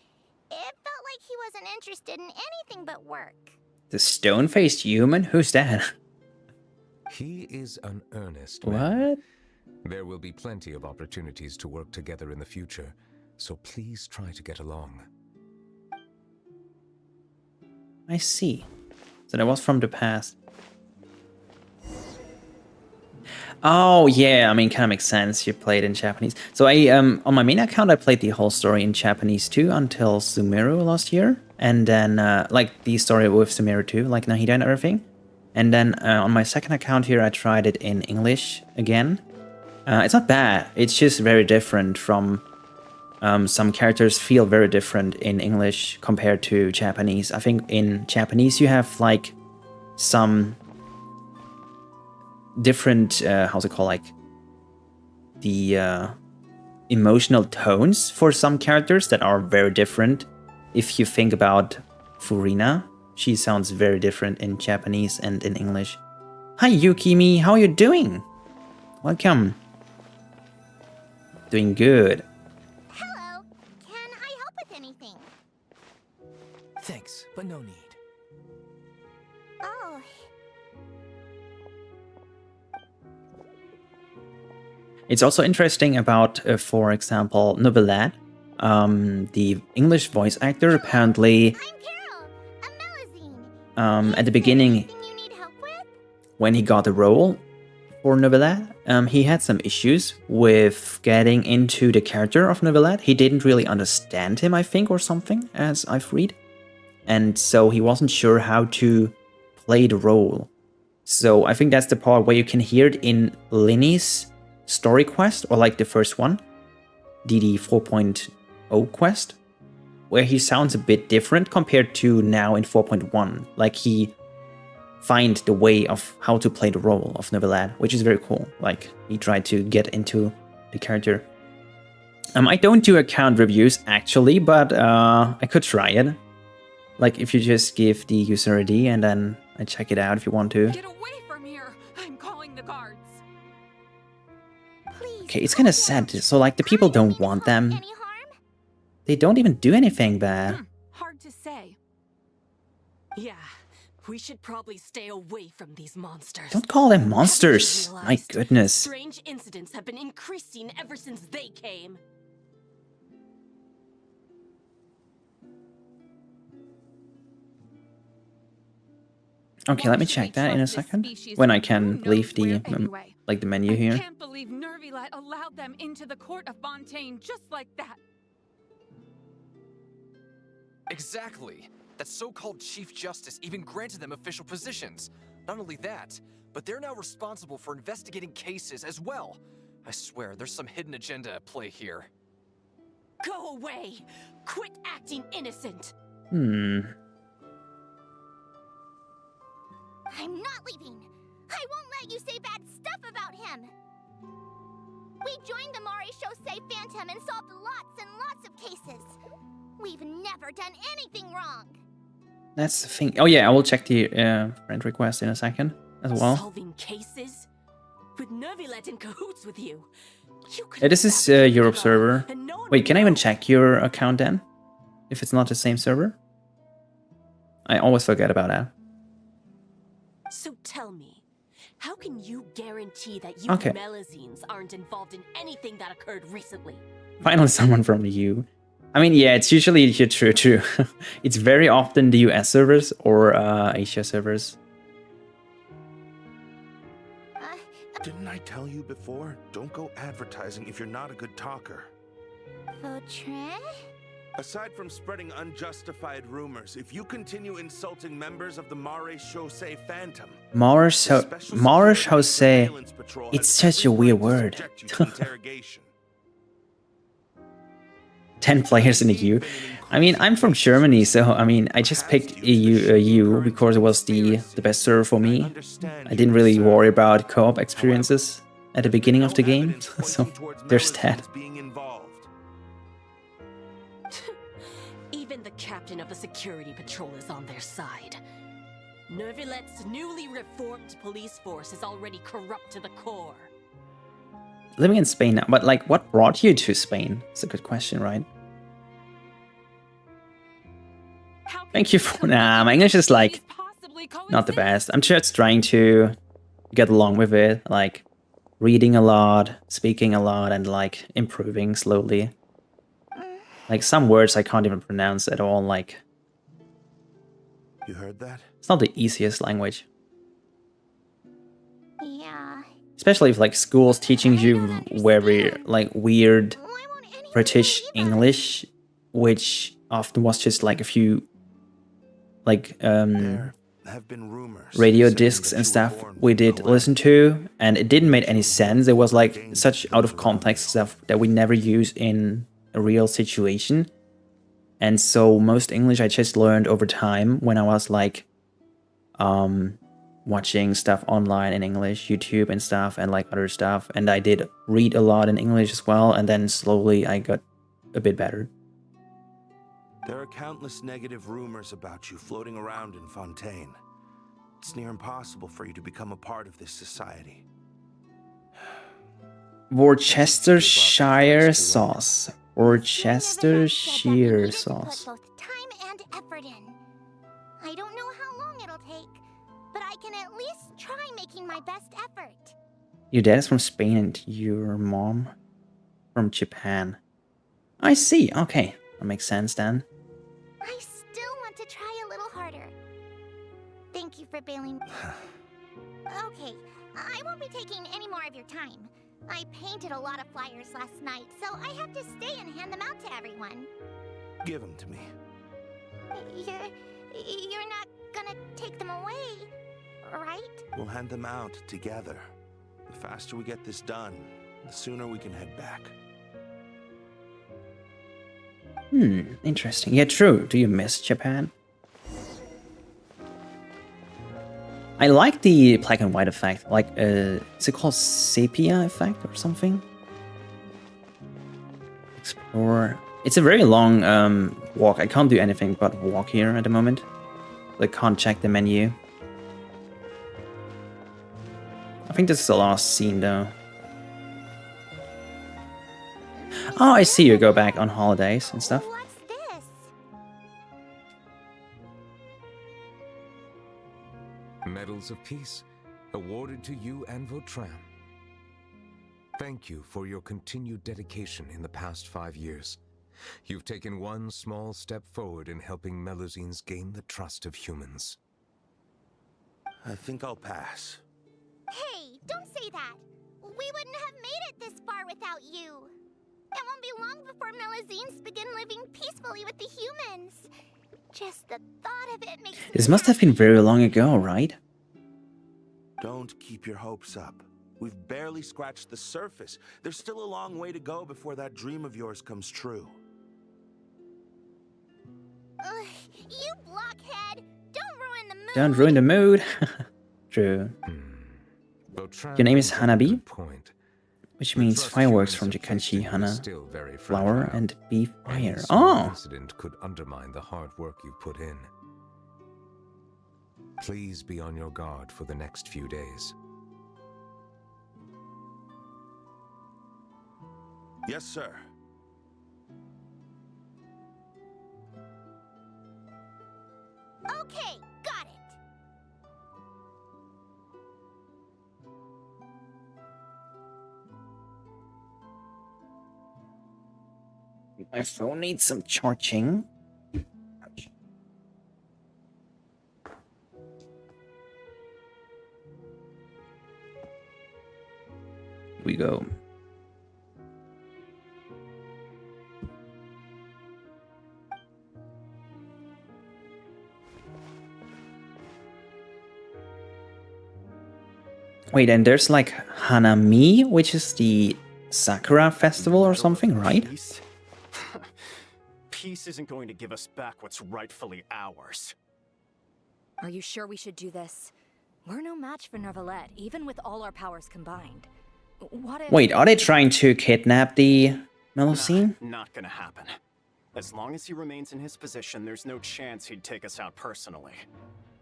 It felt like he wasn't interested in anything but work. The stone-faced human? Who's that? He is an earnest man. What? There will be plenty of opportunities to work together in the future, so please try to get along. I see. So that was from the past. Oh yeah, I mean, kind of makes sense. You played in Japanese. So I on my main account I played the whole story in Japanese too until Sumeru last year, and then like the story with Sumeru too, like Nahida and everything. And then on my second account here I tried it in English again. It's not bad. It's just very different from. Some characters feel very different in English compared to Japanese. I think in Japanese you have like some different, how's it called, like the emotional tones for some characters that are very different. If you think about Furina, she sounds very different in Japanese and in English. Hi Yukimi, how are you doing? Welcome. Doing good. Hello. Can I help with anything? Thanks, but no need. Oh. It's also interesting about, for example, Neuvillette. The English voice actor apparently, I'm Carol. I'm Melusine. at the beginning, Anything you need help with? when he got the role for Neuvillette, he had some issues with getting into the character of Neuvillette. He didn't really understand him, I think, or something, as I've read. And so he wasn't sure how to play the role. So I think that's the part where you can hear it in Linny's story quest, or like the first one, DD 4.0 quest, where he sounds a bit different compared to now in 4.1. Like he find the way of how to play the role of Neuvillette, which is very cool. Like he tried to get into the character. I don't do account reviews actually, but I could try it. Like if you just give the user ID and then I check it out if you want to. Get away from here! I'm calling the guards. Okay, it's kind of sad. So like the people don't want them. They don't even do anything bad. Hard to say. Yeah, we should probably stay away from these monsters. Don't call them monsters. My goodness. Strange incidents have been increasing ever since they came. Okay, let me check that in a second. When I can leave the like the menu here. I can't believe Neuvillette allowed them into the court of Fontaine just like that. Exactly. That so-called Chief Justice even granted them official positions. Not only that, but they're now responsible for investigating cases as well. I swear, there's some hidden agenda at play here. Go away! Quit acting innocent! I'm not leaving! I won't let you say bad stuff about him! We joined the Mari Chaussee Phantom and solved lots and lots of cases. We've never done anything wrong. That's the thing. Oh yeah, I will check the friend request in a second as well. Solving cases? With Neuvillette in cahoots with you. Yeah, this is Europe server. Wait, can I even check your account then? If it's not the same server? I always forget about that. So tell me, how can you guarantee that you Okay. Melazines aren't involved in anything that occurred recently? Finally someone from the EU. I mean, yeah, it's usually true. It's very often the US servers or Asia servers. Didn't I tell you before? Don't go advertising if you're not a good talker. Vautrin? Aside from spreading unjustified rumors, if you continue insulting members of the Mare Chaussee Phantom, Mare Chaussee, it's such a weird word. 10 players in the EU. I mean, I'm from Germany, so I mean, I just picked EU because it was the best server for me. I didn't really worry about co-op experiences at the beginning of the game, so there's that. Even the captain of the security patrol is on their side. Neuvillette's newly reformed police force is already corrupt to the core. Living in Spain now, but like, what brought you to Spain? It's a good question, right? Thank you for... Nah, my English is like, not the best. I'm just trying to get along with it, like, reading a lot, speaking a lot, and like, improving slowly. Like, some words I can't even pronounce at all, like... You heard that? It's not the easiest language. Yeah. Especially if like schools teaching you very like weird British English, which often was just like a few like radio discs and stuff we did listen to, and it didn't make any sense. It was like such out of context stuff that we never use in a real situation. And so most English I just learned over time when I was like watching stuff online in English, YouTube and stuff, and like other stuff. And I did read a lot in English as well, and then slowly I got a bit better. There are countless negative rumors about you floating around in Fontaine. It's near impossible for you to become a part of this society. Worcestershire sauce. Worcestershire sauce. Put both time and effort in. I don't know how long it'll take, but I can at least try making my best effort. Your dad is from Spain and your mom from Japan. I see. Okay, that makes sense then. I still want to try a little harder. Thank you for bailing. Okay, I won't be taking any more of your time. I painted a lot of flyers last night, so I have to stay and hand them out to everyone. Give them to me. You're not gonna take them away, right? We'll hand them out together. The faster we get this done, the sooner we can head back. Interesting. Yeah, true. Do you miss Japan? I like the black and white effect. Like, is it called sepia effect or something? Explore. It's a very long walk. I can't do anything but walk here at the moment. I can't check the menu. I think this is the last scene though. Oh, I see you go back on holidays and stuff. What's this? Medals of Peace, awarded to you and Vautrin. Thank you for your continued dedication in the past 5 years. You've taken one small step forward in helping Melusines gain the trust of humans. I think I'll pass. Hey, don't say that. We wouldn't have made it this far without you. It won't be long before Melusines begin living peacefully with the humans. Just the thought of it makes me This must have been very long ago, right? Don't keep your hopes up. We've barely scratched the surface. There's still a long way to go before that dream of yours comes true. You blockhead! Don't ruin the mood! Don't ruin the mood. True. Your name is Hanabi, which means fireworks from the kanji Hana, flower, and bee fire. Oh! Incident could undermine the hard work you've put in. Please be on your guard for the next few days. Yes, sir. Okay, got it. My phone needs some charging. Ouch. Here we go. Wait, and there's like Hanami, which is the Sakura festival or something, right? Peace isn't going to give us back what's rightfully ours. Are you sure we should do this? We're no match for Neuvillette, even with all our powers combined. What if... Wait, are they trying to kidnap the Melusine? Not gonna happen. As long as he remains in his position, there's no chance he'd take us out personally.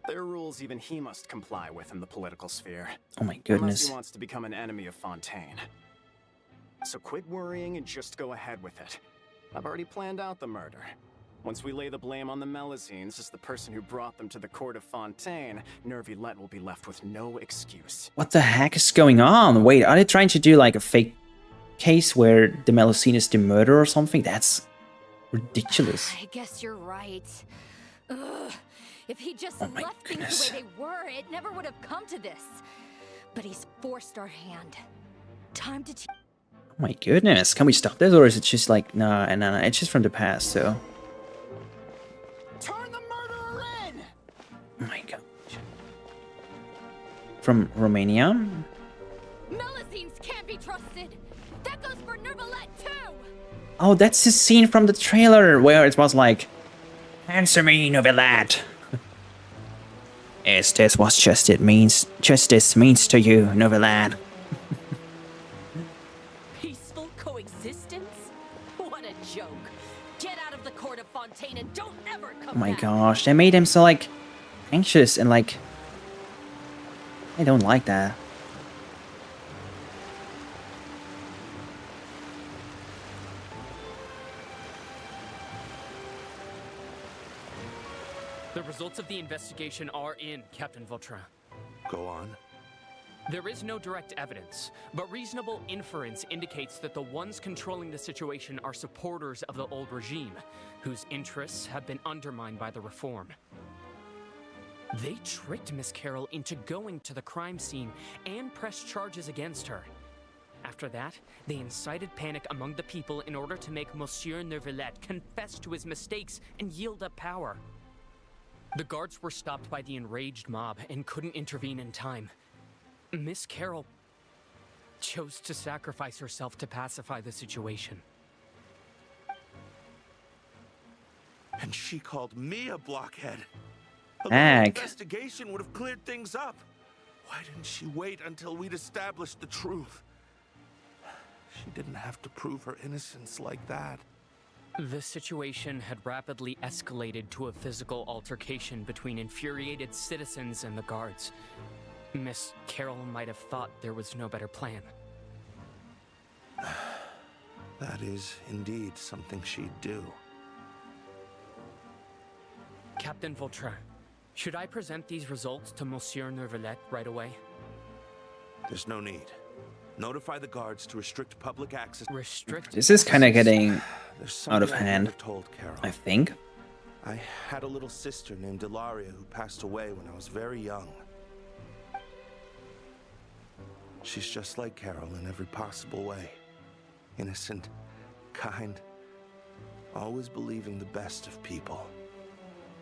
There are rules even he must comply with in the political sphere. Oh my Unless goodness. he wants to become an enemy of Fontaine. So quit worrying and just go ahead with it. I've already planned out the murder. Once we lay the blame on the Melusines as the person who brought them to the court of Fontaine, Neuvillette will be left with no excuse. What the heck is going on? Wait, are they trying to do like a fake case where the Melusine is the murderer or something? That's ridiculous. I guess you're right. Ugh. If he just Oh my left goodness. things the way they were, it never would have come to this. But he's forced our hand. Time to... Oh my goodness. Can we stop this, or is it just like no, it's just from the past, so. Turn the murderer in! Oh my god. From Romania? Melusines can't be trusted. That goes for Neuvillette too. Oh, that's the scene from the trailer where it was like, answer me, Neuvillette. Is this what justice means to you, Neuvillette? Peaceful coexistence? What a joke. Get out of the court of Fontaine and don't ever come Oh my back. gosh, they made him so like anxious and like I don't like that. The results of the investigation are in, Captain Vautrin. Go on. There is no direct evidence, but reasonable inference indicates that the ones controlling the situation are supporters of the old regime, whose interests have been undermined by the reform. They tricked Miss Carroll into going to the crime scene and pressed charges against her. After that, they incited panic among the people in order to make Monsieur Neuvillette confess to his mistakes and yield up power. The guards were stopped by the enraged mob and couldn't intervene in time. Miss Carroll chose to sacrifice herself to pacify the situation. And she called me a blockhead. A little Heck. investigation would have cleared things up. Why didn't she wait until we'd established the truth? She didn't have to prove her innocence like that. The situation had rapidly escalated to a physical altercation between infuriated citizens and the guards. Miss Carroll might have thought there was no better plan. That is indeed something she'd do. Captain Vautrin, should I present these results to Monsieur Neuvillette right away? There's no need. Notify the guards to restrict public access. Restrict? This is kind of getting There's out of something I hand, never told Carol. I think. I had a little sister named Ilaria who passed away when I was very young. She's just like Carol in every possible way. Innocent, kind, always believing the best of people.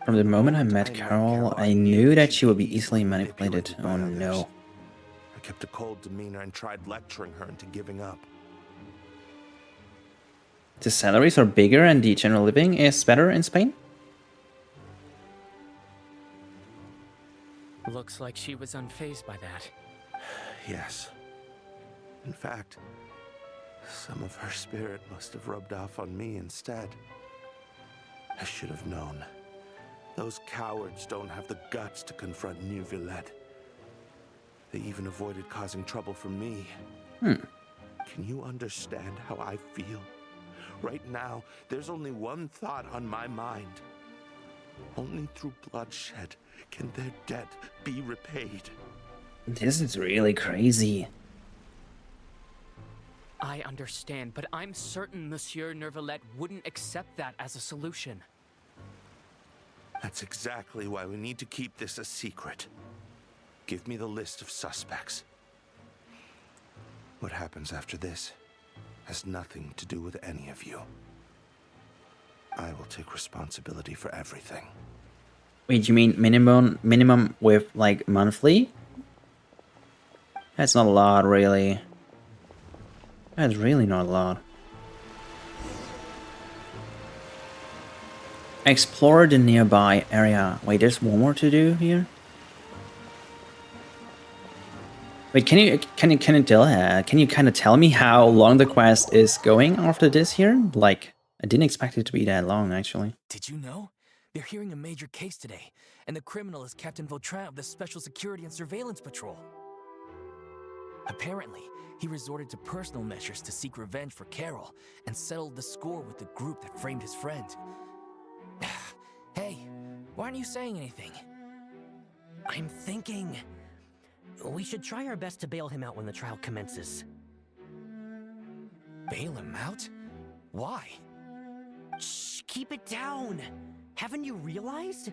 From the moment I met Carol, I knew that she would be easily manipulated. Oh no. I kept a cold demeanor and tried lecturing her into giving up. The salaries are bigger and the general living is better in Spain? Looks like she was unfazed by that. Yes. In fact, some of her spirit must have rubbed off on me instead. I should have known. Those cowards don't have the guts to confront Neuvillette. They even avoided causing trouble for me. Can you understand how I feel? Right now, there's only one thought on my mind. Only through bloodshed can their debt be repaid. This is really crazy. I understand, but I'm certain Monsieur Neuvillette wouldn't accept that as a solution. That's exactly why we need to keep this a secret. Give me the list of suspects. What happens after this has nothing to do with any of you. I will take responsibility for everything. Wait, you mean minimum with like monthly? That's not a lot, really. That's really not a lot. Explore the nearby area. Wait, there's one more to do here. Wait, can you kind of tell me how long the quest is going after this here? Like, I didn't expect it to be that long, actually. Did you know? They're hearing a major case today, and the criminal is Captain Vautrin of the Special Security and Surveillance Patrol. Apparently, he resorted to personal measures to seek revenge for Carol and settled the score with the group that framed his friend. Hey, why aren't you saying anything? I'm thinking... we should try our best to bail him out when the trial commences. Bail him out? Why? Shh, keep it down! Haven't you realized?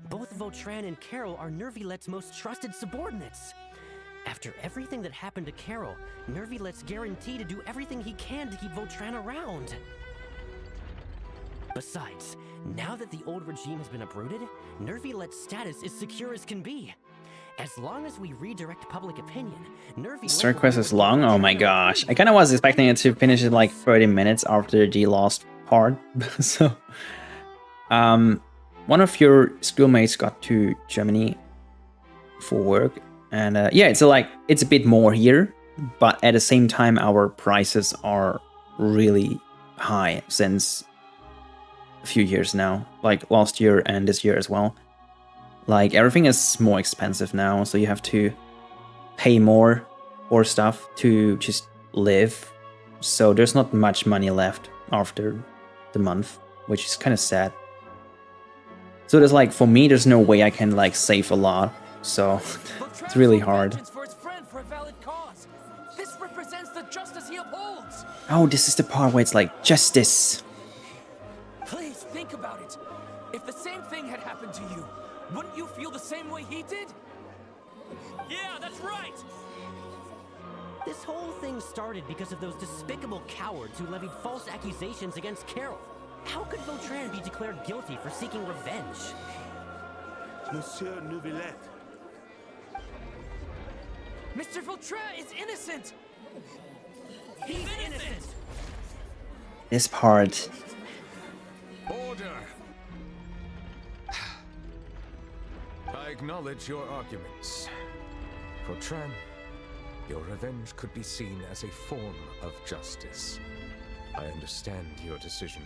Both Vautrin and Carol are Neuvillette's most trusted subordinates. After everything that happened to Carol, Neuvillette's guaranteed to do everything he can to keep Vautrin around. Besides, now that the old regime has been uprooted, Neuvillette's status is secure as can be. As long as we redirect public opinion, Neuvillette... Start quest is long? Oh my gosh. I kind of was expecting it to finish in like 30 minutes after the last part. So, one of your schoolmates got to Germany for work. And yeah, it's a bit more here. But at the same time, our prices are really high since a few years now. Like last year and this year as well. Like, everything is more expensive now, so you have to pay more for stuff to just live. So there's not much money left after the month, which is kind of sad. So there's like, for me, there's no way I can like save a lot. So it's really hard. For his friend for a valid cause. This represents the justice he upholds. Oh, this is the part where it's like, justice. Please think about it. If the same thing had happened to you, wouldn't you feel the same way he did? Yeah, that's right! This whole thing started because of those despicable cowards who levied false accusations against Carol. How could Vautrin be declared guilty for seeking revenge? Monsieur Neuvillette. Mr. Vautrin is innocent! He's innocent! This part. Order! acknowledge your arguments. Vautrin, your revenge could be seen as a form of justice. I understand your decision,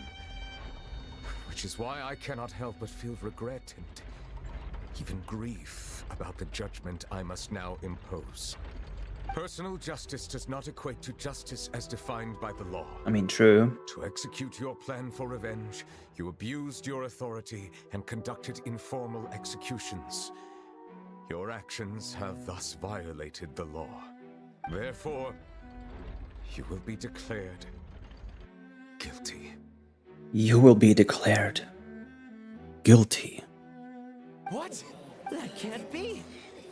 which is why I cannot help but feel regret and even grief about the judgment I must now impose. Personal justice does not equate to justice as defined by the law. I mean, true. To execute your plan for revenge, you abused your authority and conducted informal executions. Your actions have thus violated the law. Therefore, you will be declared guilty. You will be declared guilty. What? That can't be!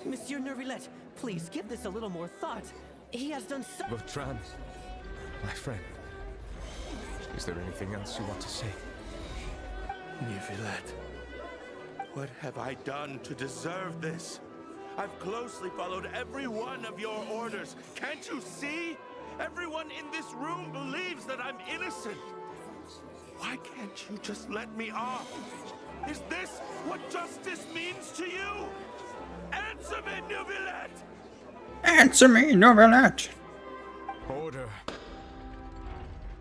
Monsieur Neuvillette, please give this a little more thought. He has done so— Vautrin, my friend, is there anything else you want to say? Neuvillette, what have I done to deserve this? I've closely followed every one of your orders. Can't you see? Everyone in this room believes that I'm innocent. Why can't you just let me off? Is this what justice means to you? Answer me, Neuvillette! Answer me, Neuvillette! Order.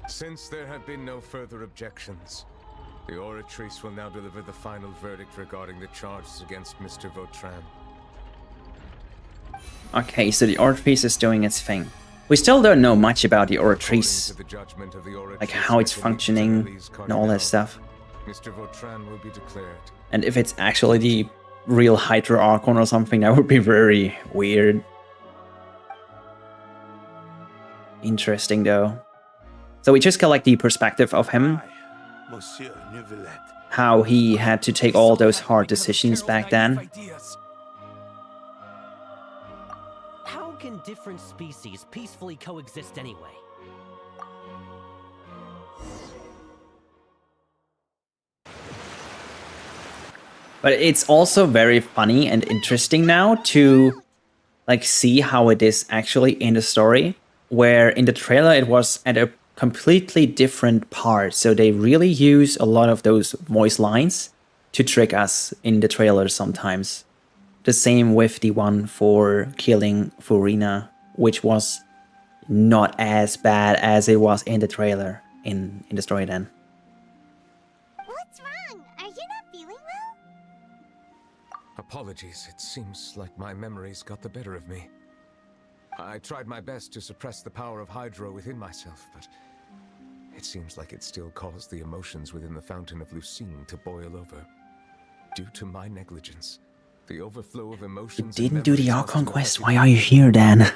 Since there have been no further objections, the Oratrice will now deliver the final verdict regarding the charges against Mr. Vautrin. Okay, so the Oratrice is doing its thing. We still don't know much about the Oratrice, like how it's functioning and all that stuff. Mr. Vautrin will be declared. And if it's actually the real Hydra Archon or something, that would be very weird. Interesting though. So we just got like the perspective of him. Monsieur Neuvillette. How he had to take all those hard decisions back then. How can different species peacefully coexist anyway? But it's also very funny and interesting now to like see how it is actually in the story, where in the trailer it was at a completely different part. So they really use a lot of those voice lines to trick us in the trailer sometimes. The same with the one for killing Furina, which was not as bad as it was in the trailer in the story then. What's wrong? Are you not feeling well? Apologies, it seems like my memories got the better of me. I tried my best to suppress the power of Hydro within myself, but it seems like it still caused the emotions within the Fountain of Lucine to boil over. Due to my negligence, the overflow of emotions... You didn't do the Archon quest, why are you here then?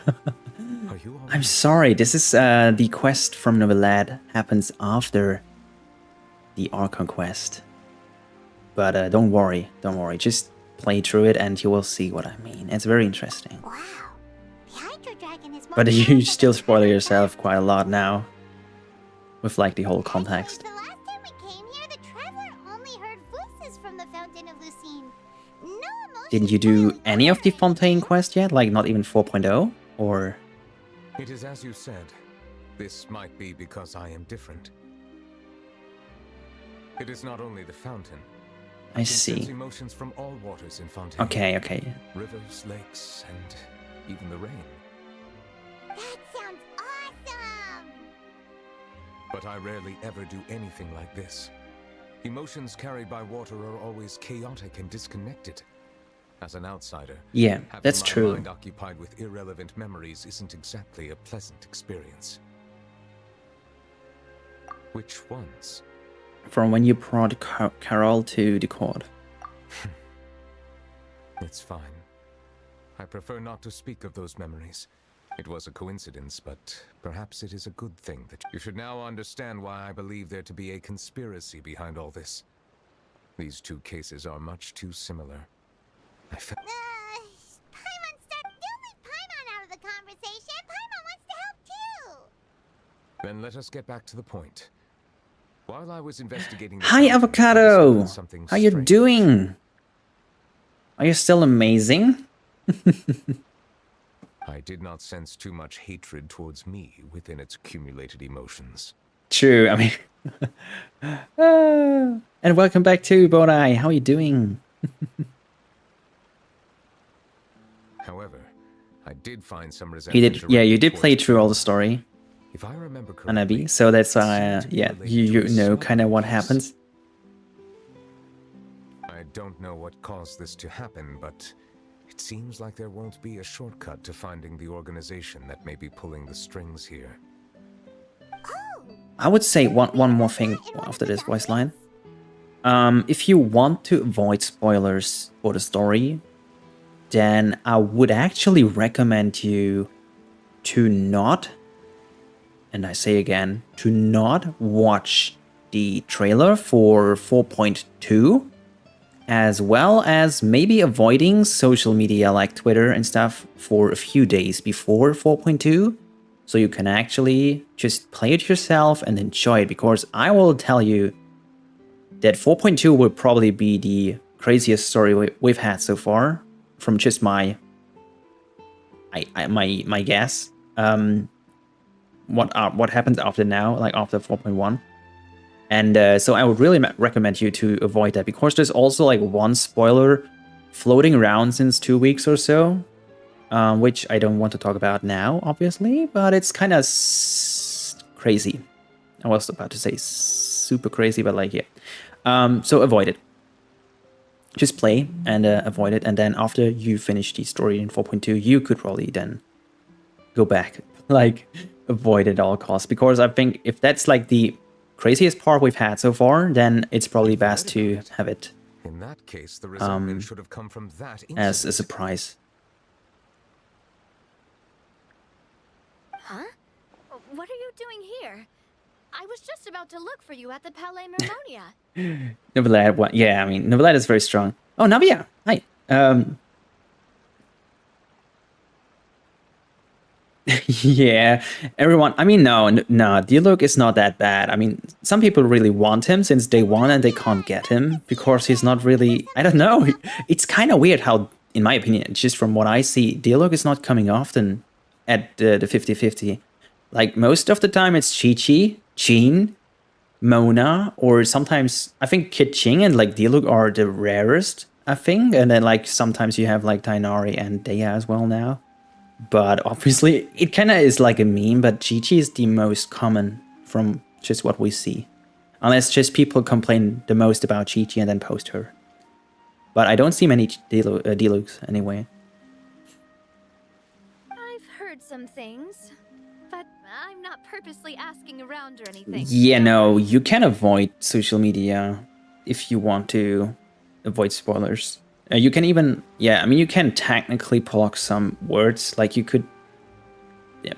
I'm sorry, this is the quest from Neuvillette happens after the Archon quest. But don't worry, just play through it and you will see what I mean. It's very interesting. Wow. The Hydro Dragon is more But you still spoil yourself quite a lot now. With like the whole context. The last time we came here, the Traveler only heard voices from the Fountain of Lucine. No emotion. Didn't you do any of the Fontaine quest yet? Like not even 4.0? Or... It is as you said. This might be because I am different. It is not only the fountain. I see. Sense emotions from all waters in Fontaine. Okay. Rivers, lakes, and even the rain. That sounds awesome! But I rarely ever do anything like this. Emotions carried by water are always chaotic and disconnected. As an outsider, yeah, that's having true. my mind occupied with irrelevant memories isn't exactly a pleasant experience. Which ones? From when you brought Carol to the court. It's fine. I prefer not to speak of those memories. It was a coincidence, but perhaps it is a good thing that you should now understand why I believe there to be a conspiracy behind all this. These two cases are much too similar. Paimon, don't leave Paimon out of the conversation. Paimon wants to help too. Then let us get back to the point. While I was investigating... Hi, Avocado! How you doing? Are you still amazing? I did not sense too much hatred towards me within its accumulated emotions. True, I mean... And welcome back to Bodai. How are you doing? However, I did find some He resentment. did, yeah, you did play through all the story, If I remember Anabi, so that's why, yeah, you know kind of what happens. I don't know what caused this to happen, but it seems like there won't be a shortcut to finding the organization that may be pulling the strings here. I would say one more thing after this voice line. If you want to avoid spoilers for the story, then I would actually recommend you to not, and I say again, to not watch the trailer for 4.2, as well as maybe avoiding social media like Twitter and stuff for a few days before 4.2, so you can actually just play it yourself and enjoy it, because I will tell you that 4.2 will probably be the craziest story we've had so far, from just my guess. What happens after now, like after 4.1. And so I would really recommend you to avoid that, because there's also like one spoiler floating around since 2 weeks or so, which I don't want to talk about now, obviously, but it's kind of crazy. I was about to say super crazy, but like, yeah. So avoid it. Just play and avoid it, and then after you finish the story in 4.2, you could probably then go back, like avoid it at all costs, because I think if that's like the craziest part we've had so far, then it's probably best to have it In that case, the resentment should have come from that as a surprise. Huh? What are you doing here? I was just about to look for you at the Palais Mermonia. Neuvillette, what? Yeah, I mean, Neuvillette is very strong. Oh, Navia, hi. Yeah, everyone. I mean, no, Dialog is not that bad. I mean, some people really want him since day one, and they can't get him because he's not really. I don't know. It's kind of weird how, in my opinion, just from what I see, Dialog is not coming often at the 50-50. Like most of the time, it's Chi-Chi, Jean, Mona, or sometimes I think Kid Ching and like Dialog are the rarest, I think, and then like sometimes you have like Tainari and Dea as well now. But obviously, it kind of is like a meme, but Chi-Chi is the most common from just what we see. Unless just people complain the most about Chi-Chi and then post her. But I don't see many Dialogs anyway. I've heard some things, but I'm not purposely asking around or anything. Yeah, no, you can avoid social media if you want to avoid spoilers. You can even, yeah, I mean, you can technically block some words, like you could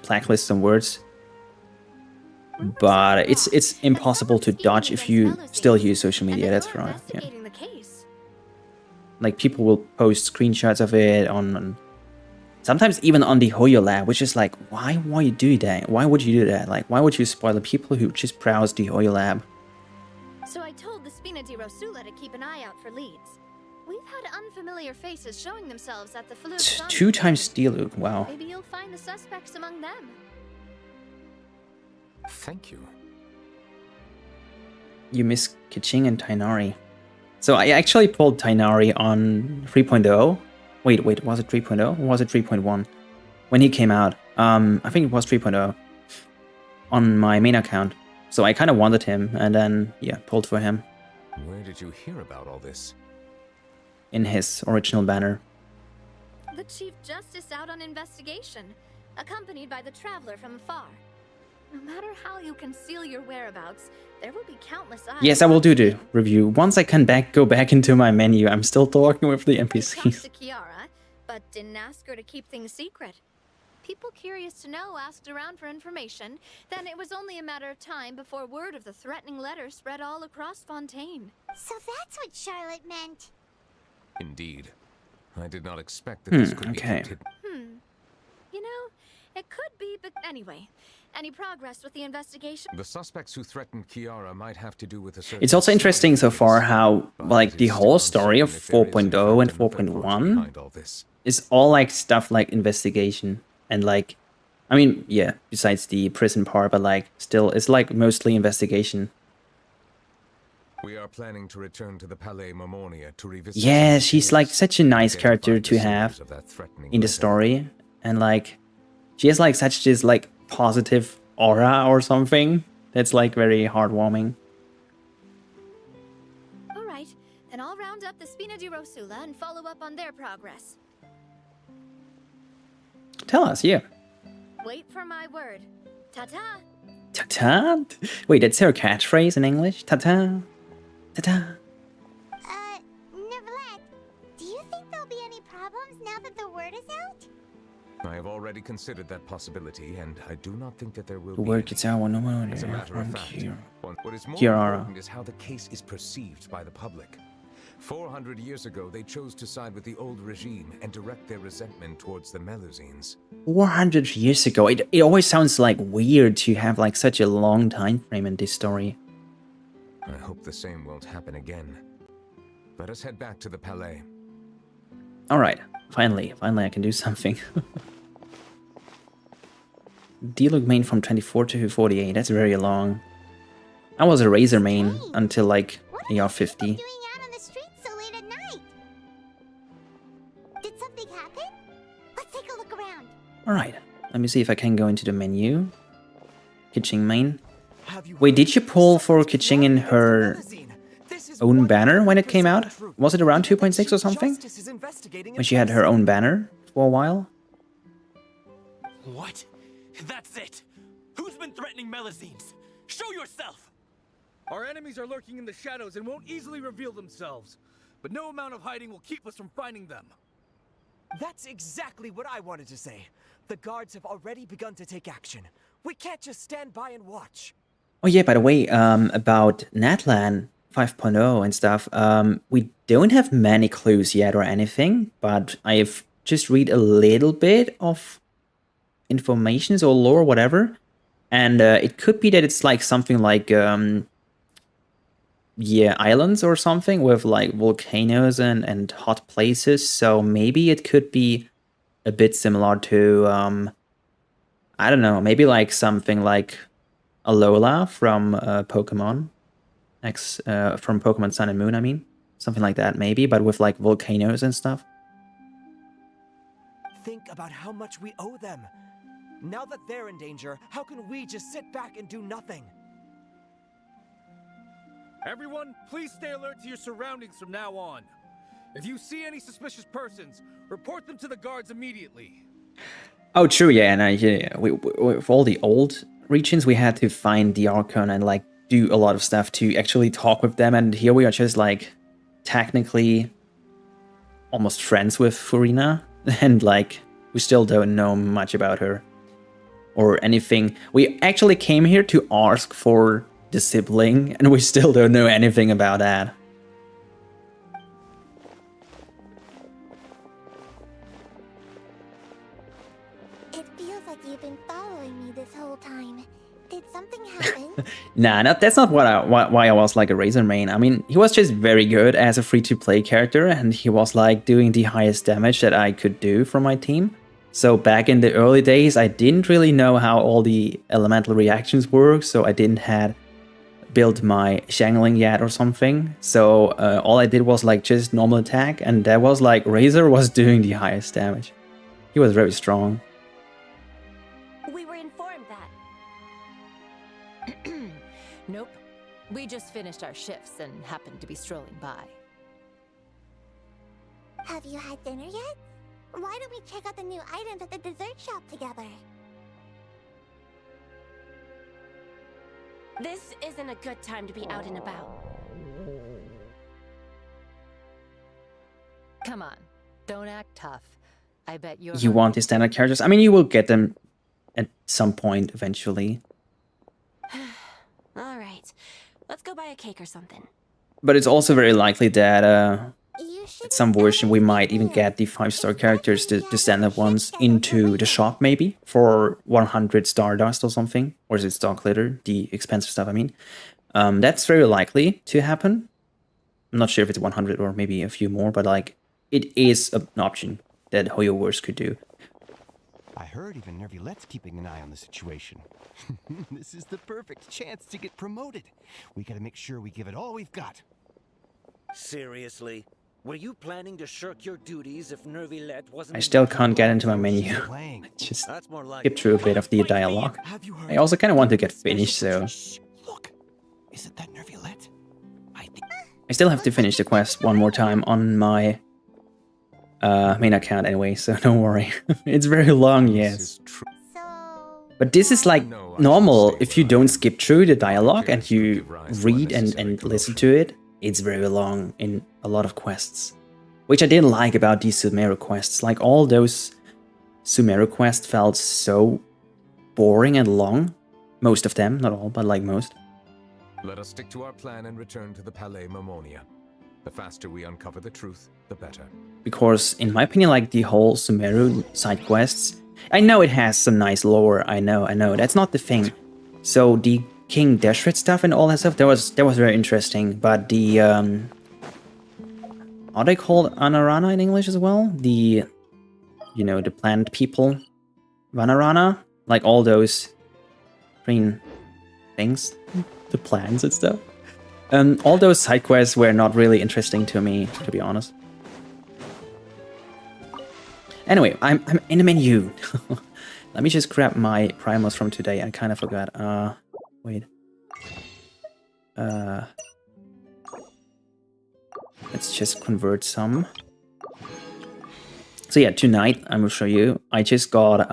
blacklist some words, but it's impossible to dodge if you still use social media, that's right, yeah. Like, people will post screenshots of it on sometimes even on the Hoyo Lab, which is like, why you do that? Why would you do that? Like, why would you spoil the people who just browse the Hoyo Lab? So I told the Spina di Rosula to keep an eye out for leads. We've had unfamiliar faces showing themselves at the Fluffwah. 2 times Dialog, wow. Maybe you'll find the suspects among them. Thank you. You miss Kiching and Tainari. So I actually pulled Tainari on 3.0. Wait, was it 3.0 or was it 3.1? When he came out. I think it was 3.0 on my main account. So I kind of wanted him and then, yeah, pulled for him. Where did you hear about all this? In his original banner. The Chief Justice out on investigation, accompanied by the Traveler from afar. No matter how you conceal your whereabouts, there will be countless eyes. Yes, I will do the review. Once I can go back into my menu, I'm still talking with the NPCs. Talked to Kiara, but didn't ask her to keep things secret. People curious to know asked around for information, then it was only a matter of time before word of the threatening letter spread all across Fontaine. So that's what Charlotte meant. Indeed. I did not expect that this could be kept hidden. You know, it could be, but anyway. Any progress with the investigation? The suspects who threatened Kiara might have to do with a certain... It's also interesting so far how, like, the whole story of 4.0 and 4.1 is all, like, stuff like investigation. And, like, I mean, yeah, besides the prison part, but, like, still, it's, like, mostly investigation. We are planning to return to the Palais Marmonia to revisit. Yeah, she's like such a nice character to have in the story, and like she has like such this like positive aura or something that's like very heartwarming. All right, then I'll round up the Spina di Rosula and follow up on their progress. Tell us, yeah. Wait for my word. Ta-ta! Ta-ta? Wait, that's her catchphrase in English? Ta-ta? Ta-ta? Neuvillette, do you think there'll be any problems now that the word is out? I have already considered that possibility, and I do not think that there will The be. word gets out one more. As a matter of fact, what is more Kiara. important is how the case is perceived by the public. 400 years ago, they chose to side with the old regime and direct their resentment towards the Melusines. 400 years ago. It always sounds like weird to have like such a long time frame in this story. I hope the same won't happen again. Let us head back to the Palais. Alright, finally I can do something. Dialogue main from 24 to 48, that's very long. I was a Razor main until like AR 50. Did something happen? Let's take a look around. Alright, let me see if I can go into the menu. Keqing main. Wait, did you pull for Keqing in her own banner when it came out? Was it around 2.6 or something? When she had her own banner for a while? What? That's it! Who's been threatening Melusines? Show yourself! Our enemies are lurking in the shadows and won't easily reveal themselves. But no amount of hiding will keep us from finding them. That's exactly what I wanted to say. The guards have already begun to take action. We can't just stand by and watch. Oh yeah, by the way, about Natlan 5.0 and stuff, we don't have many clues yet or anything, but I've just read a little bit of informations or lore or whatever, and it could be that it's like something like yeah, islands or something with like volcanoes and hot places, so maybe it could be a bit similar to I don't know, maybe like something like Alola from Pokemon X, from Pokemon Sun and Moon, I mean, something like that maybe, but with like volcanoes and stuff. Think about how much we owe them. Now that they're in danger, how can we just sit back and do nothing? Everyone, please stay alert to your surroundings from now on. If you see any suspicious persons, report them to the guards immediately. Oh, true, yeah, and yeah, with all the old regions, we had to find the Archon and like do a lot of stuff to actually talk with them, and here we are just like technically almost friends with Furina, and like we still don't know much about her or anything. We actually came here to ask for the sibling, and we still don't know anything about that. It feels like you've been following me this whole time. Did something happen? Nah, that's not why I was like a Razor main. I mean, he was just very good as a free-to-play character, and he was like doing the highest damage that I could do for my team. So back in the early days, I didn't really know how all the elemental reactions work, so I didn't had built my Shangling yet or something. So all I did was like just normal attack, and that was like Razor was doing the highest damage. He was very strong. We were informed that. Nope. We just finished our shifts and happened to be strolling by. Have you had dinner yet? Why don't we check out the new items at the dessert shop together? This isn't a good time to be out and about. Come on, don't act tough. I bet you're... You want the standard characters? I mean, you will get them at some point eventually. All right, let's go buy a cake or something. But it's also very likely that at some version we might even get the 5-star characters, the standard ones, into the shop maybe for 100 Stardust or something. Or is it Star Glitter? The expensive stuff, I mean. That's very likely to happen. I'm not sure if it's 100 or maybe a few more, but like it is an option that HoYoverse could do. I heard even Neuvillette's keeping an eye on the situation. This is the perfect chance to get promoted. We gotta make sure we give it all we've got. Seriously? Were you planning to shirk your duties if Neuvillette wasn't... I still can't get into my menu. Just skip through a bit of the dialogue. I also kind of want to get finished, so... Look, is it that Neuvillette? I still have to finish the quest one more time on my main account anyway, so don't worry. It's very long, yes. But this is like normal. If you don't skip through the dialogue and you read and listen to it, it's very long in a lot of quests. Which I didn't like about these Sumeru quests. Like all those Sumeru quests felt so boring and long. Most of them, not all, but like most. Let us stick to our plan and return to the Palais Mermonia. The faster we uncover the truth, the better. Because in my opinion, like the whole Sumeru side quests, I know it has some nice lore, I know, that's not the thing. So the King Deshret stuff and all that stuff, that was very interesting, but the, are they called Anarana in English as well? The, you know, the plant people, Vanarana, like all those green things, the plants and stuff. All those side quests were not really interesting to me, to be honest. Anyway, I'm in the menu. Let me just grab my primos from today. I kind of forgot. Wait. Let's just convert some. So yeah, tonight I will show you. I just got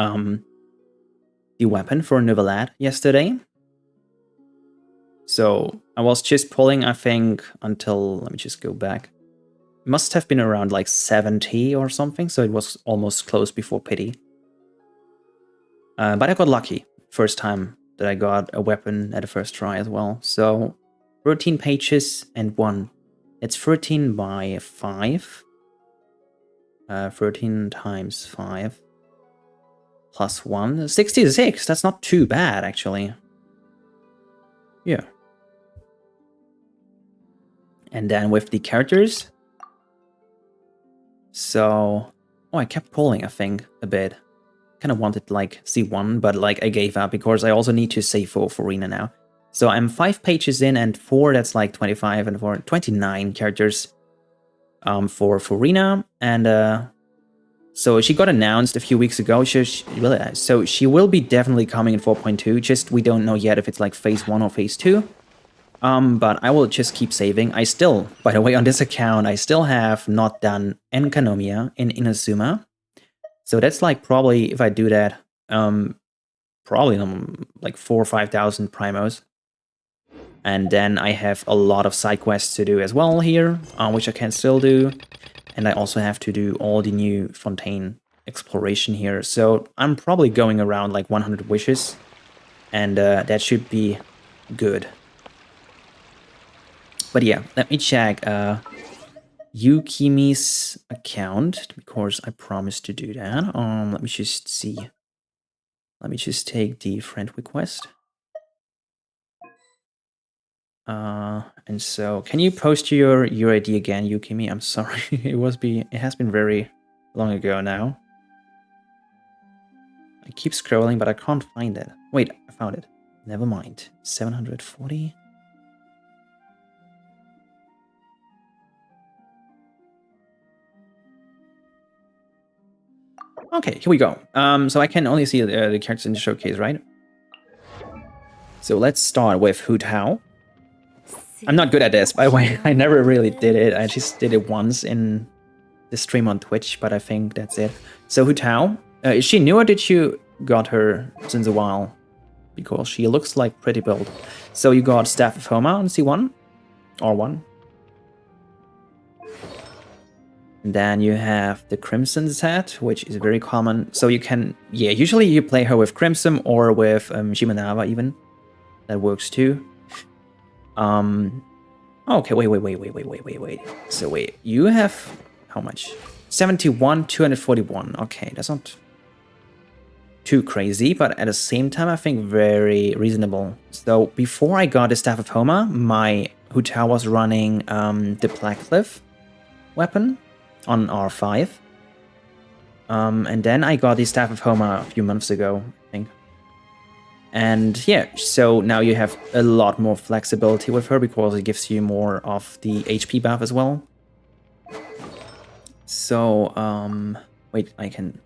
the weapon for Neuvillette yesterday. So I was just pulling, I think, until, let me just go back. It must have been around like 70 or something, so it was almost close before pity. But I got lucky. First time that I got a weapon at the first try as well. So 13 pages and 1. It's 13 by 5. 13 times 5. Plus 1. 66. That's not too bad, actually. Yeah. And then with the characters. So, oh, I kept pulling, I think, a bit. Kind of wanted like C1, but like I gave up because I also need to save for Arena now. So I'm 5 pages in and 4, that's like 25 and 4, 29 characters for Arena. And so she got announced a few weeks ago. So she will be definitely coming in 4.2. Just we don't know yet if it's like phase 1 or phase 2. But I will just keep saving. I still, by the way, on this account, I still have not done Enkanomiya in Inazuma. So that's like probably, if I do that, probably like 4,000 or 5,000 primos. And then I have a lot of side quests to do as well here, which I can still do. And I also have to do all the new Fontaine exploration here. So I'm probably going around like 100 wishes. And that should be good. But yeah, let me check Yukimi's account, because I promised to do that. Let me just see. Let me just take the friend request. And so, can you post your ID again, Yukimi? I'm sorry, it has been very long ago now. I keep scrolling, but I can't find it. Wait, I found it. Never mind. 740. Okay, here we go. So I can only see the characters in the showcase, right? So let's start with Hu Tao. I'm not good at this, by the way. I never really did it. I just did it once in the stream on Twitch, but I think that's it. So Hu Tao, is she new or did you got her since a while? Because she looks like pretty build. So you got Staff of Homa on C1 or 1. And then you have the Crimson set, which is very common. So you can, yeah, usually you play her with Crimson or with Shimanava even. That works too. Okay, wait. So wait, you have how much? 71, 241. Okay, that's not too crazy, but at the same time, I think very reasonable. So before I got the Staff of Homa, my Hu Tao was running the Blackcliff weapon on R5. And then I got the Staff of Homa a few months ago, I think. And yeah, so now you have a lot more flexibility with her because it gives you more of the HP buff as well. So, wait, I can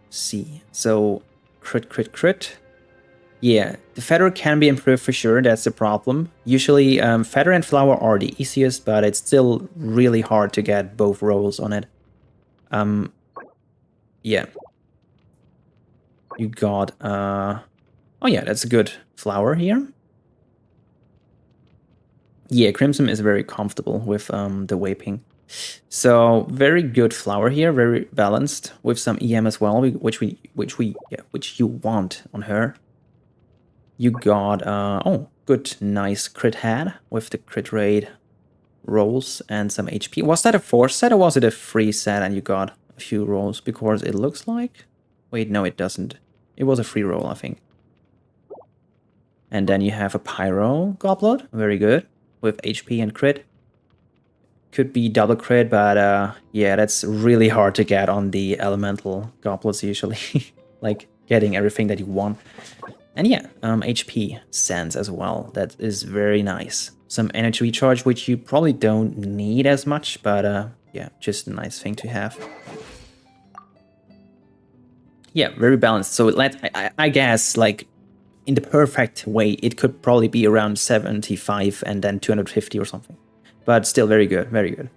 see. So, crit. Yeah, the Feather can be improved for sure, that's the problem. Usually, Feather and Flower are the easiest, but it's still really hard to get both rolls on it. Yeah. You got, oh yeah, that's a good flower here. Yeah, Crimson is very comfortable with the Waping. So very good flower here, very balanced with some EM as well, which you want on her. You got oh, good, nice crit head with the crit rate rolls and some HP. Was that a 4 set or was it a 3 set and you got a few rolls? Because it looks like, wait, no, it doesn't. It was a free roll, I think. And then you have a Pyro Goblet, very good, with HP and crit. Could be double crit, but yeah, that's really hard to get on the elemental goblets usually. Like getting everything that you want. And yeah, HP Sands as well, that is very nice. Some energy recharge, which you probably don't need as much, but yeah, just a nice thing to have. Yeah, very balanced. So I guess, like, in the perfect way, it could probably be around 75 and then 250 or something. But still very good, very good.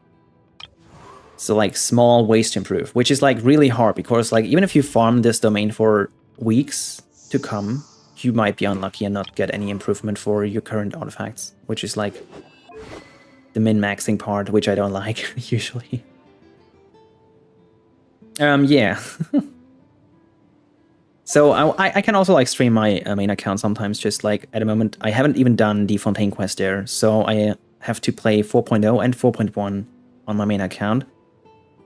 So, like, small ways to improve, which is, like, really hard because, like, even if you farm this domain for weeks to come, you might be unlucky and not get any improvement for your current artifacts, which is, like, the min-maxing part, which I don't like, usually. Yeah. So I can also like stream my main account sometimes, just like at the moment I haven't even done the Fontaine quest there, so I have to play 4.0 and 4.1 on my main account,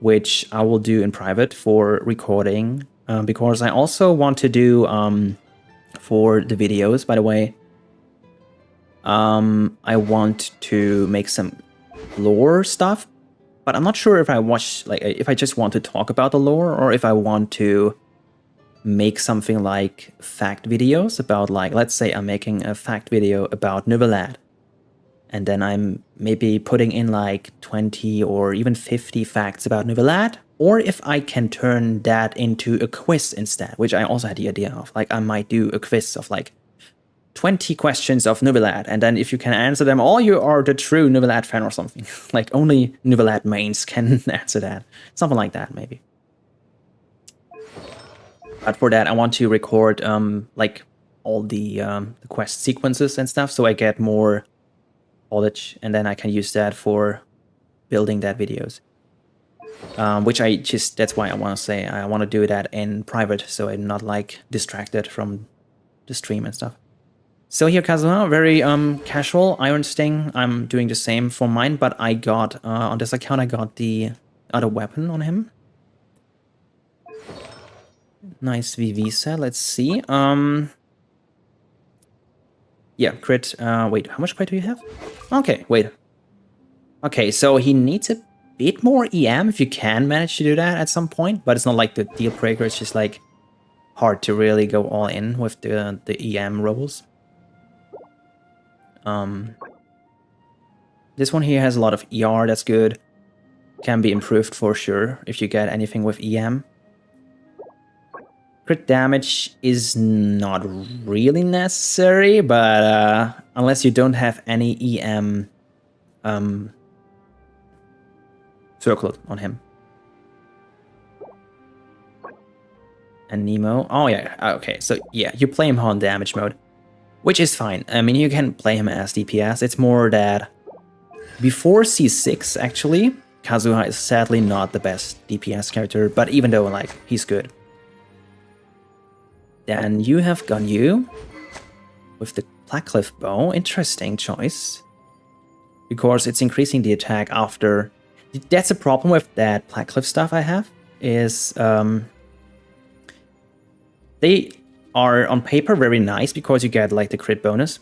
which I will do in private for recording, because I also want to do for the videos, by the way, I want to make some lore stuff, but I'm not sure if I watch, like, if I just want to talk about the lore or if I want to make something like fact videos about, like, let's say I'm making a fact video about Neuvillette, and then I'm maybe putting in like 20 or even 50 facts about Neuvillette, or if I can turn that into a quiz instead, which I also had the idea of. Like, I might do a quiz of like 20 questions of Neuvillette, and then if you can answer them all, you are the true Neuvillette fan or something. Like, only Neuvillette mains can answer that. Something like that, maybe. But for that, I want to record like all the quest sequences and stuff, so I get more knowledge, and then I can use that for building that videos. Which that's why I want to say I want to do that in private, so I'm not like distracted from the stream and stuff. So here, Kazuma, very casual Iron Sting. I'm doing the same for mine, but I got on this account I got the other weapon on him. Nice VV set, let's see. Yeah, crit. Wait, how much crit do you have? Okay, wait. Okay, so he needs a bit more EM if you can manage to do that at some point, but it's not like the deal breaker, it's just like hard to really go all in with the EM rolls. This one here has a lot of ER, that's good. Can be improved for sure if you get anything with EM. Crit damage is not really necessary, but unless you don't have any EM circled on him. And Nemo, oh yeah, okay, so yeah, you play him on damage mode, which is fine. I mean, you can play him as DPS, it's more that before C6, actually, Kazuha is sadly not the best DPS character, but even though, like, he's good. Then you have Ganyu with the Blackcliff bow. Interesting choice. Because it's increasing the attack after... That's a problem with that Blackcliff stuff I have. Is they are on paper very nice because you get like the crit bonus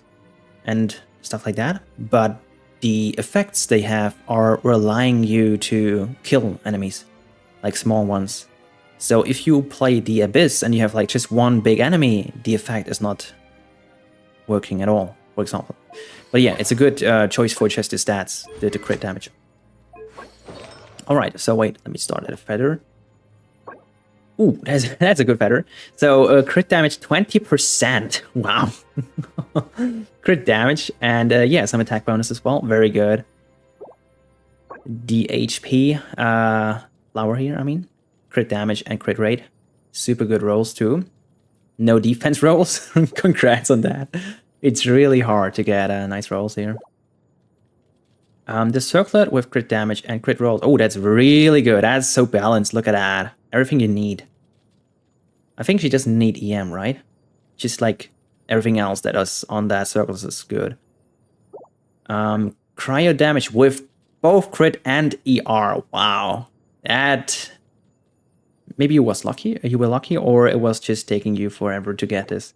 and stuff like that. But the effects they have are relying you to kill enemies. Like small ones. So if you play the Abyss and you have like just one big enemy, the effect is not working at all, for example. But yeah, it's a good choice for just the stats, the crit damage. Alright, so wait, let me start at a feather. Ooh, that's a good feather. So crit damage 20%. Wow. Crit damage and yeah, some attack bonus as well. Very good. The HP flower here, I mean. Crit damage and crit rate. Super good rolls too. No defense rolls. Congrats on that. It's really hard to get nice rolls here. The circlet with crit damage and crit rolls. Oh, that's really good. That's so balanced. Look at that. Everything you need. I think she doesn't need EM, right? Just like everything else that is on that circle is good. Cryo damage with both crit and ER. Wow. That... Maybe you were lucky, or it was just taking you forever to get this.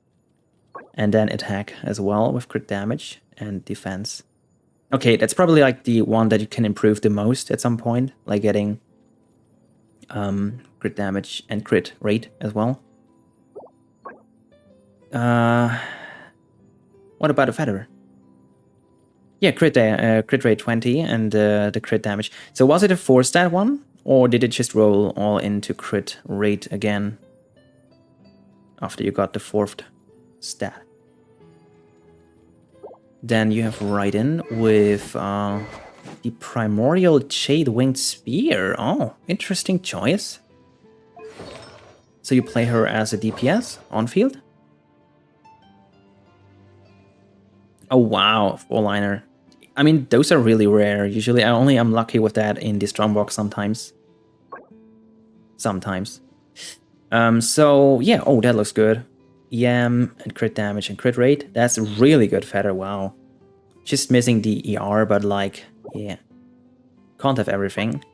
And then attack as well with crit damage and defense. Okay, that's probably like the one that you can improve the most at some point, like getting crit damage and crit rate as well. What about a feather? Yeah, crit rate 20 and the crit damage. So was it a 4-stat one? Or did it just roll all into crit rate again after you got the 4th stat? Then you have Raiden with the Primordial Jade-Winged Spear. Oh, interesting choice. So you play her as a DPS on field? Oh wow, 4-liner. I mean, those are really rare. Usually I only am lucky with that in the Strongbox sometimes. So yeah, oh, that looks good. EM and crit damage and crit rate. That's a really good feather, wow. Just missing the ER, but like, yeah. Can't have everything.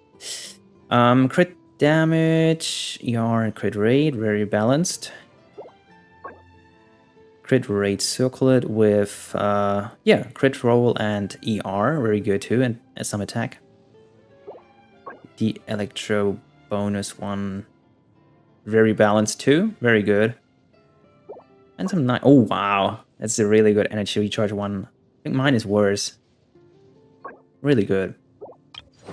Crit damage, ER and crit rate, very balanced. Crit rate circlet with, yeah, crit roll and ER, very good too, and some attack. The electro bonus one, very balanced too, very good. And some nice, oh wow, that's a really good energy recharge one. I think mine is worse. Really good.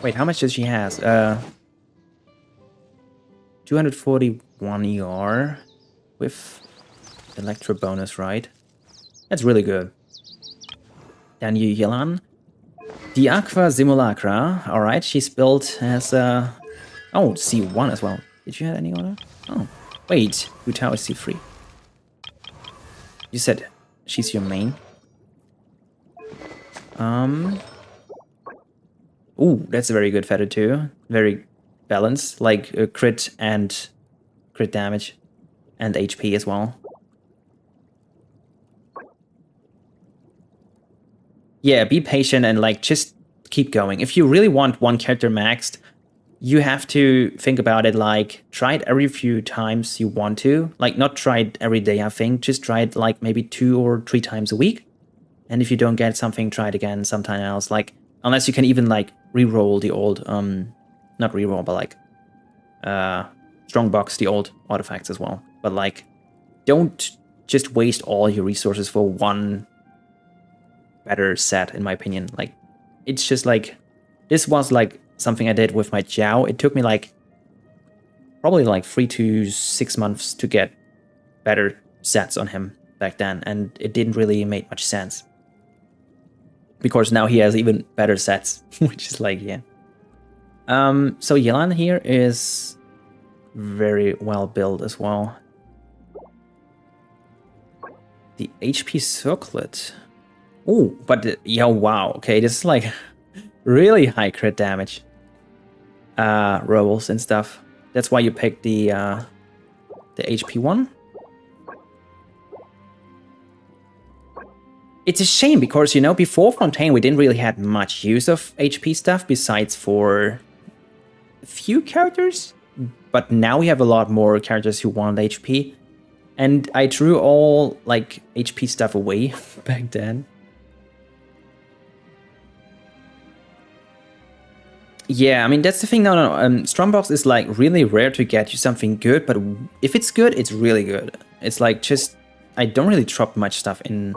Wait, how much does she has? 241 ER with electro bonus, right? That's really good. Then Yelan. The Aqua Simulacra. Alright, she's built as a... Oh, C1 as well. Did you have any other? Oh, wait. Yu Tao is C3. You said she's your main. Ooh, that's a very good feather too. Very balanced, like crit and crit damage and HP as well. Yeah, be patient and like just keep going. If you really want one character maxed, you have to think about it like try it every few times you want to. Like not try it every day, I think. Just try it like maybe 2 or 3 times a week. And if you don't get something, try it again sometime else. Like unless you can even like re-roll the old not re-roll, but like strongbox the old artifacts as well. But like don't just waste all your resources for one better set, in my opinion. Like it's just like this was like something I did with my Jiao. It took me like probably like 3 to 6 months to get better sets on him back then, and it didn't really make much sense because now he has even better sets, which is like, yeah. So Yelan here is very well built as well. The HP circlet. Oh, but yeah, wow. Okay, this is like really high crit damage rolls and stuff. That's why you picked the HP one. It's a shame because, you know, before Fontaine we didn't really have much use of HP stuff besides for a few characters. But now we have a lot more characters who want HP. And I threw all like HP stuff away back then. Yeah, I mean, that's the thing. No. Strongbox is like really rare to get you something good, but if it's good, it's really good. It's like just, I don't really drop much stuff in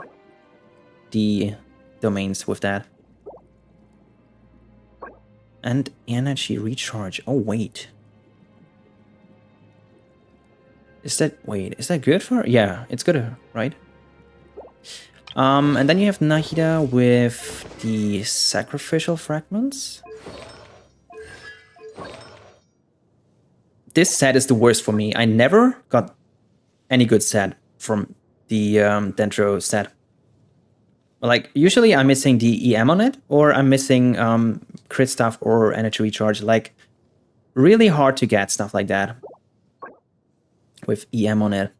the domains with that. And energy recharge. Oh, wait. Is that good for? Yeah, it's good, right? And then you have Nahida with the sacrificial fragments. This set is the worst for me. I never got any good set from the Dendro set. Like, usually I'm missing the EM on it, or I'm missing crit stuff or energy recharge. Like, really hard to get stuff like that with EM on it.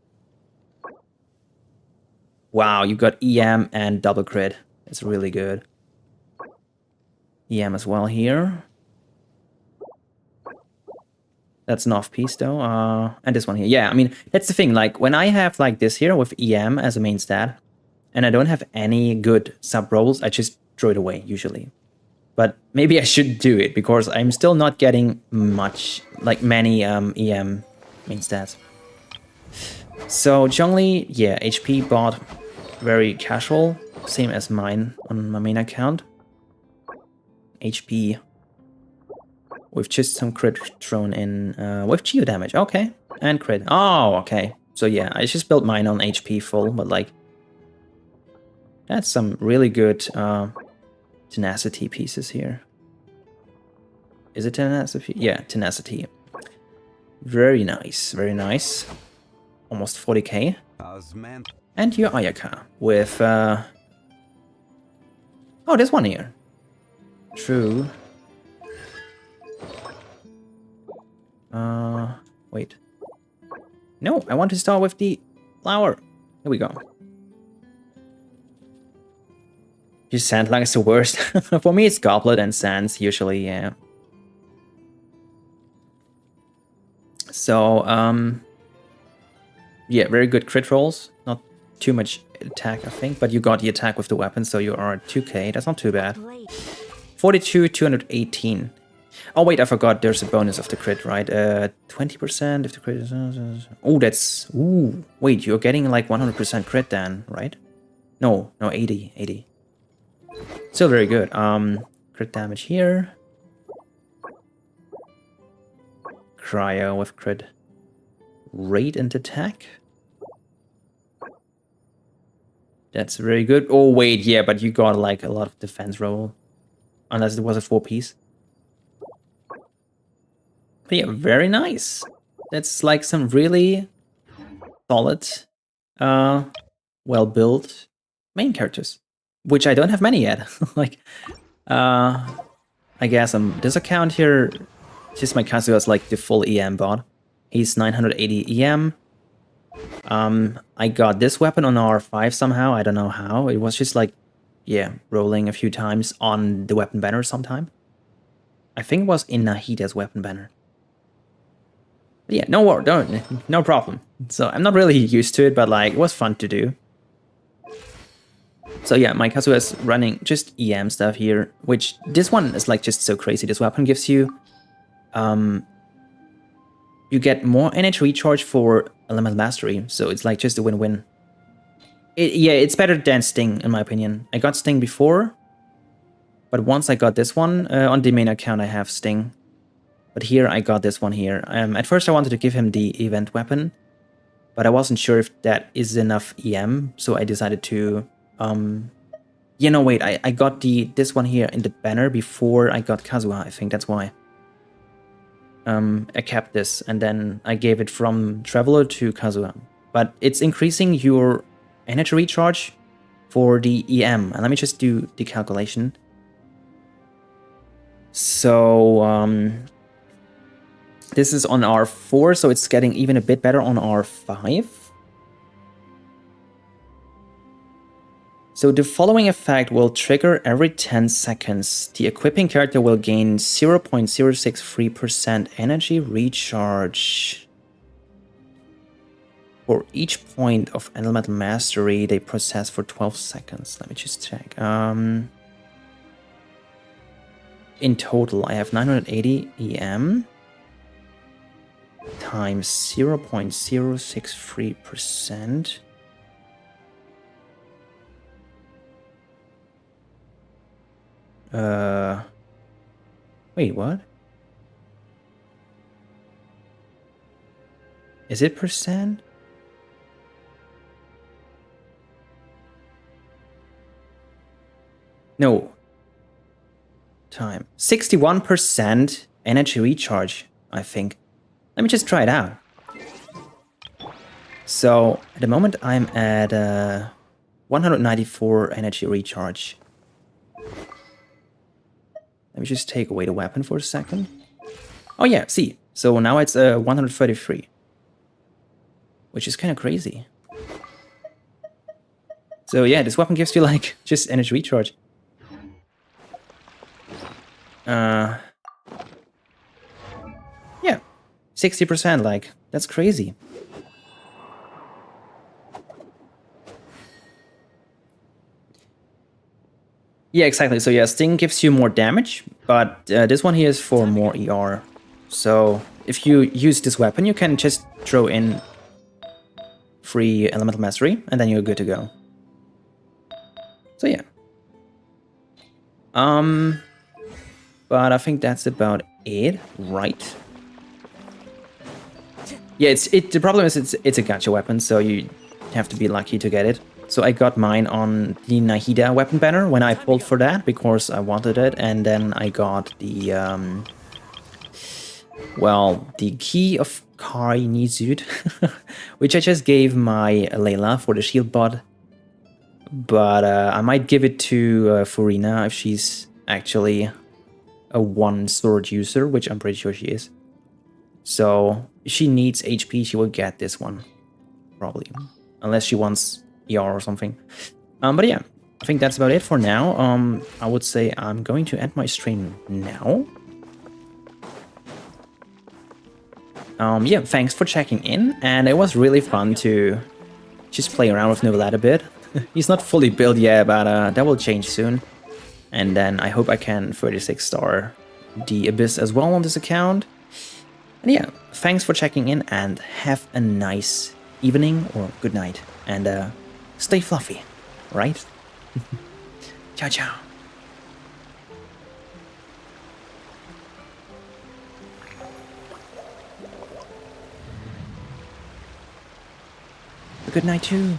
Wow, you got EM and double crit. It's really good. EM as well here. That's an off-piece though. And this one here. Yeah, I mean, that's the thing. Like, when I have like this here with EM as a main stat, and I don't have any good sub-rolls, I just throw it away, usually. But maybe I should do it, because I'm still not getting many EM main stats. So, Zhongli, yeah, HP bot, very casual. Same as mine on my main account. HP with just some crit thrown in with geo damage. Okay, and crit. Oh, okay. So yeah, I just built mine on HP full, but like, that's some really good tenacity pieces here. Is it tenacity? Yeah, tenacity. Very nice, very nice. Almost 40k. And your Ayaka with oh, this one here. True. Wait. No, I want to start with the flower. Here we go. Just Sandlang is the worst. For me, it's Goblet and Sands usually, yeah. So, yeah, very good crit rolls. Not too much attack, I think, but you got the attack with the weapon, so you are at 2k. That's not too bad. 42, 218. Oh, wait, I forgot there's a bonus of the crit, right? 20% if the crit is... Oh, that's... Ooh, wait, you're getting like 100% crit then, right? No, 80. Still very good. Crit damage here. Cryo with crit. Rate and attack. That's very good. Oh, wait, yeah, but you got like a lot of defense roll. Unless it was a 4-piece. But yeah, very nice. That's like some really solid, well-built main characters. Which I don't have many yet. Like, I guess this account here, just my Kazuya is like the full EM bot. He's 980 EM. I got this weapon on R5 somehow. I don't know how. It was just like, yeah, rolling a few times on the weapon banner sometime. I think it was in Nahida's weapon banner. But yeah, no problem. So I'm not really used to it, but like, it was fun to do. So yeah, my Kazuya is running just EM stuff here, which this one is like just so crazy. This weapon gives you, you get more energy recharge for elemental mastery, so it's like just a win-win. Yeah, it's better than Sting in my opinion. I got Sting before, but once I got this one on the main account, I have Sting. But here I got this one here. At first I wanted to give him the event weapon, but I wasn't sure if that is enough EM, so I decided to yeah, no, wait, I got this one here in the banner before I got Kazuha, I think that's why. I kept this, and then I gave it from Traveler to Kazuha. But it's increasing your energy recharge for the EM. And let me just do the calculation. So, this is on R4, so it's getting even a bit better on R5. So the following effect will trigger every 10 seconds. The equipping character will gain 0.063% energy recharge. For each point of elemental mastery they possess for 12 seconds. Let me just check. in total, I have 980 EM times 0.063%. Wait, what? Is it percent? No. Time. 61% energy recharge, I think. Let me just try it out. So, at the moment I'm at 194 energy recharge. Let me just take away the weapon for a second. Oh yeah, see. So now it's 133. Which is kind of crazy. So yeah, this weapon gives you like just energy recharge. Yeah. 60%, like, that's crazy. Yeah, exactly. So yeah, Sting gives you more damage, but this one here is for more ER. So if you use this weapon, you can just throw in free Elemental Mastery, and then you're good to go. So yeah. But I think that's about it, right? Yeah, the problem is it's a gacha weapon, so you have to be lucky to get it. So I got mine on the Nahida weapon banner when I pulled for that because I wanted it, and then I got the well, the key of Kari Nizud, which I just gave my Layla for the shield bot. But I might give it to Furina if she's actually a one sword user, which I'm pretty sure she is. So if she needs HP, she will get this one, probably, unless she wants ER or something. But yeah, I think that's about it for now. I would say I'm going to end my stream now. Yeah, thanks for checking in, and it was really fun to just play around with Neuvillette a bit. He's not fully built yet, but that will change soon. And then I hope I can 36-star the Abyss as well on this account. And yeah, thanks for checking in, and have a nice evening or good night. And stay fluffy, right? Ciao, ciao. Good night too.